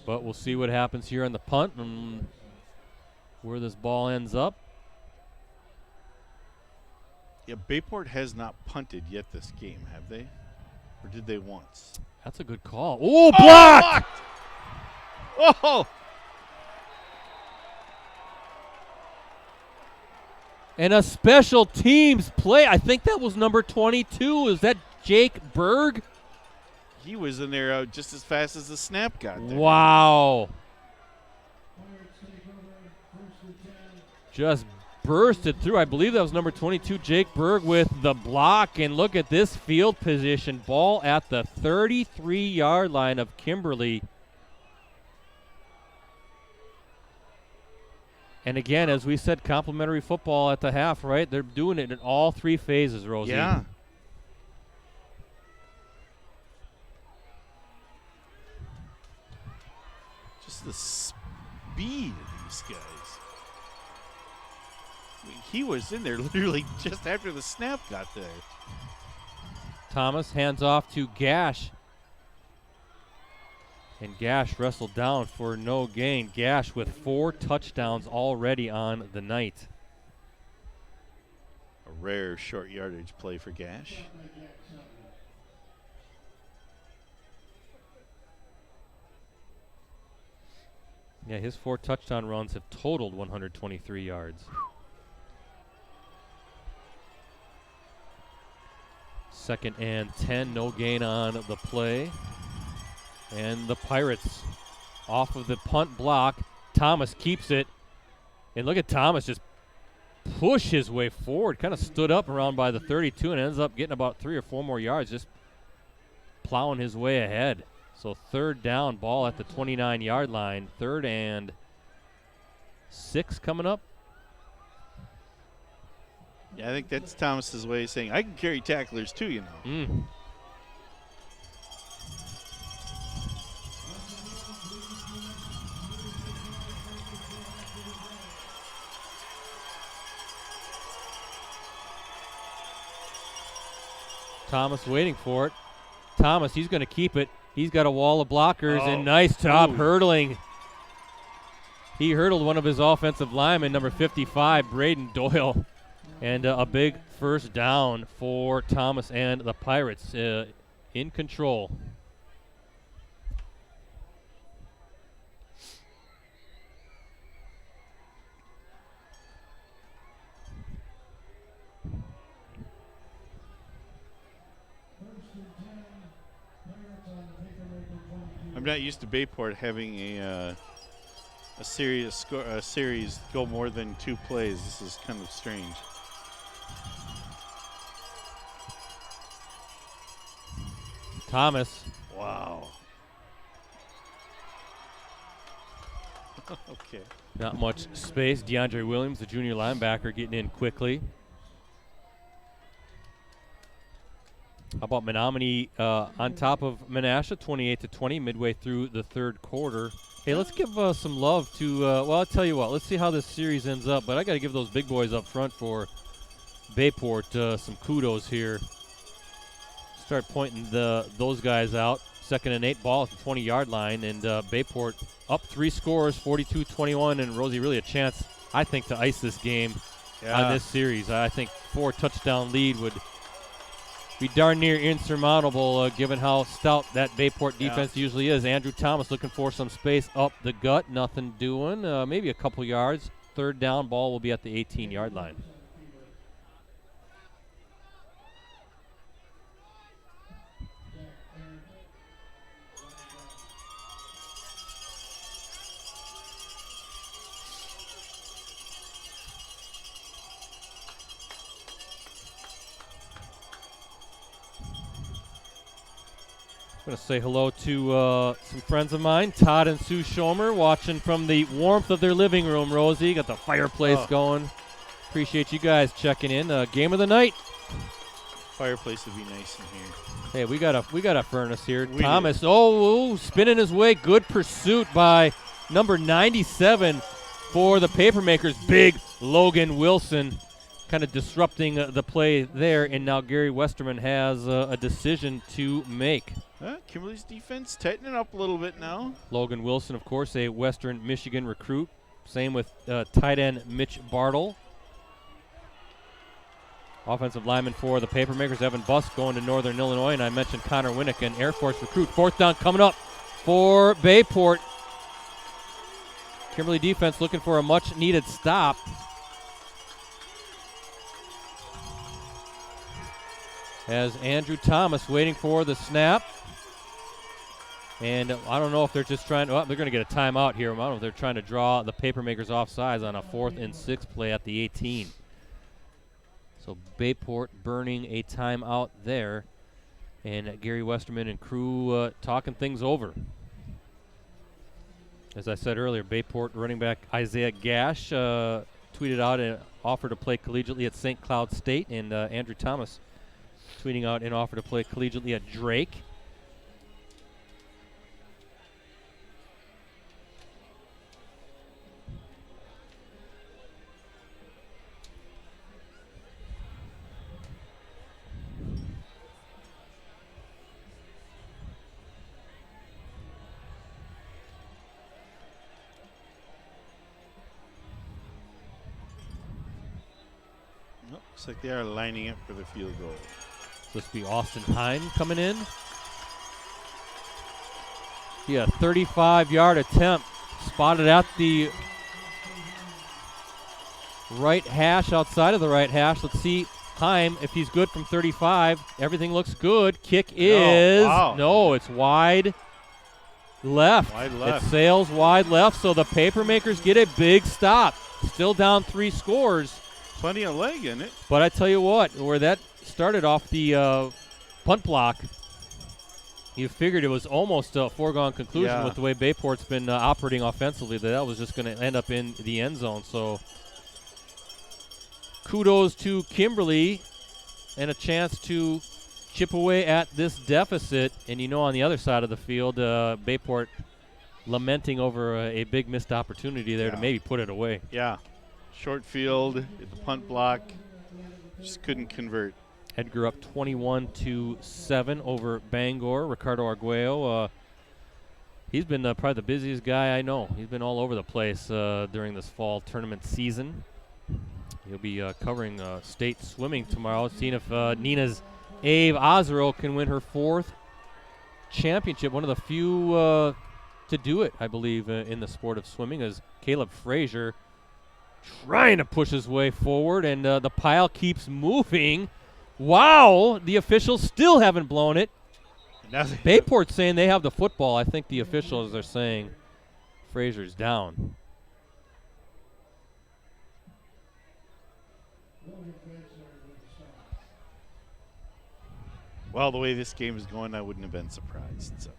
But we'll see what happens here on the punt and where this ball ends up. Yeah, Bayport has not punted yet this game, have they? Or did they once? That's a good call. Oh, blocked! Oh! And a special teams play. I think that was number 22. Is that Jake Berg? He was in there just as fast as the snap got there. Wow. Pirates take over first and 10. Just bursted through. I believe that was number 22, Jake Berg, with the block. And look at this field position. Ball at the 33-yard line of Kimberly. And again, as we said, complimentary football at the half, right? They're doing it in all three phases, Rosie. Yeah. Just the speed of these guys. I mean, he was in there literally just after the snap got there. Thomas hands off to Gash. And Gash wrestled down for no gain. Gash with 4 touchdowns already on the night. A rare short yardage play for Gash. Yeah, his 4 touchdown runs have totaled 123 yards. Second and 10, no gain on the play. And the Pirates off of the punt block. Thomas keeps it. And look at Thomas just push his way forward. Kind of stood up around by the 32 and ends up getting about 3 or 4 more yards, just plowing his way ahead. So third down, ball at the 29-yard line. 3rd and 6 coming up. Yeah, I think that's Thomas's way of saying, I can carry tacklers too, you know. Thomas waiting for it. Thomas, he's going to keep it. He's got a wall of blockers, and nice job hurdling. He hurdled one of his offensive linemen, number 55, Braden Doyle. And a big first down for Thomas and the Pirates in control. I'm not used to Bayport having a series go more than 2 plays. This is kind of strange. Thomas. Wow. Okay. Not much space. DeAndre Williams, the junior linebacker, getting in quickly. How about Menominee on top of Menasha, 28-20, midway through the 3rd quarter. Hey, let's give some love to, well, I'll tell you what. Let's see how this series ends up. But I got to give those big boys up front for Bayport some kudos here. Start pointing those guys out. 2nd and 8, ball at the 20-yard line. And Bayport up 3 scores, 42-21. And, Rosie, really a chance, I think, to ice this game on this series. I think 4-touchdown lead would be darn near insurmountable given how stout that Bayport defense usually is. Andrew Thomas looking for some space up the gut. Nothing doing. Maybe a couple yards. 3rd down, ball will be at the 18-yard line. I'm going to say hello to some friends of mine, Todd and Sue Schomer, watching from the warmth of their living room, Rosie. Got the fireplace going. Appreciate you guys checking in. Game of the night. Fireplace would be nice in here. Hey, we got a furnace here. We Thomas, spinning his way. Good pursuit by number 97 for the Papermakers. Big Logan Wilson kind of disrupting the play there, and now Gary Westerman has a decision to make. Kimberly's defense tightening up a little bit now. Logan Wilson, of course, a Western Michigan recruit. Same with tight end Mitch Bartle. Offensive lineman for the Papermakers, Evan Busk, going to Northern Illinois. And I mentioned Connor Winnick, an Air Force recruit. Fourth down coming up for Bayport. Kimberly defense looking for a much-needed stop. As Andrew Thomas waiting for the snap. And I don't know if they're just trying to, they're going to get a timeout here. I don't know if they're trying to draw the Papermakers off sides on a 4th and 6 play at the 18. So Bayport burning a timeout there. And Gary Westerman and crew talking things over. As I said earlier, Bayport running back Isaiah Gash tweeted out an offer to play collegiately at St. Cloud State. And Andrew Thomas tweeting out an offer to play collegiately at Drake. Looks like they are lining up for the field goal. This will be Austin Hine coming in. Yeah, 35-yard attempt. Spotted at the right hash, outside of the right hash. Let's see Hine, if he's good from 35. Everything looks good. Kick is, no, it's wide left. Wide left. It sails wide left, so the Papermakers get a big stop. Still down 3 scores. Plenty of leg in it. But I tell you what, where that started off the punt block, you figured it was almost a foregone conclusion with the way Bayport's been operating offensively, that was just going to end up in the end zone. So kudos to Kimberly and a chance to chip away at this deficit. And on the other side of the field, Bayport lamenting over a big missed opportunity there to maybe put it away. Yeah. Short field, the punt block, just couldn't convert. Edgar up 21-7 over Bangor. Ricardo Arguello, he's been probably the busiest guy I know. He's been all over the place during this fall tournament season. He'll be covering state swimming tomorrow, seeing if Nina's Ave Ozero can win her 4th championship. One of the few to do it, I believe, in the sport of swimming, is Caleb Frazier trying to push his way forward, and the pile keeps moving. Wow, the officials still haven't blown it. Bayport's saying they have the football. I think the officials are saying Frazier's down. Well, the way this game is going, I wouldn't have been surprised. So.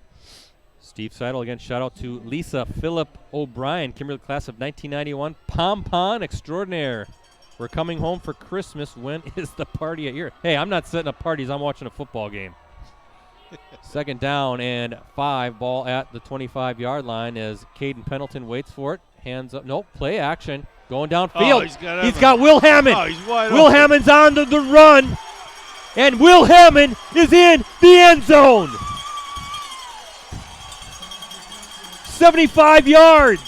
Steve Seidel, again, shout out to Lisa Phillip O'Brien, Kimberly class of 1991, Pompon extraordinaire. We're coming home for Christmas. When is the party at your? Hey, I'm not setting up parties. I'm watching a football game. 2nd down and 5, ball at the 25-yard line as Caden Pendleton waits for it. Hands up. Nope, play action. Going downfield. He's got Will Hammond. Oh, he's wide Will open. Hammond's on the run. And Will Hammond is in the end zone. 75 yards.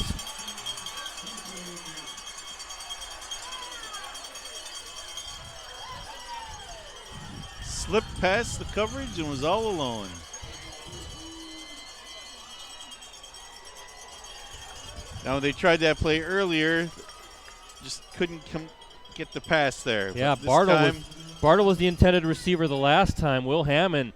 Slipped past the coverage and was all alone. Now, they tried that play earlier, just couldn't get the pass there. Yeah, but Bartle was the intended receiver the last time. Will Hammond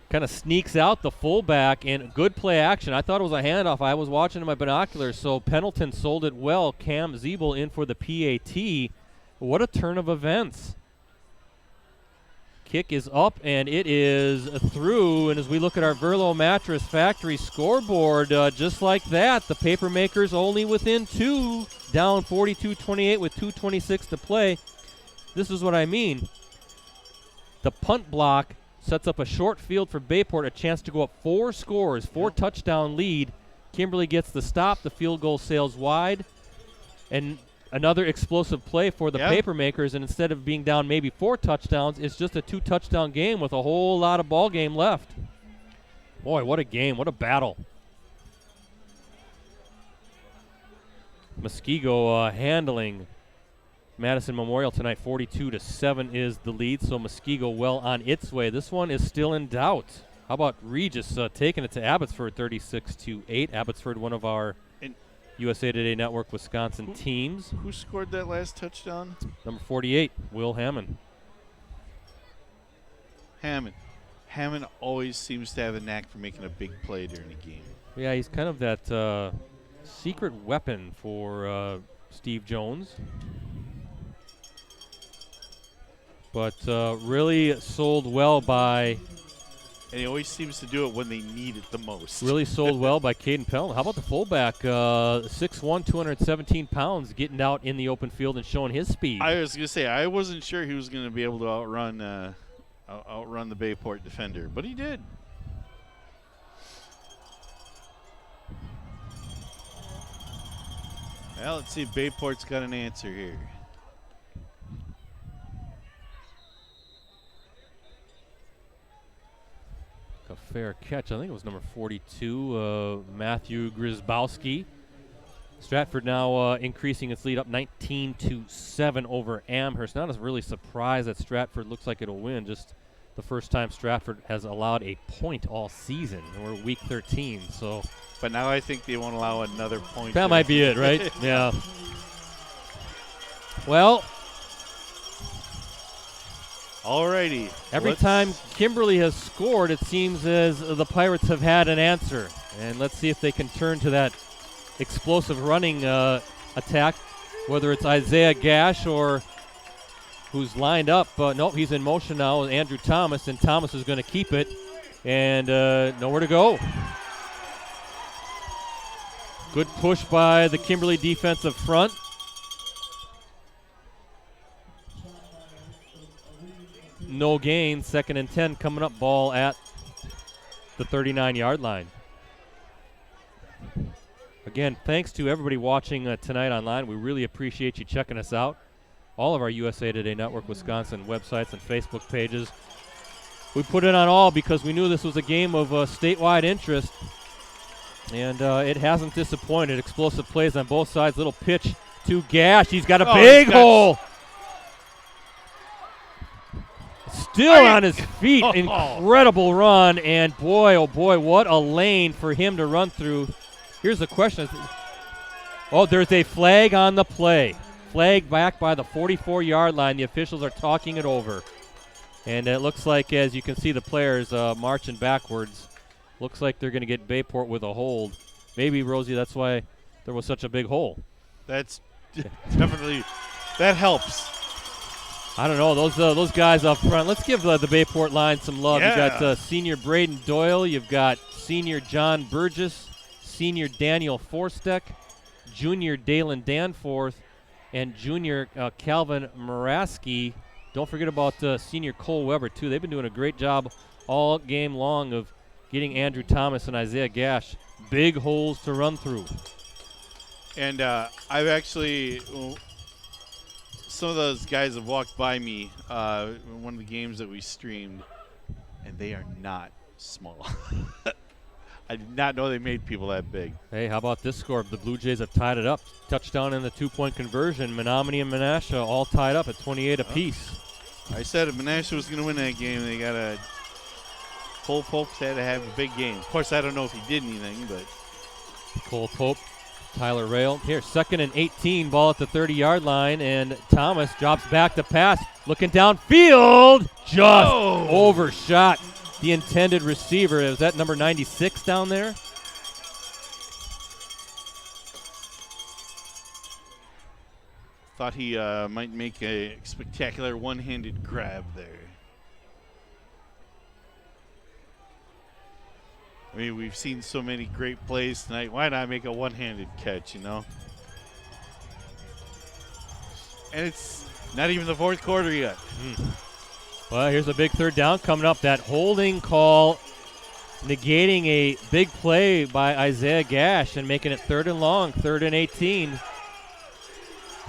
kind of sneaks out the fullback, and good play action. I thought it was a handoff. I was watching in my binoculars, so Pendleton sold it well. Cam Zeeble in for the PAT. What a turn of events. Kick is up, and it is through. And as we look at our Verlo Mattress Factory scoreboard, just like that, the Papermakers only within 2, down 42-28 with 2:26 to play. This is what I mean. The punt block sets up a short field for Bayport, a chance to go up 4 scores, 4-touchdown lead. Kimberly gets the stop. The field goal sails wide. And another explosive play for the Papermakers, and instead of being down maybe 4 touchdowns, it's just a 2-touchdown game with a whole lot of ball game left. Boy, what a game. What a battle. Muskego handling Madison Memorial tonight. 42-7 is the lead, so Muskego well on its way. This one is still in doubt. How about Regis taking it to Abbotsford 36-8? Abbotsford, one of our USA Today Network Wisconsin teams. Who scored that last touchdown? Number 48, Will Hammond. Hammond always seems to have a knack for making a big play during a game. Yeah, he's kind of that secret weapon for Steve Jones. But really sold well by... And he always seems to do it when they need it the most. Really sold well by Caden Pell. How about the fullback, 6'1", 217 pounds, getting out in the open field and showing his speed? I was going to say, I wasn't sure he was going to be able to outrun the Bayport defender, but he did. Well, let's see if Bayport's got an answer here. A fair catch. I think it was number 42, Matthew Grzybowski. Stratford now increasing its lead up 19-7 over Amherst. Not as really surprised that Stratford looks like it'll win. Just the first time Stratford has allowed a point all season. And we're week 13, so. But now I think they won't allow another point. That might be it, right? Yeah. Well. Alrighty. Every time Kimberly has scored, it seems as the Pirates have had an answer. And let's see if they can turn to that explosive running attack, whether it's Isaiah Gash or who's lined up. Nope, he's in motion now with Andrew Thomas, and Thomas is going to keep it. And nowhere to go. Good push by the Kimberly defensive front. No gain, 2nd and 10, coming up, ball at the 39-yard line. Again, thanks to everybody watching tonight online. We really appreciate you checking us out. All of our USA Today Network Wisconsin websites and Facebook pages. We put it on all because we knew this was a game of statewide interest, and it hasn't disappointed. Explosive plays on both sides. Little pitch to Gash. He's got a big hole. Still on his feet. Incredible run. And boy, oh boy, what a lane for him to run through. Here's the question. Oh, there's a flag on the play. Flag back by the 44-yard line. The officials are talking it over. And it looks like, as you can see, the players marching backwards. Looks like they're going to get Bayport with a hold. Maybe, Rosie, that's why there was such a big hole. That's definitely, that helps. I don't know, those guys up front. Let's give the Bayport line some love. Yeah. You got senior Braden Doyle. You've got senior John Burgess, senior Daniel Forsteck, junior Dalen Danforth, and junior Calvin Muraski. Don't forget about senior Cole Weber, too. They've been doing a great job all game long of getting Andrew Thomas and Isaiah Gash big holes to run through. And I've actually... some of those guys have walked by me in one of the games that we streamed, and they are not small. I did not know they made people that big. Hey, how about this score? The Blue Jays have tied it up. Touchdown in the two-point conversion. Menominee and Menasha all tied up at 28 apiece. I said if Menasha was going to win that game, they got to – Cole Pope had to have a big game. Of course, I don't know if he did anything, but – Cole Pope. Tyler Rail. Here, 2nd and 18, ball at the 30-yard line, and Thomas drops back to pass. Looking downfield, just overshot the intended receiver. Is that number 96 down there? Thought he might make a spectacular one-handed grab there. I mean, we've seen so many great plays tonight. Why not make a one-handed catch, you know? And it's not even the fourth quarter yet. Well, here's a big third down coming up. That holding call negating a big play by Isaiah Gash and making it 3rd and long, 3rd and 18.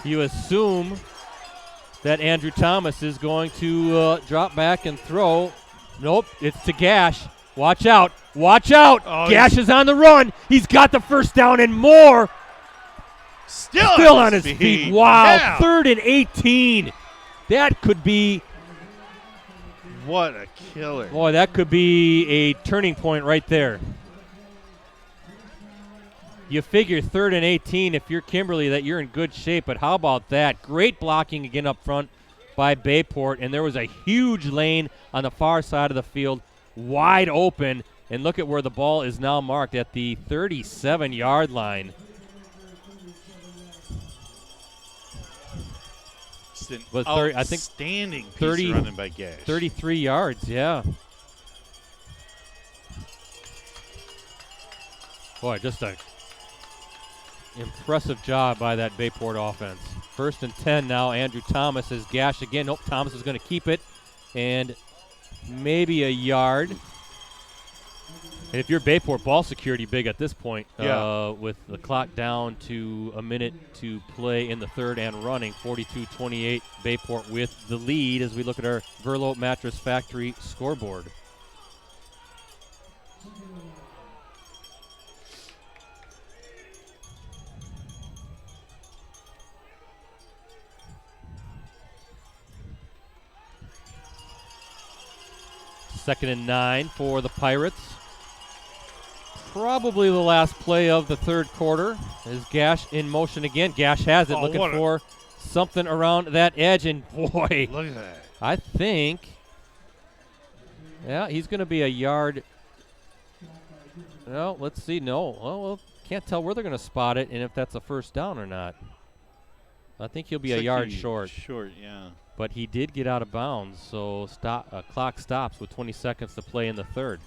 You assume that Andrew Thomas is going to drop back and throw. Nope, it's to Gash. Watch out. Watch out. Oh, Gash is on the run. He's got the first down and more. Still on his feet. Wow. Yeah. 3rd and 18. That could be, What a killer. boy, that could be a turning point right there. You figure 3rd and 18, if you're Kimberly, that you're in good shape. But how about that? Great blocking again up front by Bayport. And there was a huge lane on the far side of the field, wide open. And look at where the ball is now marked at the 37-yard line. Just an Was thir- I think outstanding piece 30 of running by Gash. 33 yards, yeah. Boy, just a impressive job by that Bayport offense. 1st and 10 now. Andrew Thomas is Gash again. Nope, Thomas is going to keep it. And maybe a yard. And if you're Bayport, ball security big at this point. Yeah. With the clock down to a minute to play in the 3rd and running. 42-28, Bayport with the lead as we look at our Verlo Mattress Factory scoreboard. Second and 9 for the Pirates. Probably the last play of the 3rd quarter. Is Gash in motion again? Gash has it, looking for something around that edge. And boy, Look at that. I think, yeah, he's going to be a yard. No, let's see. No, well, can't tell where they're going to spot it and if that's a first down or not. I think he'll be a yard short. Short, yeah. But he did get out of bounds, so clock stops with 20 seconds to play in the 3rd.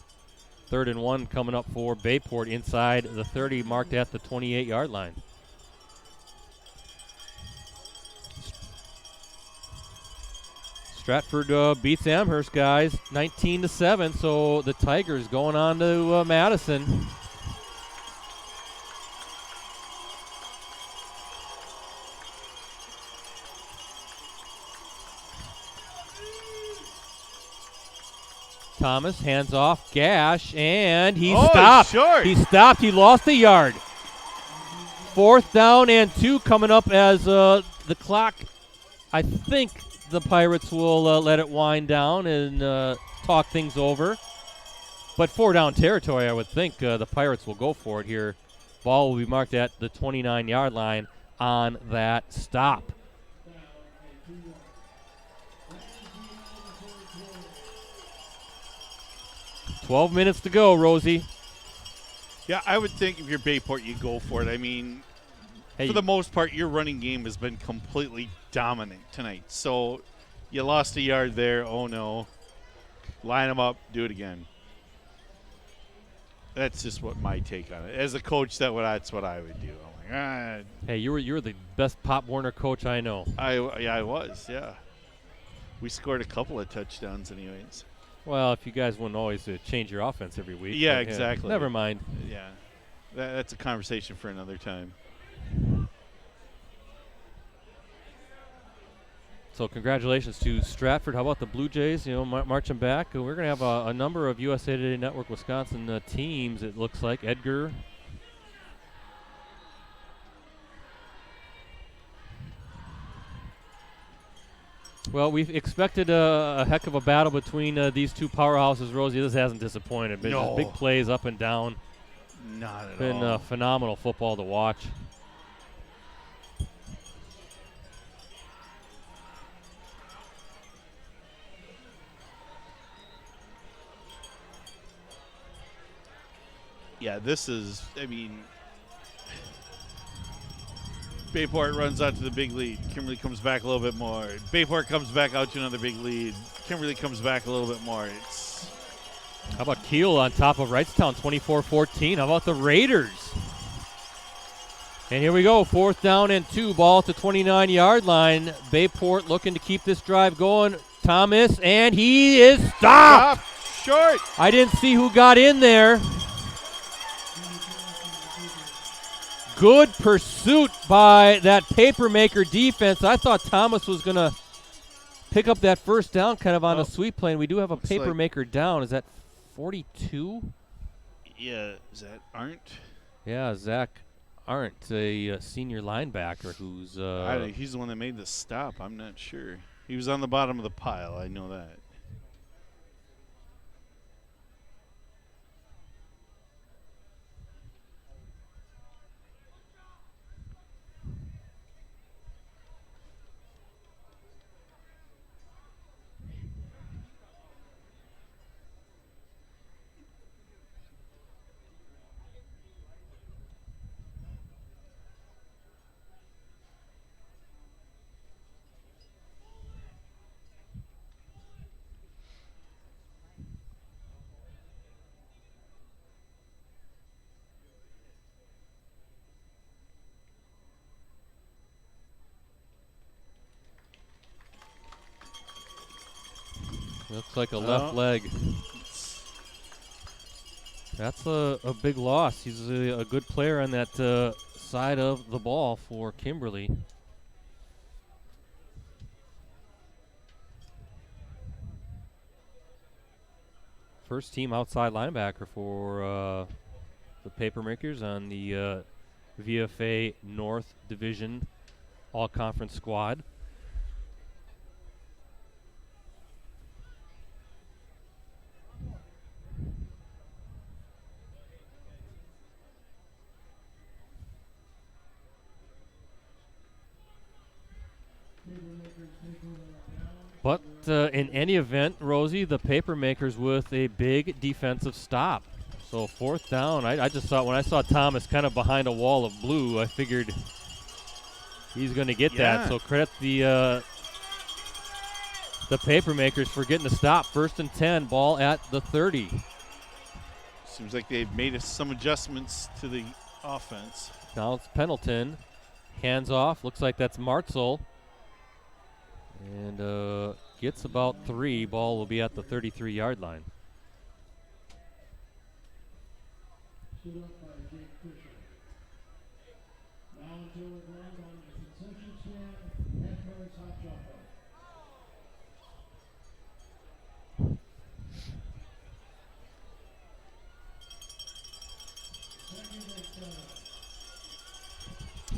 3rd and 1 coming up for Bayport inside the 30, marked at the 28-yard line. Stratford beats Amherst, guys, 19-7. So the Tigers going on to Madison. Thomas hands off Gash, and he stopped. Short. He stopped. He lost a yard. 4th down and 2 coming up as the clock. I think the Pirates will let it wind down and talk things over. But 4 down territory, I would think the Pirates will go for it here. Ball will be marked at the 29-yard line on that stop. "12 minutes to go, Rosie." Yeah, I would think if you're Bayport, you go for it. I mean, for the most part, your running game has been completely dominant tonight. So you lost a yard there. Oh, no. Line them up. Do it again. That's just what my take on it. As a coach, that's what I would do. I'm like, Hey, you're the best Pop Warner coach I know. I was, yeah. We scored a couple of touchdowns anyways. Well, if you guys wouldn't always change your offense every week. Yeah, but, exactly. Never mind. Yeah. That's a conversation for another time. So congratulations to Stratford. How about the Blue Jays, marching back? We're going to have a number of USA Today Network Wisconsin teams, it looks like. Edgar. Well, we've expected a heck of a battle between these two powerhouses, Rosie. This hasn't disappointed. Been just big plays up and down. Not at all. Been phenomenal football to watch. Yeah, this is, Bayport runs out to the big lead. Kimberly comes back a little bit more. Bayport comes back out to another big lead. Kimberly comes back a little bit more. How about Kiel on top of Wrightstown, 24-14? How about the Raiders? And here we go, 4th down and 2, ball to 29-yard line. Bayport looking to keep this drive going. Thomas, and he is stopped. Short. I didn't see who got in there. Good pursuit by that Papermaker defense. I thought Thomas was going to pick up that first down kind of on a sweep play. And we do have a Papermaker down. Is that 42? Yeah, is that Arndt? Yeah, Zach aren't a senior linebacker who's He's the one that made the stop. I'm not sure. He was on the bottom of the pile. I know that. looks like a left leg. That's a big loss. He's a good player on that side of the ball for Kimberly. First team outside linebacker for the Papermakers on the VFA North Division All-Conference squad. But in any event, Rosie, the Papermakers with a big defensive stop. So 4th down. I just thought when I saw Thomas kind of behind a wall of blue, I figured he's going to get that. So credit the Papermakers for getting the stop. 1st and 10, ball at the 30. Seems like they've made some adjustments to the offense. Now it's Pendleton. Hands off. Looks like that's Martzel. And gets about 3. Ball will be at the 33-yard line. Stood up by Jake Fisher. Now until the ground on the concession stand, Edmonds hot chocolate.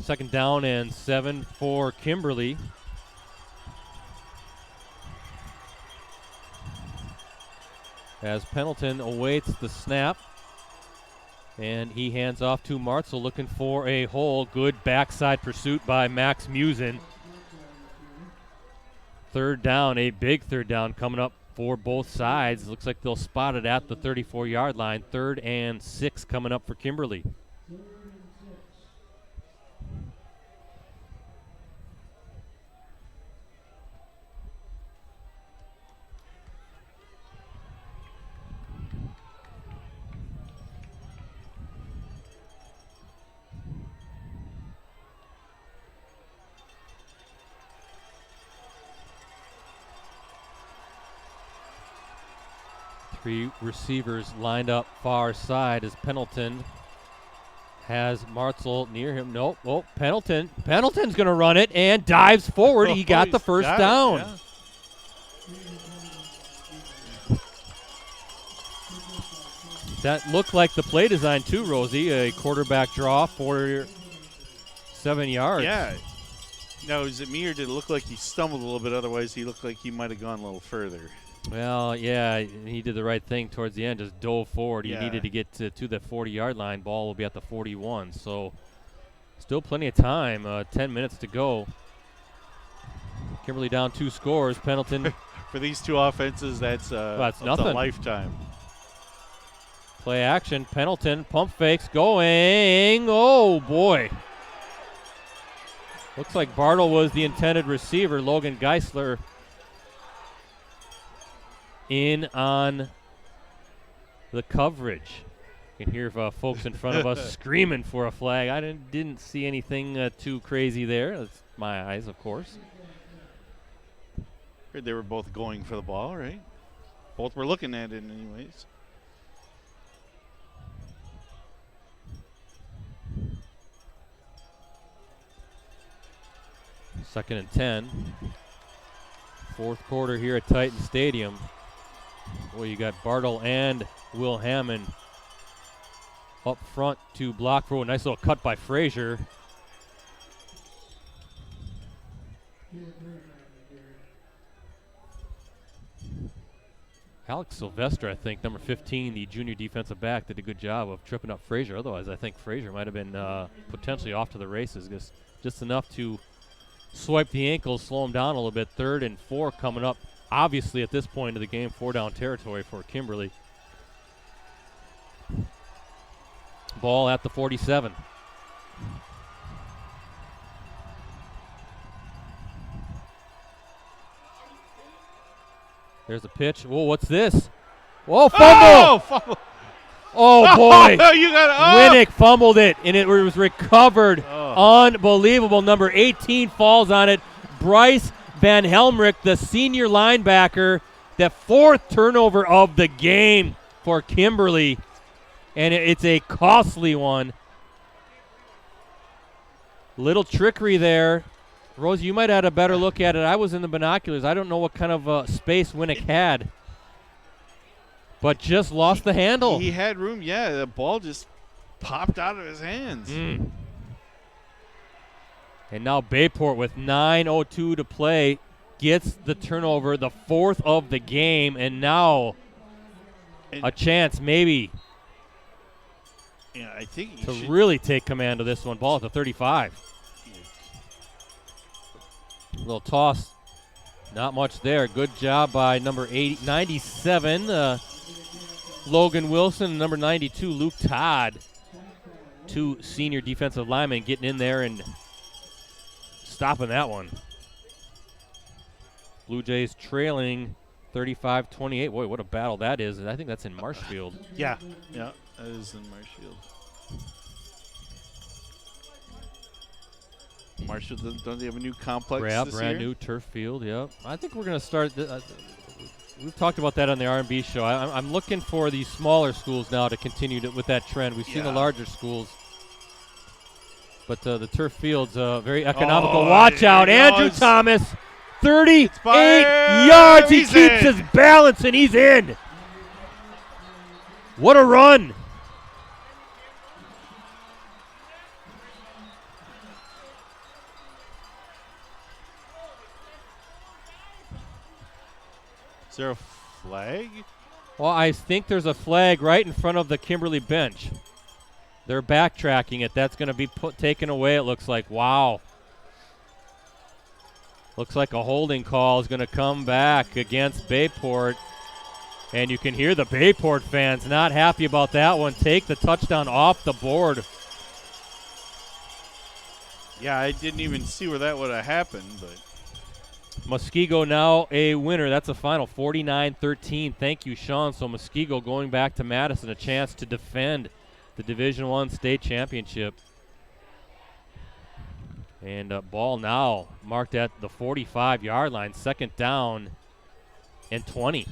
Second down and 7 for Kimberly. As Pendleton awaits the snap. And he hands off to Martzel, looking for a hole. Good backside pursuit by Max Musin. 3rd down, a big 3rd down coming up for both sides. Looks like they'll spot it at the 34-yard line. 3rd and 6 coming up for Kimberly. Three receivers lined up far side as Pendleton has Martzel near him. Nope. Oh, Pendleton. Pendleton's going to run it and dives forward. He got the first down. Yeah. That looked like the play design too, Rosie. A quarterback draw for 7 yards. Yeah. Now, is it me or did it look like he stumbled a little bit? Otherwise, he looked like he might have gone a little further. Well, yeah, he did the right thing towards the end, just dove forward. He Yeah. needed to get to the 40-yard line. Ball will be at the 41, so still plenty of time, 10 minutes to go. Kimberly down 2 scores. Pendleton. For these two offenses, that's nothing. a lifetime. Play action. Pendleton, pump fakes, going. Oh, boy. Looks like Bartle was the intended receiver. Logan Geisler in on the coverage. You can hear folks in front of us screaming for a flag. I didn't see anything too crazy there. That's my eyes, of course. Heard they were both going for the ball, right? Both were looking at it anyways. Second and 10. 4th quarter here at Titan Stadium. Boy, you got Bartle and Will Hammond up front to block for a nice little cut by Frazier. Alex Sylvester, I think, number 15, the junior defensive back, did a good job of tripping up Frazier. Otherwise, I think Frazier might have been potentially off to the races. Just enough to swipe the ankle, slow him down a little bit. 3rd and 4 coming up, obviously, at this point of the game, 4-down territory for Kimberly. Ball at the 47. There's the pitch. Whoa, what's this? Whoa, fumble! Oh, fumble. Oh, boy. You got Winnick fumbled it, and it was recovered. Unbelievable. Number 18 falls on it. Bryce Van Helmrich, the senior linebacker, the 4th turnover of the game for Kimberly, and it's a costly one. Little trickery there. Rosie, you might have had a better look at it. I was in the binoculars. I don't know what kind of space Winnick had, but just lost the handle. He had room. Yeah, the ball just popped out of his hands. And now Bayport with 9:02 to play gets the turnover, the 4th of the game, and now a chance maybe I think to really take command of this one. Ball at the 35. Little toss. Not much there. Good job by number 97, Logan Wilson, and number 92, Luke Todd. 2 senior defensive linemen getting in there and stopping that one. Blue Jays trailing 35-28. Boy, what a battle that is. And I think that's in Marshfield. Yeah, that is in Marshfield. Marshfield, don't they have a new complex this Brand year? new turf field, yep. I think we're going to start. We've talked about that on the R&B show. I'm looking for these smaller schools now to continue with that trend. We've seen the larger schools. But the turf field's very economical. Watch out, Andrew Thomas, 38 yards. He keeps his balance, and he's in. What a run. Is there a flag? Well, I think there's a flag right in front of the Kimberly bench. They're backtracking it. That's going to be taken away, it looks like. Wow. Looks like a holding call is going to come back against Bayport. And you can hear the Bayport fans not happy about that one. Take the touchdown off the board. Yeah, I didn't even see where that would have happened, but Muskego now a winner. That's a final 49-13. Thank you, Sean. So Muskego going back to Madison, a chance to defend the Division I state championship. And ball now marked at the 45-yard line. 2nd down and 20.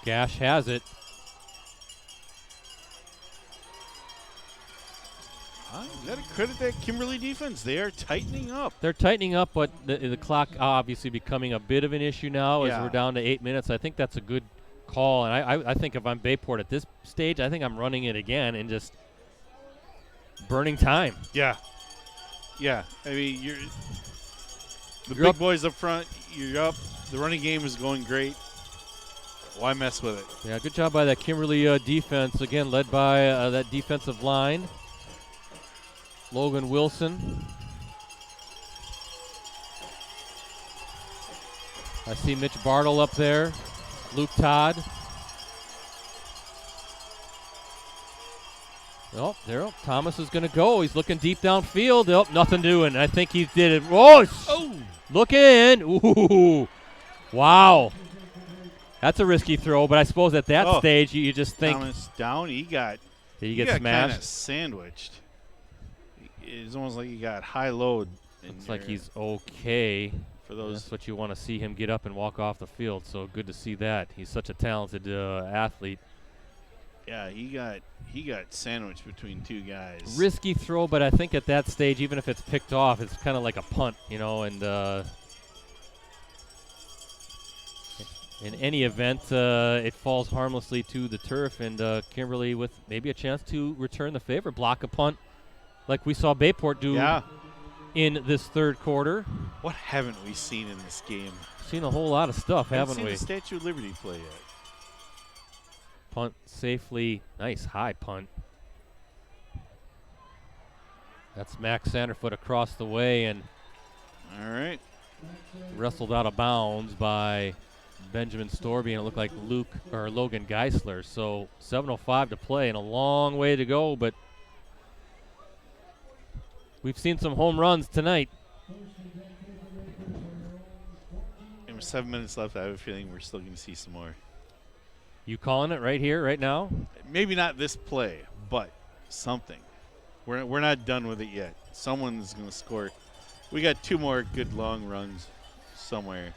Gash has it. You got to credit that Kimberly defense. They are tightening up. They're tightening up, but the clock obviously becoming a bit of an issue now as we're down to 8 minutes. I think that's a good call, and I think if I'm Bayport at this stage, I think I'm running it again and just burning time. Yeah. I mean, you're You're big up. boys up front. You're up. The running game is going great. Why mess with it? Yeah, good job by that Kimberly defense, again led by that defensive line. Logan Wilson. I see Mitch Bartle up there. Luke Todd. Oh, there. Thomas is going to go. He's looking deep downfield. Oh, nothing doing. I think he did it. Oh! Look in. Ooh. Wow. That's a risky throw, but I suppose at that stage you just think. Thomas down. Did he get kind smashed? of sandwiched. It's almost like he got high load. Looks like he's okay. For those. That's what you want to see him get up and walk off the field. So good to see that. He's such a talented athlete. Yeah, he got sandwiched between two guys. Risky throw, but I think at that stage, even if it's picked off, it's kind of like a punt, you know, and in any event, it falls harmlessly to the turf, and Kimberly with maybe a chance to return the favor, block a punt like we saw Bayport do in this third quarter. What haven't we seen in this game? Seen a whole lot of stuff, haven't we? Haven't seen the Statue of Liberty play yet. Punt safely. Nice high punt. That's Max Sanderfoot across the way and all right, wrestled out of bounds by Benjamin Storby, and it looked like Logan Geisler. So 7:05 to play and a long way to go, but we've seen some home runs tonight. And with 7 minutes left, I have a feeling we're still going to see some more. You calling it right here, right now? Maybe not this play, but something. We're not done with it yet. Someone's going to score. We got 2 more good long runs somewhere.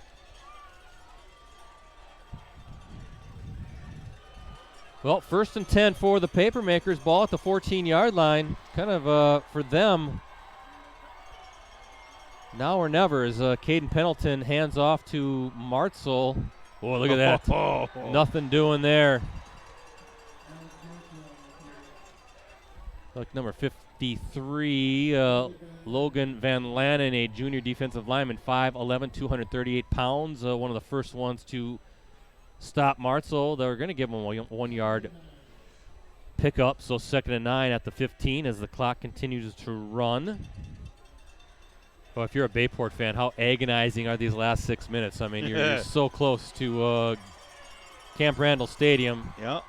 Well, 1st and 10 for the Papermakers. Ball at the 14-yard line. Kind of for them, now or never, as Caden Pendleton hands off to Martzel. Boy, look at that. Nothing doing there. Like number 53, Logan Van Lannen, a junior defensive lineman, 5'11", 238 pounds. One of the first ones to stop Martzel. They're going to give him a 1-yard pickup. So 2nd and 9 at the 15 as the clock continues to run. Well, if you're a Bayport fan, how agonizing are these last 6 minutes? I mean, you're so close to Camp Randall Stadium. Yep.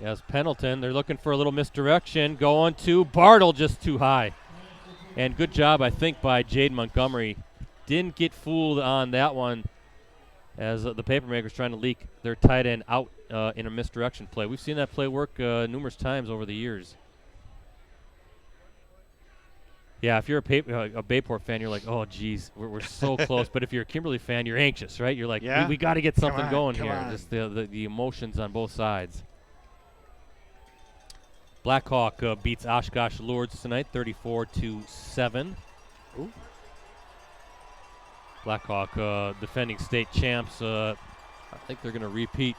As Pendleton, they're looking for a little misdirection. Going to Bartle, just too high. And good job, I think, by Jade Montgomery. Didn't get fooled on that one as the Papermakers trying to leak their tight end out in a misdirection play. We've seen that play work numerous times over the years. Yeah, if you're a Bayport fan, you're like, oh, geez, we're so close. But if you're a Kimberly fan, you're anxious, right? You're like, we got to get something going here. On. Just the emotions on both sides. Blackhawk beats Oshkosh Lourdes tonight, 34-7. Ooh. Blackhawk, defending state champs. I think they're going to repeat.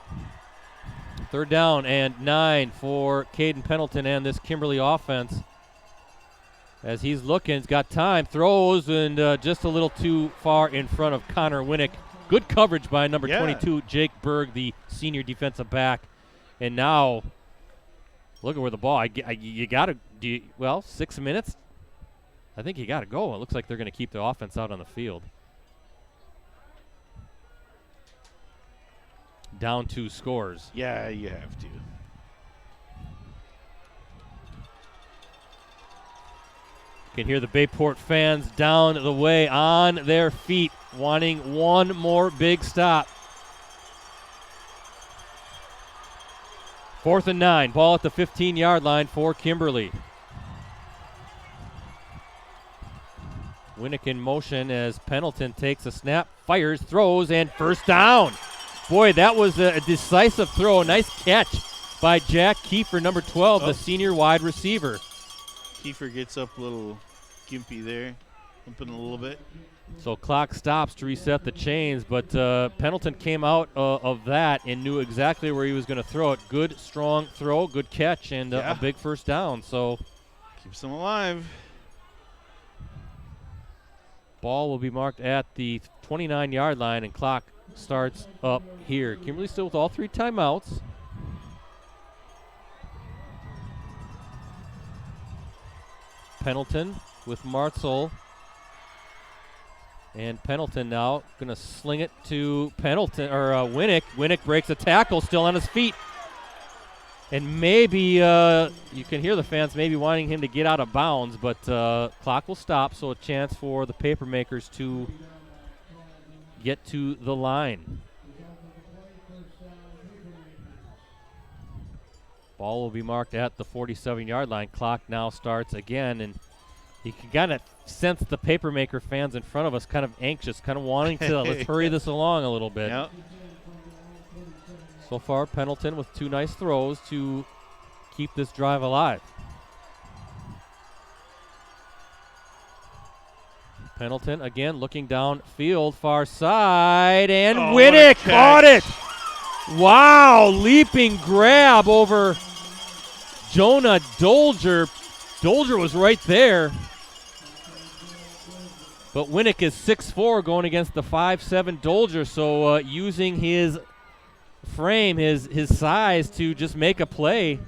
3rd down and 9 for Caden Pendleton and this Kimberly offense. As he's looking, he's got time, throws, and just a little too far in front of Connor Winnick. Good coverage by number 22, Jake Berg, the senior defensive back. And now, look at where the ball. You got to, 6 minutes. I think you got to go. It looks like they're going to keep the offense out on the field. Down 2 scores. Yeah, you have to. You can hear the Bayport fans down the way on their feet, wanting one more big stop. 4th and 9, ball at the 15-yard line for Kimberly. Winnick in motion as Pendleton takes a snap, fires, throws, and 1st down. Boy, that was a decisive throw. Nice catch by Jack Kiefer, number 12, the senior wide receiver. Kiefer gets up a little gimpy there, jumping a little bit. So clock stops to reset the chains, but Pendleton came out of that and knew exactly where he was going to throw it. Good, strong throw, good catch, and a big 1st down. So keeps them alive. Ball will be marked at the 29-yard line, and clock starts up here. Kimberly still with all 3 timeouts. Pendleton with Martzel. And Pendleton now going to sling it to Winnick. Winnick breaks a tackle, still on his feet. And maybe you can hear the fans maybe wanting him to get out of bounds, but clock will stop, so a chance for the Papermakers to get to the line. Ball will be marked at the 47-yard line. Clock now starts again, and you can kind of sense the Papermaker fans in front of us kind of anxious, kind of wanting to let's hurry this along a little bit. Yep. So far, Pendleton with 2 nice throws to keep this drive alive. Pendleton again looking downfield, far side, and Winnick caught it. Wow, leaping grab over Jonah Dolger. Dolger was right there. But Winnick is 6'4", going against the 5'7" Dolger, so using his frame, his size to just make a play.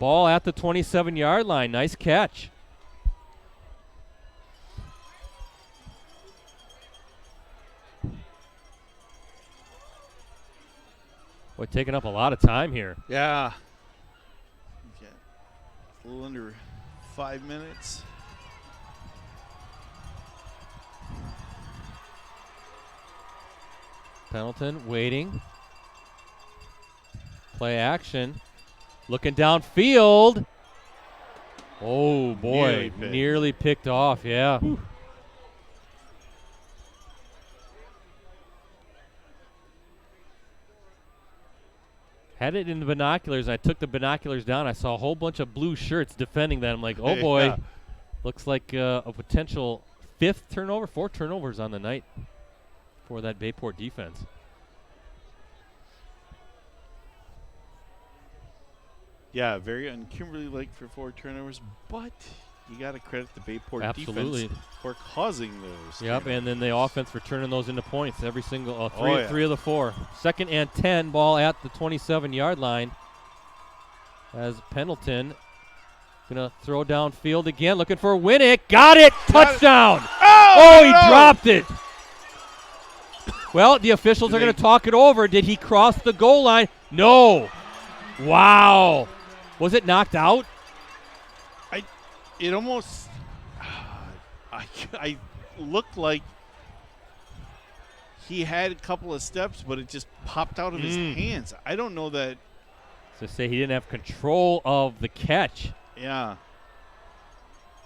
Ball at the 27-yard line. Nice catch. Boy, taking up a lot of time here. Yeah. Okay. A little under 5 minutes. Pendleton waiting. Play action. Looking downfield. Oh, boy. Nearly picked off, yeah. Whew. Had it in the binoculars. I took the binoculars down. I saw a whole bunch of blue shirts defending that. I'm like, oh, boy. Yeah. Looks like a potential 5th turnover. 4 turnovers on the night for that Bayport defense. Yeah, very un-Kimberly-like for 4 turnovers, but you got to credit the Bayport defense for causing those. Yep, turnovers. and then the offense for turning those into points. Every single yeah. 3 of the 4. 2nd and 10, ball at the 27-yard line. As Pendleton gonna throw downfield again, looking for Winnick. Got it! Touchdown! Oh, he dropped it. Well, the officials are going to talk it over. Did he cross the goal line? No. Wow. Was it knocked out? It almost I looked like he had a couple of steps, but it just popped out of his hands. I don't know that. So say he didn't have control of the catch. Yeah.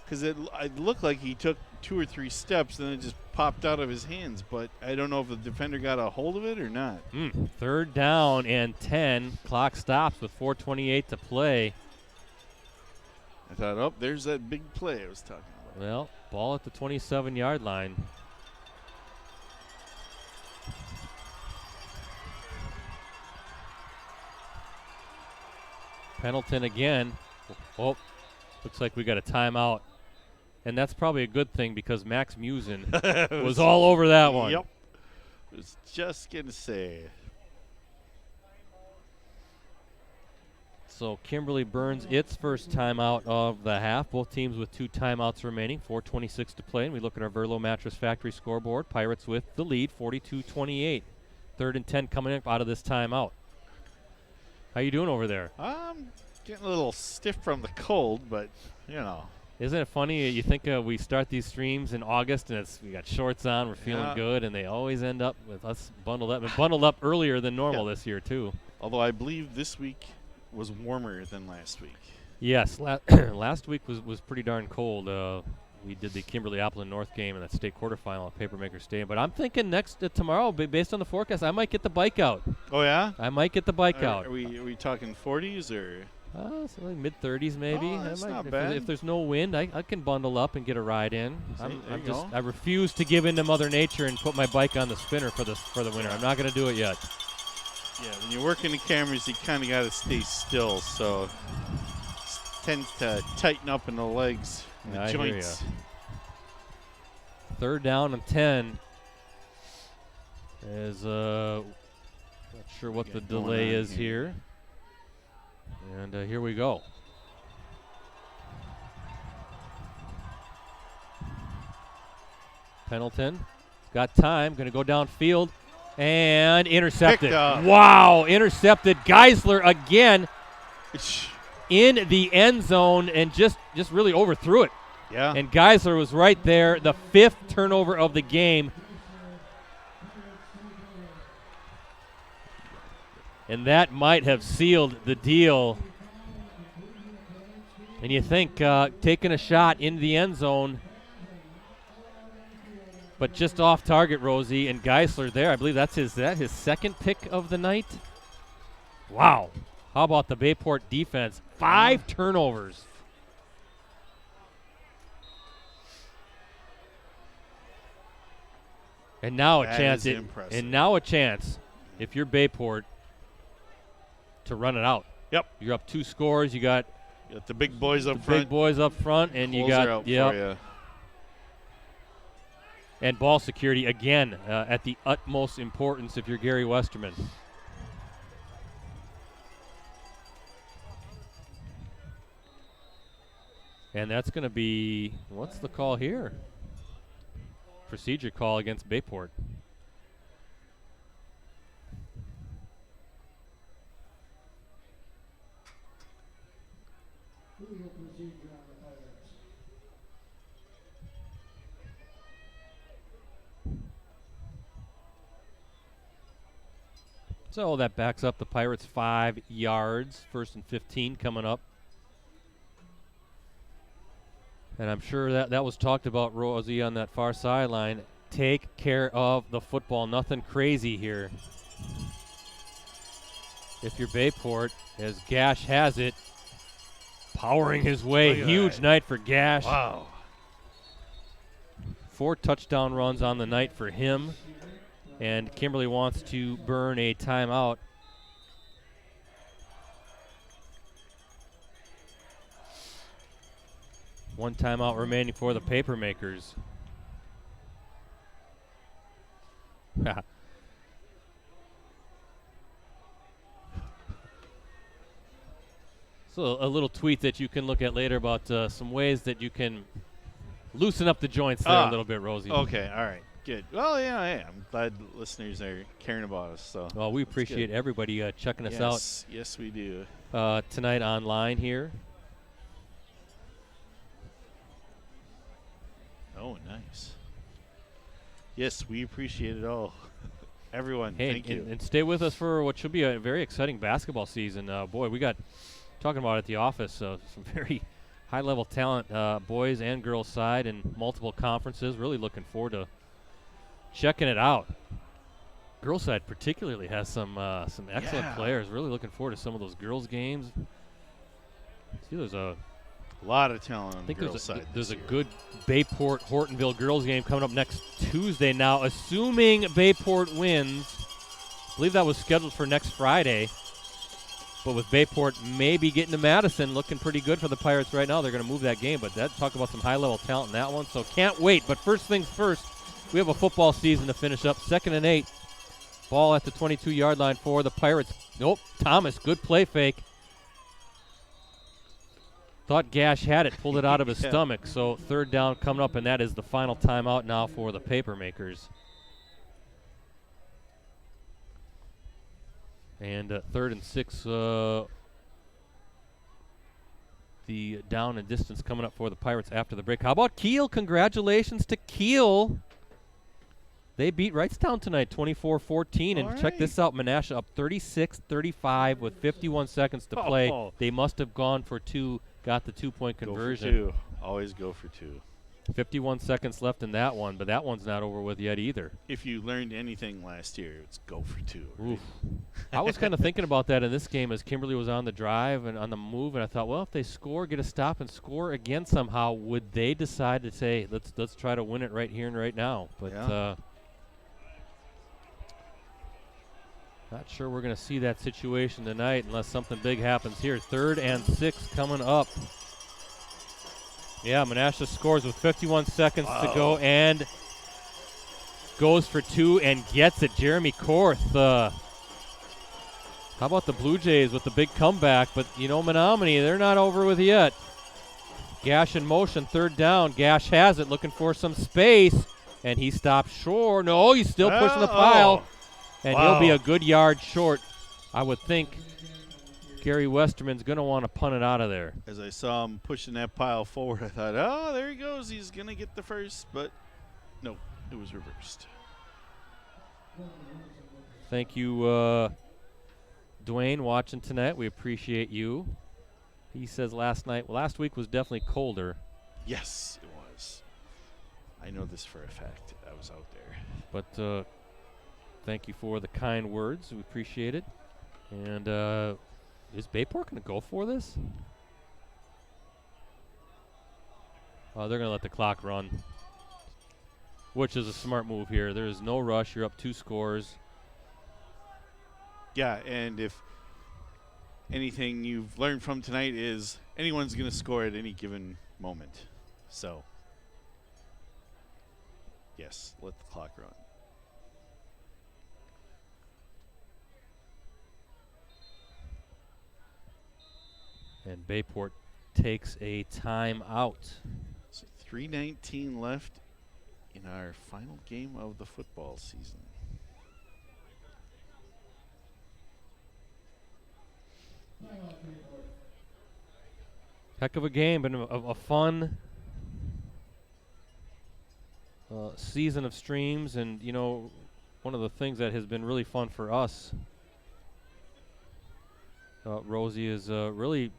Because it looked like he took 2 or 3 steps, and it just popped out of his hands. But I don't know if the defender got a hold of it or not. 3rd down and 10. Clock stops with 4:28 to play. I thought, oh, there's that big play I was talking about. Well, ball at the 27-yard line. Pendleton again. Oh, looks like we got a timeout. And that's probably a good thing because Max Musin was all over that one. Yep. I was just going to say. So Kimberly burns its first timeout of the half. Both teams with 2 timeouts remaining. 4:26 to play. And we look at our Verlo Mattress Factory scoreboard. Pirates with the lead, 42-28. 3rd and 10 coming up out of this timeout. How you doing over there? I'm getting a little stiff from the cold, but, you know. Isn't it funny? You think we start these streams in August and we got shorts on, we're feeling good, and they always end up with us bundled up. And bundled up earlier than normal this year, too. Although I believe this week was warmer than last week. Yes, last week was pretty darn cold. We did the Kimberly Appleton North game in that state quarterfinal at Papermaker Stadium. But I'm thinking tomorrow, based on the forecast, I might get the bike out. Oh, yeah? I might get the bike out. Are we talking 40s or? Something like mid-30s maybe. Oh, that's not if bad. If there's no wind, I can bundle up and get a ride in. I refuse to give in to Mother Nature and put my bike on the spinner for the winter. I'm not going to do it yet. Yeah, when you're working the cameras, you kind of got to stay still, so it tends to tighten up in the legs and the joints. 3rd down and 10 is not sure what the delay is here. And here we go. Pendleton got time, going to go downfield and intercepted. Wow, intercepted. Geisler again in the end zone and just really overthrew it. Yeah. And Geisler was right there, the 5th turnover of the game. And that might have sealed the deal. And you think taking a shot into the end zone, but just off target, Rosie, and Geisler there. I believe that's his second pick of the night. Wow. How about the Bayport defense? 5 turnovers. And now That a chance. is impressive. And now a chance, if you're Bayport, to run it out. Yep. You're up 2 scores. You got You got the big boys up the front. big boys up front, and you Closer got out for you. and ball security again at the utmost importance if you're Gary Westerman. And that's going to be, what's the call here? Procedure call against Bayport. Legal procedure on the Pirates. So that backs up the Pirates 5 yards. 1st and 15 coming up. And I'm sure that was talked about, Rosie, on that far sideline. Take care of the football. Nothing crazy here. If you're Bayport, as Gash has it, powering his way. Look at Huge that. night for Gash. Wow. 4 touchdown runs on the night for him. And Kimberly wants to burn a timeout. One timeout remaining for the Papermakers. So a little tweet that you can look at later about some ways that you can loosen up the joints there a little bit, Rosie. Okay, all right, good. Well, yeah, I'm glad listeners are caring about us. So. Well, we appreciate everybody checking us out. Yes, we do. Tonight online here. Oh, nice. Yes, we appreciate it all. Everyone, Hey, thank you. and stay with us for what should be a very exciting basketball season. Boy, we got, talking about at the office, some very high-level talent, boys and girls side, in multiple conferences. Really looking forward to checking it out. Girls side particularly has some excellent players. Really looking forward to some of those girls games. See, there's a lot of talent on I the think girls' side. there's a this year. good Bayport Hortonville girls game coming up next Tuesday. Now, assuming Bayport wins, I believe that was scheduled for next Friday. But with Bayport maybe getting to Madison, looking pretty good for the Pirates right now. They're going to move that game. But talk about some high-level talent in that one. So can't wait. But first things first, we have a football season to finish up. 2nd and 8. Ball at the 22-yard line for the Pirates. Nope. Thomas, good play fake. Thought Gash had it, pulled it out of his stomach. So 3rd down coming up, and that is the final timeout now for the Papermakers. And 3rd and 6, the down and distance coming up for the Pirates after the break. How about Kiel? Congratulations to Kiel. They beat Wrightstown tonight, 24-14. And check this out, Menasha up 36-35 with 51 seconds to play. Oh. They must have gone for 2, got the 2-point conversion. Go for 2. Always go for 2. 51 seconds left in that one, but that one's not over with yet either. If you learned anything last year, it's go for 2. Right? Oof. I was kind of thinking about that in this game as Kimberly was on the drive and on the move, and I thought, well, if they score, get a stop and score again somehow, would they decide to say, let's try to win it right here and right now? But not sure we're going to see that situation tonight unless something big happens here. 3rd and 6 coming up. Yeah, Menasha scores with 51 seconds to go and goes for 2 and gets it. Jeremy Korth. How about the Blue Jays with the big comeback? But, Menominee, they're not over with yet. Gash in motion, 3rd down. Gash has it, looking for some space, and he stops short. No, he's still pushing the pile, and he'll be a good yard short. I would think Gary Westerman's going to want to punt it out of there. As I saw him pushing that pile forward, I thought, there he goes. He's going to get the first, but no, it was reversed. Thank you, Dwayne, watching tonight. We appreciate you. He says last week was definitely colder. Yes, it was. I know this for a fact. I was out there. But thank you for the kind words. We appreciate it. And is Bayport going to go for this? They're going to let the clock run, which is a smart move here. There is no rush. You're up 2 scores. Yeah, and if anything you've learned from tonight is anyone's going to score at any given moment. So, yes, let the clock run. And Bayport takes a timeout. So 3:19 left in our final game of the football season. Heck of a game, but a fun season of streams. And, you know, one of the things that has been really fun for us, Rosie, is really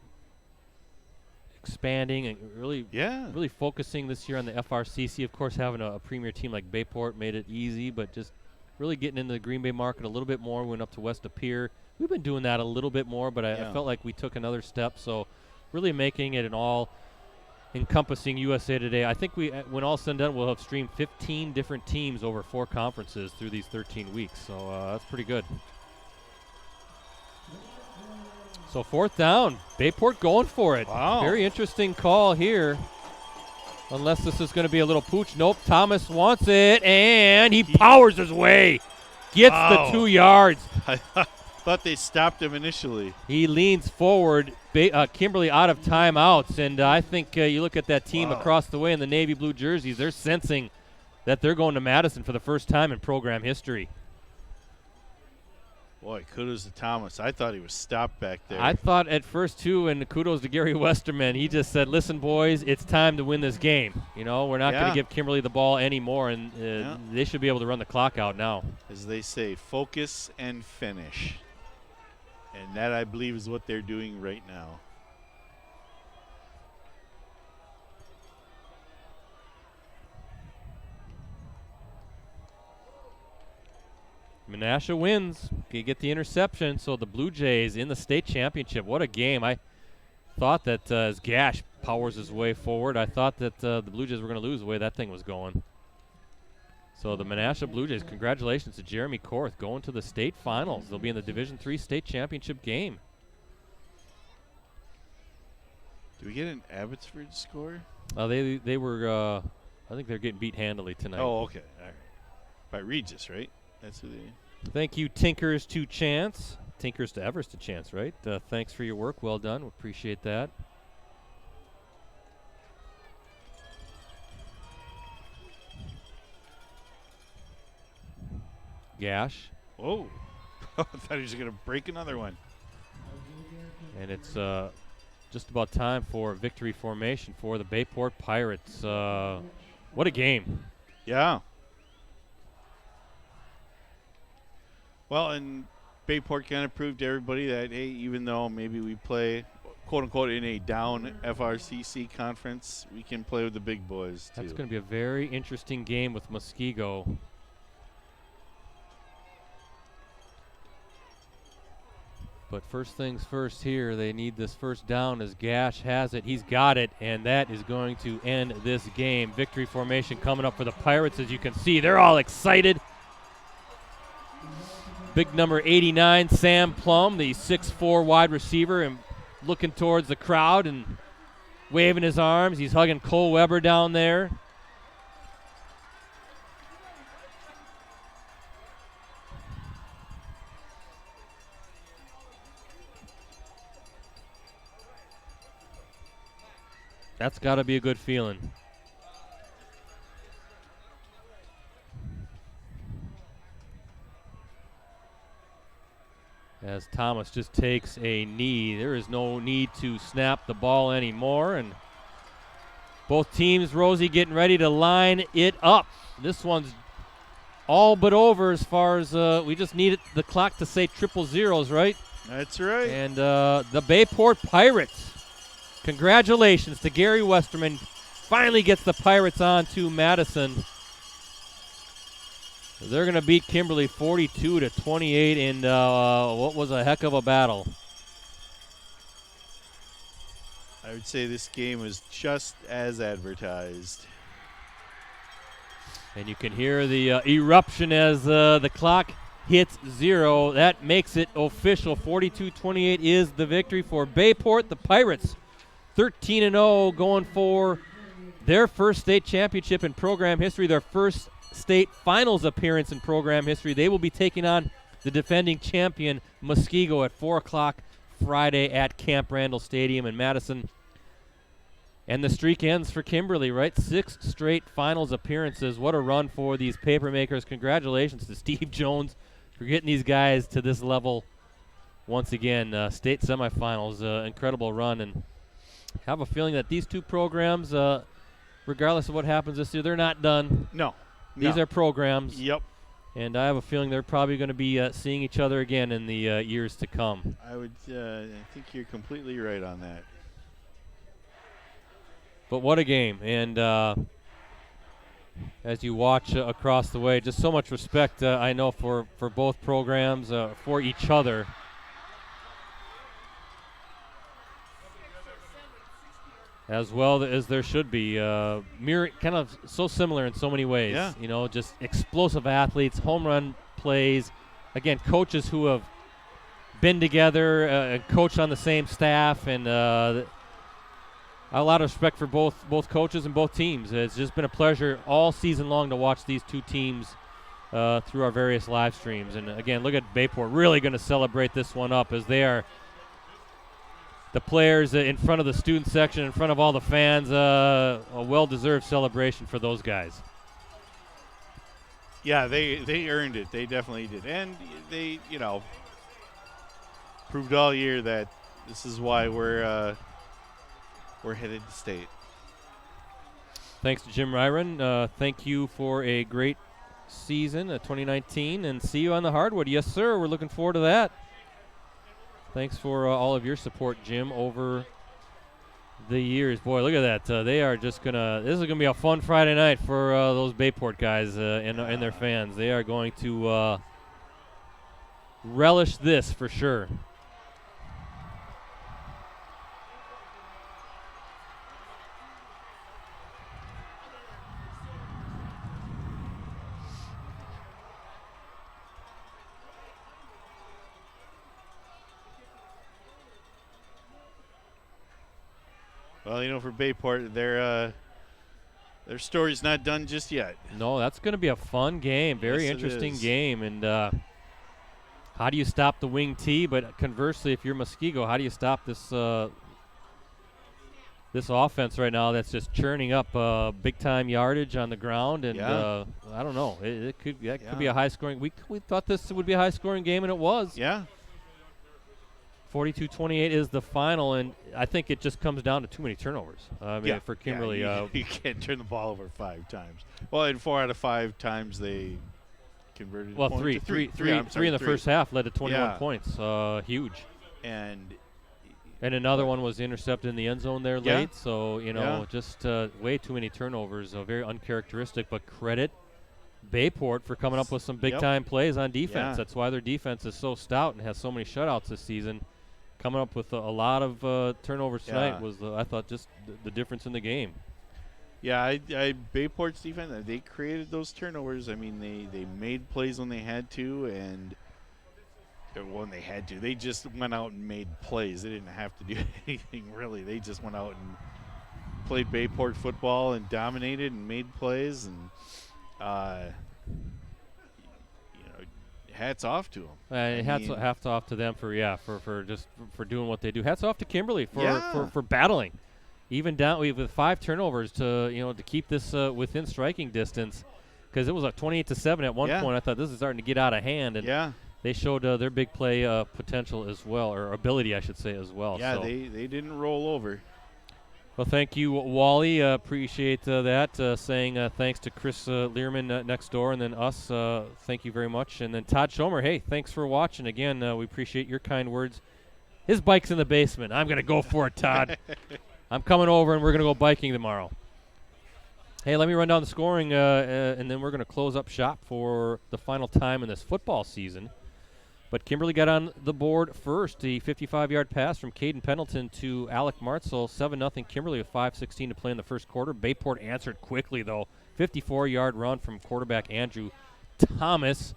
expanding and really focusing this year on the FRCC. Of course, having a premier team like Bayport made it easy, but just really getting into the Green Bay market a little bit more. Went up to West Appear. We've been doing that a little bit more, but I felt like we took another step. So really making it an all-encompassing USA Today. I think when all said and done, we'll have streamed 15 different teams over 4 conferences through these 13 weeks. So that's pretty good. So 4th down, Bayport going for it. Wow. Very interesting call here. Unless this is going to be a little pooch. Nope, Thomas wants it, and he powers his way. Gets the 2 yards. I thought they stopped him initially. He leans forward. Kimberly out of timeouts, and I think you look at that team across the way in the navy blue jerseys, they're sensing that they're going to Madison for the first time in program history. Boy, kudos to Thomas. I thought he was stopped back there. I thought at first, too, and kudos to Gary Westerman. He just said, listen, boys, it's time to win this game. You know, we're not going to give Kimberly the ball anymore, and they should be able to run the clock out now. As they say, focus and finish. And that, I believe, is what they're doing right now. Menasha wins. They get the interception, so the Blue Jays in the state championship. What a game. I thought that as Gash powers his way forward, I thought that the Blue Jays were going to lose the way that thing was going. So the Menasha Blue Jays, congratulations to Jeremy Korth going to the state finals. They'll be in the Division III state championship game. Do we get an Abbotsford score? They were, I think they're getting beat handily tonight. Oh, okay. All right. By Regis, right? That's who they. Thank you, Tinkers to Chance. Tinkers to Evers to Chance, right? Thanks for your work. Well done. We appreciate that. Gash. Whoa. I thought he was going to break another one. And it's just about time for victory formation for the Bayport Pirates. What a game. Yeah. Well, and Bayport kind of proved to everybody that, hey, even though maybe we play, quote-unquote, in a down FRCC conference, we can play with the big boys, too. That's going to be a very interesting game with Muskego. But first things first here, they need this first down as Gash has it. He's got it, and that is going to end this game. Victory formation coming up for the Pirates. As you can see, they're all excited. Big number 89, Sam Plum, the 6'4" wide receiver, and looking towards the crowd and waving his arms. He's hugging Cole Weber down there. That's got to be a good feeling. As Thomas just takes a knee. There is no need to snap the ball anymore. And both teams, Rosie, getting ready to line it up. This one's all but over as far as we just needed the clock to say triple zeros, right? That's right. And the Bayport Pirates, congratulations to Gary Westerman. Finally gets the Pirates on to Madison. They're going to beat Kimberly 42-28 in what was a heck of a battle. I would say this game was just as advertised. And you can hear the eruption as the clock hits 0. That makes it official. 42-28 is the victory for Bayport. The Pirates 13-0 going for their first state championship in program history, their first state finals appearance in program history. They will be taking on the defending champion Muskego at 4 o'clock Friday at Camp Randall Stadium in Madison. And the streak ends for Kimberly, right? 6 straight finals appearances. What a run for these papermakers. Congratulations to Steve Jones for getting these guys to this level once again. State semifinals, incredible run. And I have a feeling that these two programs, regardless of what happens this year, they're not done. No. These are programs. Yep. And I have a feeling they're probably going to be seeing each other again in the years to come. I think you're completely right on that. But what a game. And as you watch across the way, just so much respect, I know, for both programs, for each other. As well as there should be. Kind of so similar in so many ways. Yeah. You know, just explosive athletes, home run plays. Again, coaches who have been together and coached on the same staff. And a lot of respect for both coaches and both teams. It's just been a pleasure all season long to watch these two teams through our various live streams. And, again, look at Bayport really going to celebrate this one up as they are the players in front of the student section, in front of all the fans. A well-deserved celebration for those guys. Yeah, they earned it. They definitely did. And they, proved all year that this is why we're headed to state. Thanks to Jim Ryron. Thank you for a great season, 2019, and see you on the hardwood. Yes, sir. We're looking forward to that. Thanks for all of your support, Jim, over the years. Boy, look at that. They are just going to – this is going to be a fun Friday night for those Bayport guys and their fans. They are going to relish this for sure. Well, for Bayport, their story's not done just yet. No, that's going to be a fun game. Very interesting game. And how do you stop the wing T? But conversely, if you're Muskego, how do you stop this this offense right now that's just churning up big-time yardage on the ground? And I don't know. It could be a high-scoring. We thought this would be a high-scoring game, and it was. Yeah. 42-28 is the final, and I think it just comes down to too many turnovers. For Kimberly. You can't turn the ball over 5 times. Well, and 4 out of 5 times they converted. Well, three in the first half led to 21 points. Huge. And another one was intercepted in the end zone there late. So, just way too many turnovers. Very uncharacteristic, but credit Bayport for coming up with some big-time plays on defense. That's why their defense is so stout and has so many shutouts this season. Coming up with a lot of turnovers tonight was, I thought, just the difference in the game. Yeah, Bayport's defense, they created those turnovers. I mean, they made plays when they had to, and when they had to, they just went out and made plays. They didn't have to do anything, really. They just went out and played Bayport football and dominated and made plays, and hats off to them. Hats off to them for doing what they do. Hats off to Kimberly for battling, even down with 5 turnovers to keep this within striking distance, because it was like 28-7 at one point. I thought this is starting to get out of hand, and they showed their big play potential as well, or ability, I should say, as well. Yeah, so they didn't roll over. Well, thank you, Wally. Appreciate that. Saying thanks to Chris Learman next door, and then us. Thank you very much. And then Todd Schomer, hey, thanks for watching. Again, we appreciate your kind words. His bike's in the basement. I'm going to go for it, Todd. I'm coming over, and we're going to go biking tomorrow. Hey, let me run down the scoring, and then we're going to close up shop for the final time in this football season. But Kimberly got on the board first. The 55-yard pass from Caden Pendleton to Alec Martzel, 7-0 Kimberly with 5:16 to play in the first quarter. Bayport answered quickly, though. 54-yard run from quarterback Andrew Thomas.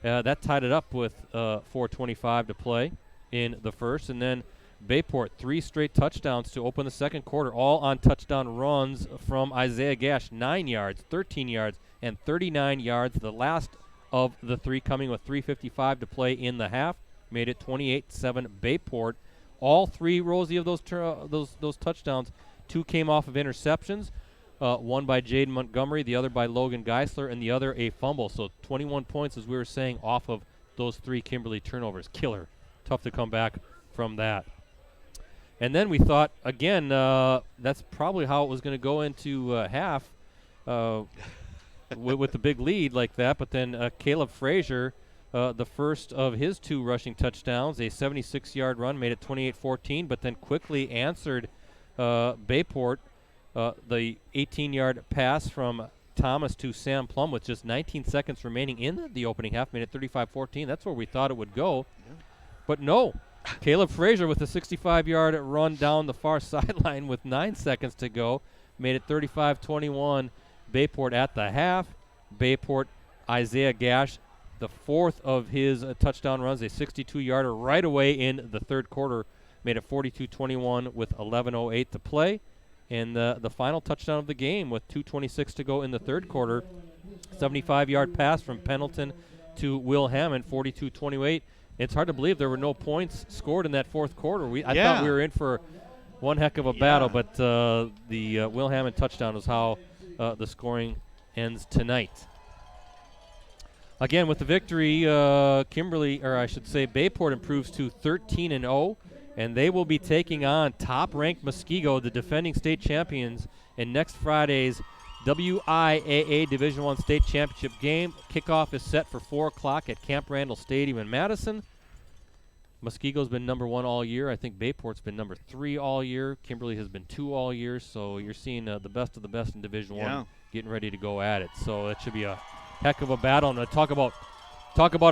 That tied it up with 4:25 to play in the first. And then Bayport, 3 straight touchdowns to open the second quarter, all on touchdown runs from Isaiah Gash, 9 yards, 13 yards, and 39 yards. The last of the 3 coming with 3:55 to play in the half, made it 28-7 Bayport. All 3, Rosie, of those touchdowns, 2 came off of interceptions. One by Jaden Montgomery, the other by Logan Geisler, and the other a fumble. So 21 points, as we were saying, off of those 3 Kimberly turnovers. Killer. Tough to come back from that. And then we thought, again, that's probably how it was going to go into half with the big lead like that. But then Caleb Frazier, the first of his 2 rushing touchdowns, a 76-yard run, made it 28-14, but then quickly answered Bayport. The 18-yard pass from Thomas to Sam Plum with just 19 seconds remaining in the opening half made it 35-14. That's where we thought it would go. Yeah. But no. Caleb Frazier with a 65-yard run down the far sideline with 9 seconds to go made it 35-21 Bayport at the half. Bayport, Isaiah Gash, the 4th of his touchdown runs, a 62-yarder right away in the third quarter, made it 42-21 with 11:08 to play. And the final touchdown of the game with 2:26 to go in the third quarter, 75-yard pass from Pendleton to Will Hammond, 42-28. It's hard to believe there were no points scored in that fourth quarter. I thought we were in for one heck of a battle, but the Will Hammond touchdown is how the scoring ends tonight. Again, with the victory, Kimberly, or I should say Bayport, improves to 13-0. And they will be taking on top-ranked Muskego, the defending state champions, in next Friday's WIAA Division I State Championship game. Kickoff is set for 4 o'clock at Camp Randall Stadium in Madison. Muskego's been number 1 all year. I think Bayport's been number 3 all year. Kimberly has been 2 all year. So you're seeing the best of the best in Division I getting ready to go at it. So it should be a heck of a battle. And talk about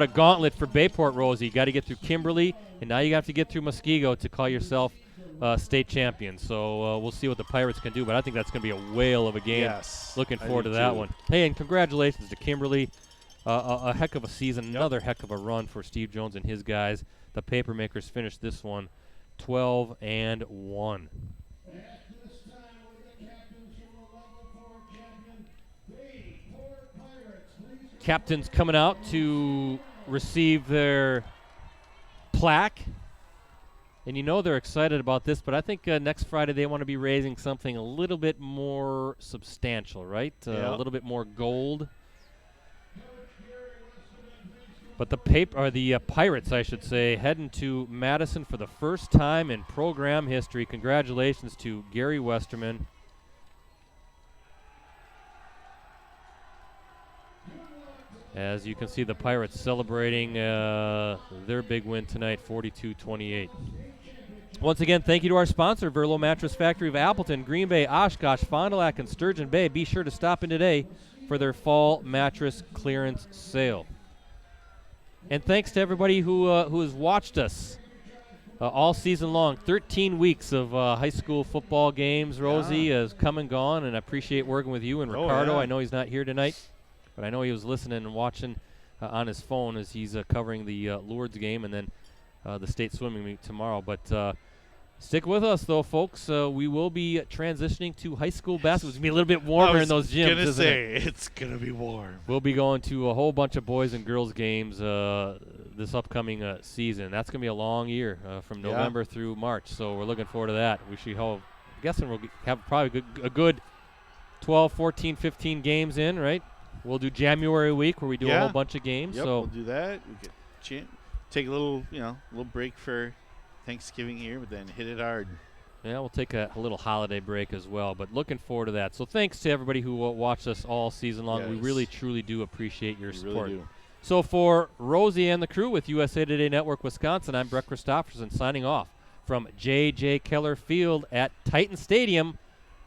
a gauntlet for Bayport, Rosie. You got to get through Kimberly, and now you have to get through Muskego to call yourself state champion. So we'll see what the Pirates can do, but I think that's going to be a whale of a game. Yes, looking forward to that one. Hey, and congratulations to Kimberly. A heck of a season, another heck of a run for Steve Jones and his guys. The Papermakers finished this one 12-1. Captains coming out to receive their plaque. And you know they're excited about this, but I think next Friday they want to be raising something a little bit more substantial, right? A little bit more gold. But the Pirates, I should say, heading to Madison for the first time in program history. Congratulations to Gary Westerman. As you can see, the Pirates celebrating their big win tonight, 42-28. Once again, thank you to our sponsor, Verlo Mattress Factory of Appleton, Green Bay, Oshkosh, Fond du Lac, and Sturgeon Bay. Be sure to stop in today for their fall mattress clearance sale. And thanks to everybody who has watched us all season long. 13 weeks of high school football games, Rosie, has come and gone, and I appreciate working with you and Ricardo. I know he's not here tonight, but I know he was listening and watching on his phone as he's covering the Lourdes game and then the state swimming meet tomorrow. But stick with us, though, folks. We will be transitioning to high school basketball. It's going to be a little bit warmer in those gyms, isn't it? It's going to be warm. We'll be going to a whole bunch of boys and girls games this upcoming season. That's going to be a long year from November through March, so we're looking forward to that. We should I'm guessing we'll have probably a good 12, 14, 15 games in, right? We'll do January week where we do a whole bunch of games. Yep, so we'll do that. We could take a little break for Thanksgiving here, but then hit it hard. Yeah, we'll take a little holiday break as well, but looking forward to that. So thanks to everybody who watched us all season long. Yes. We really, truly do appreciate your support. Really do. So for Rosie and the crew with USA Today Network Wisconsin, I'm Brett Christopherson signing off from J.J. Keller Field at Titan Stadium.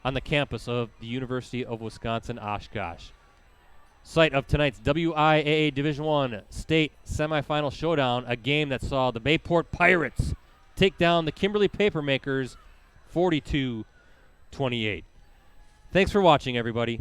on the campus of the University of Wisconsin-Oshkosh. Site of tonight's WIAA Division I state semifinal showdown, a game that saw the Bayport Pirates take down the Kimberly Papermakers 42-28. Thanks for watching, everybody.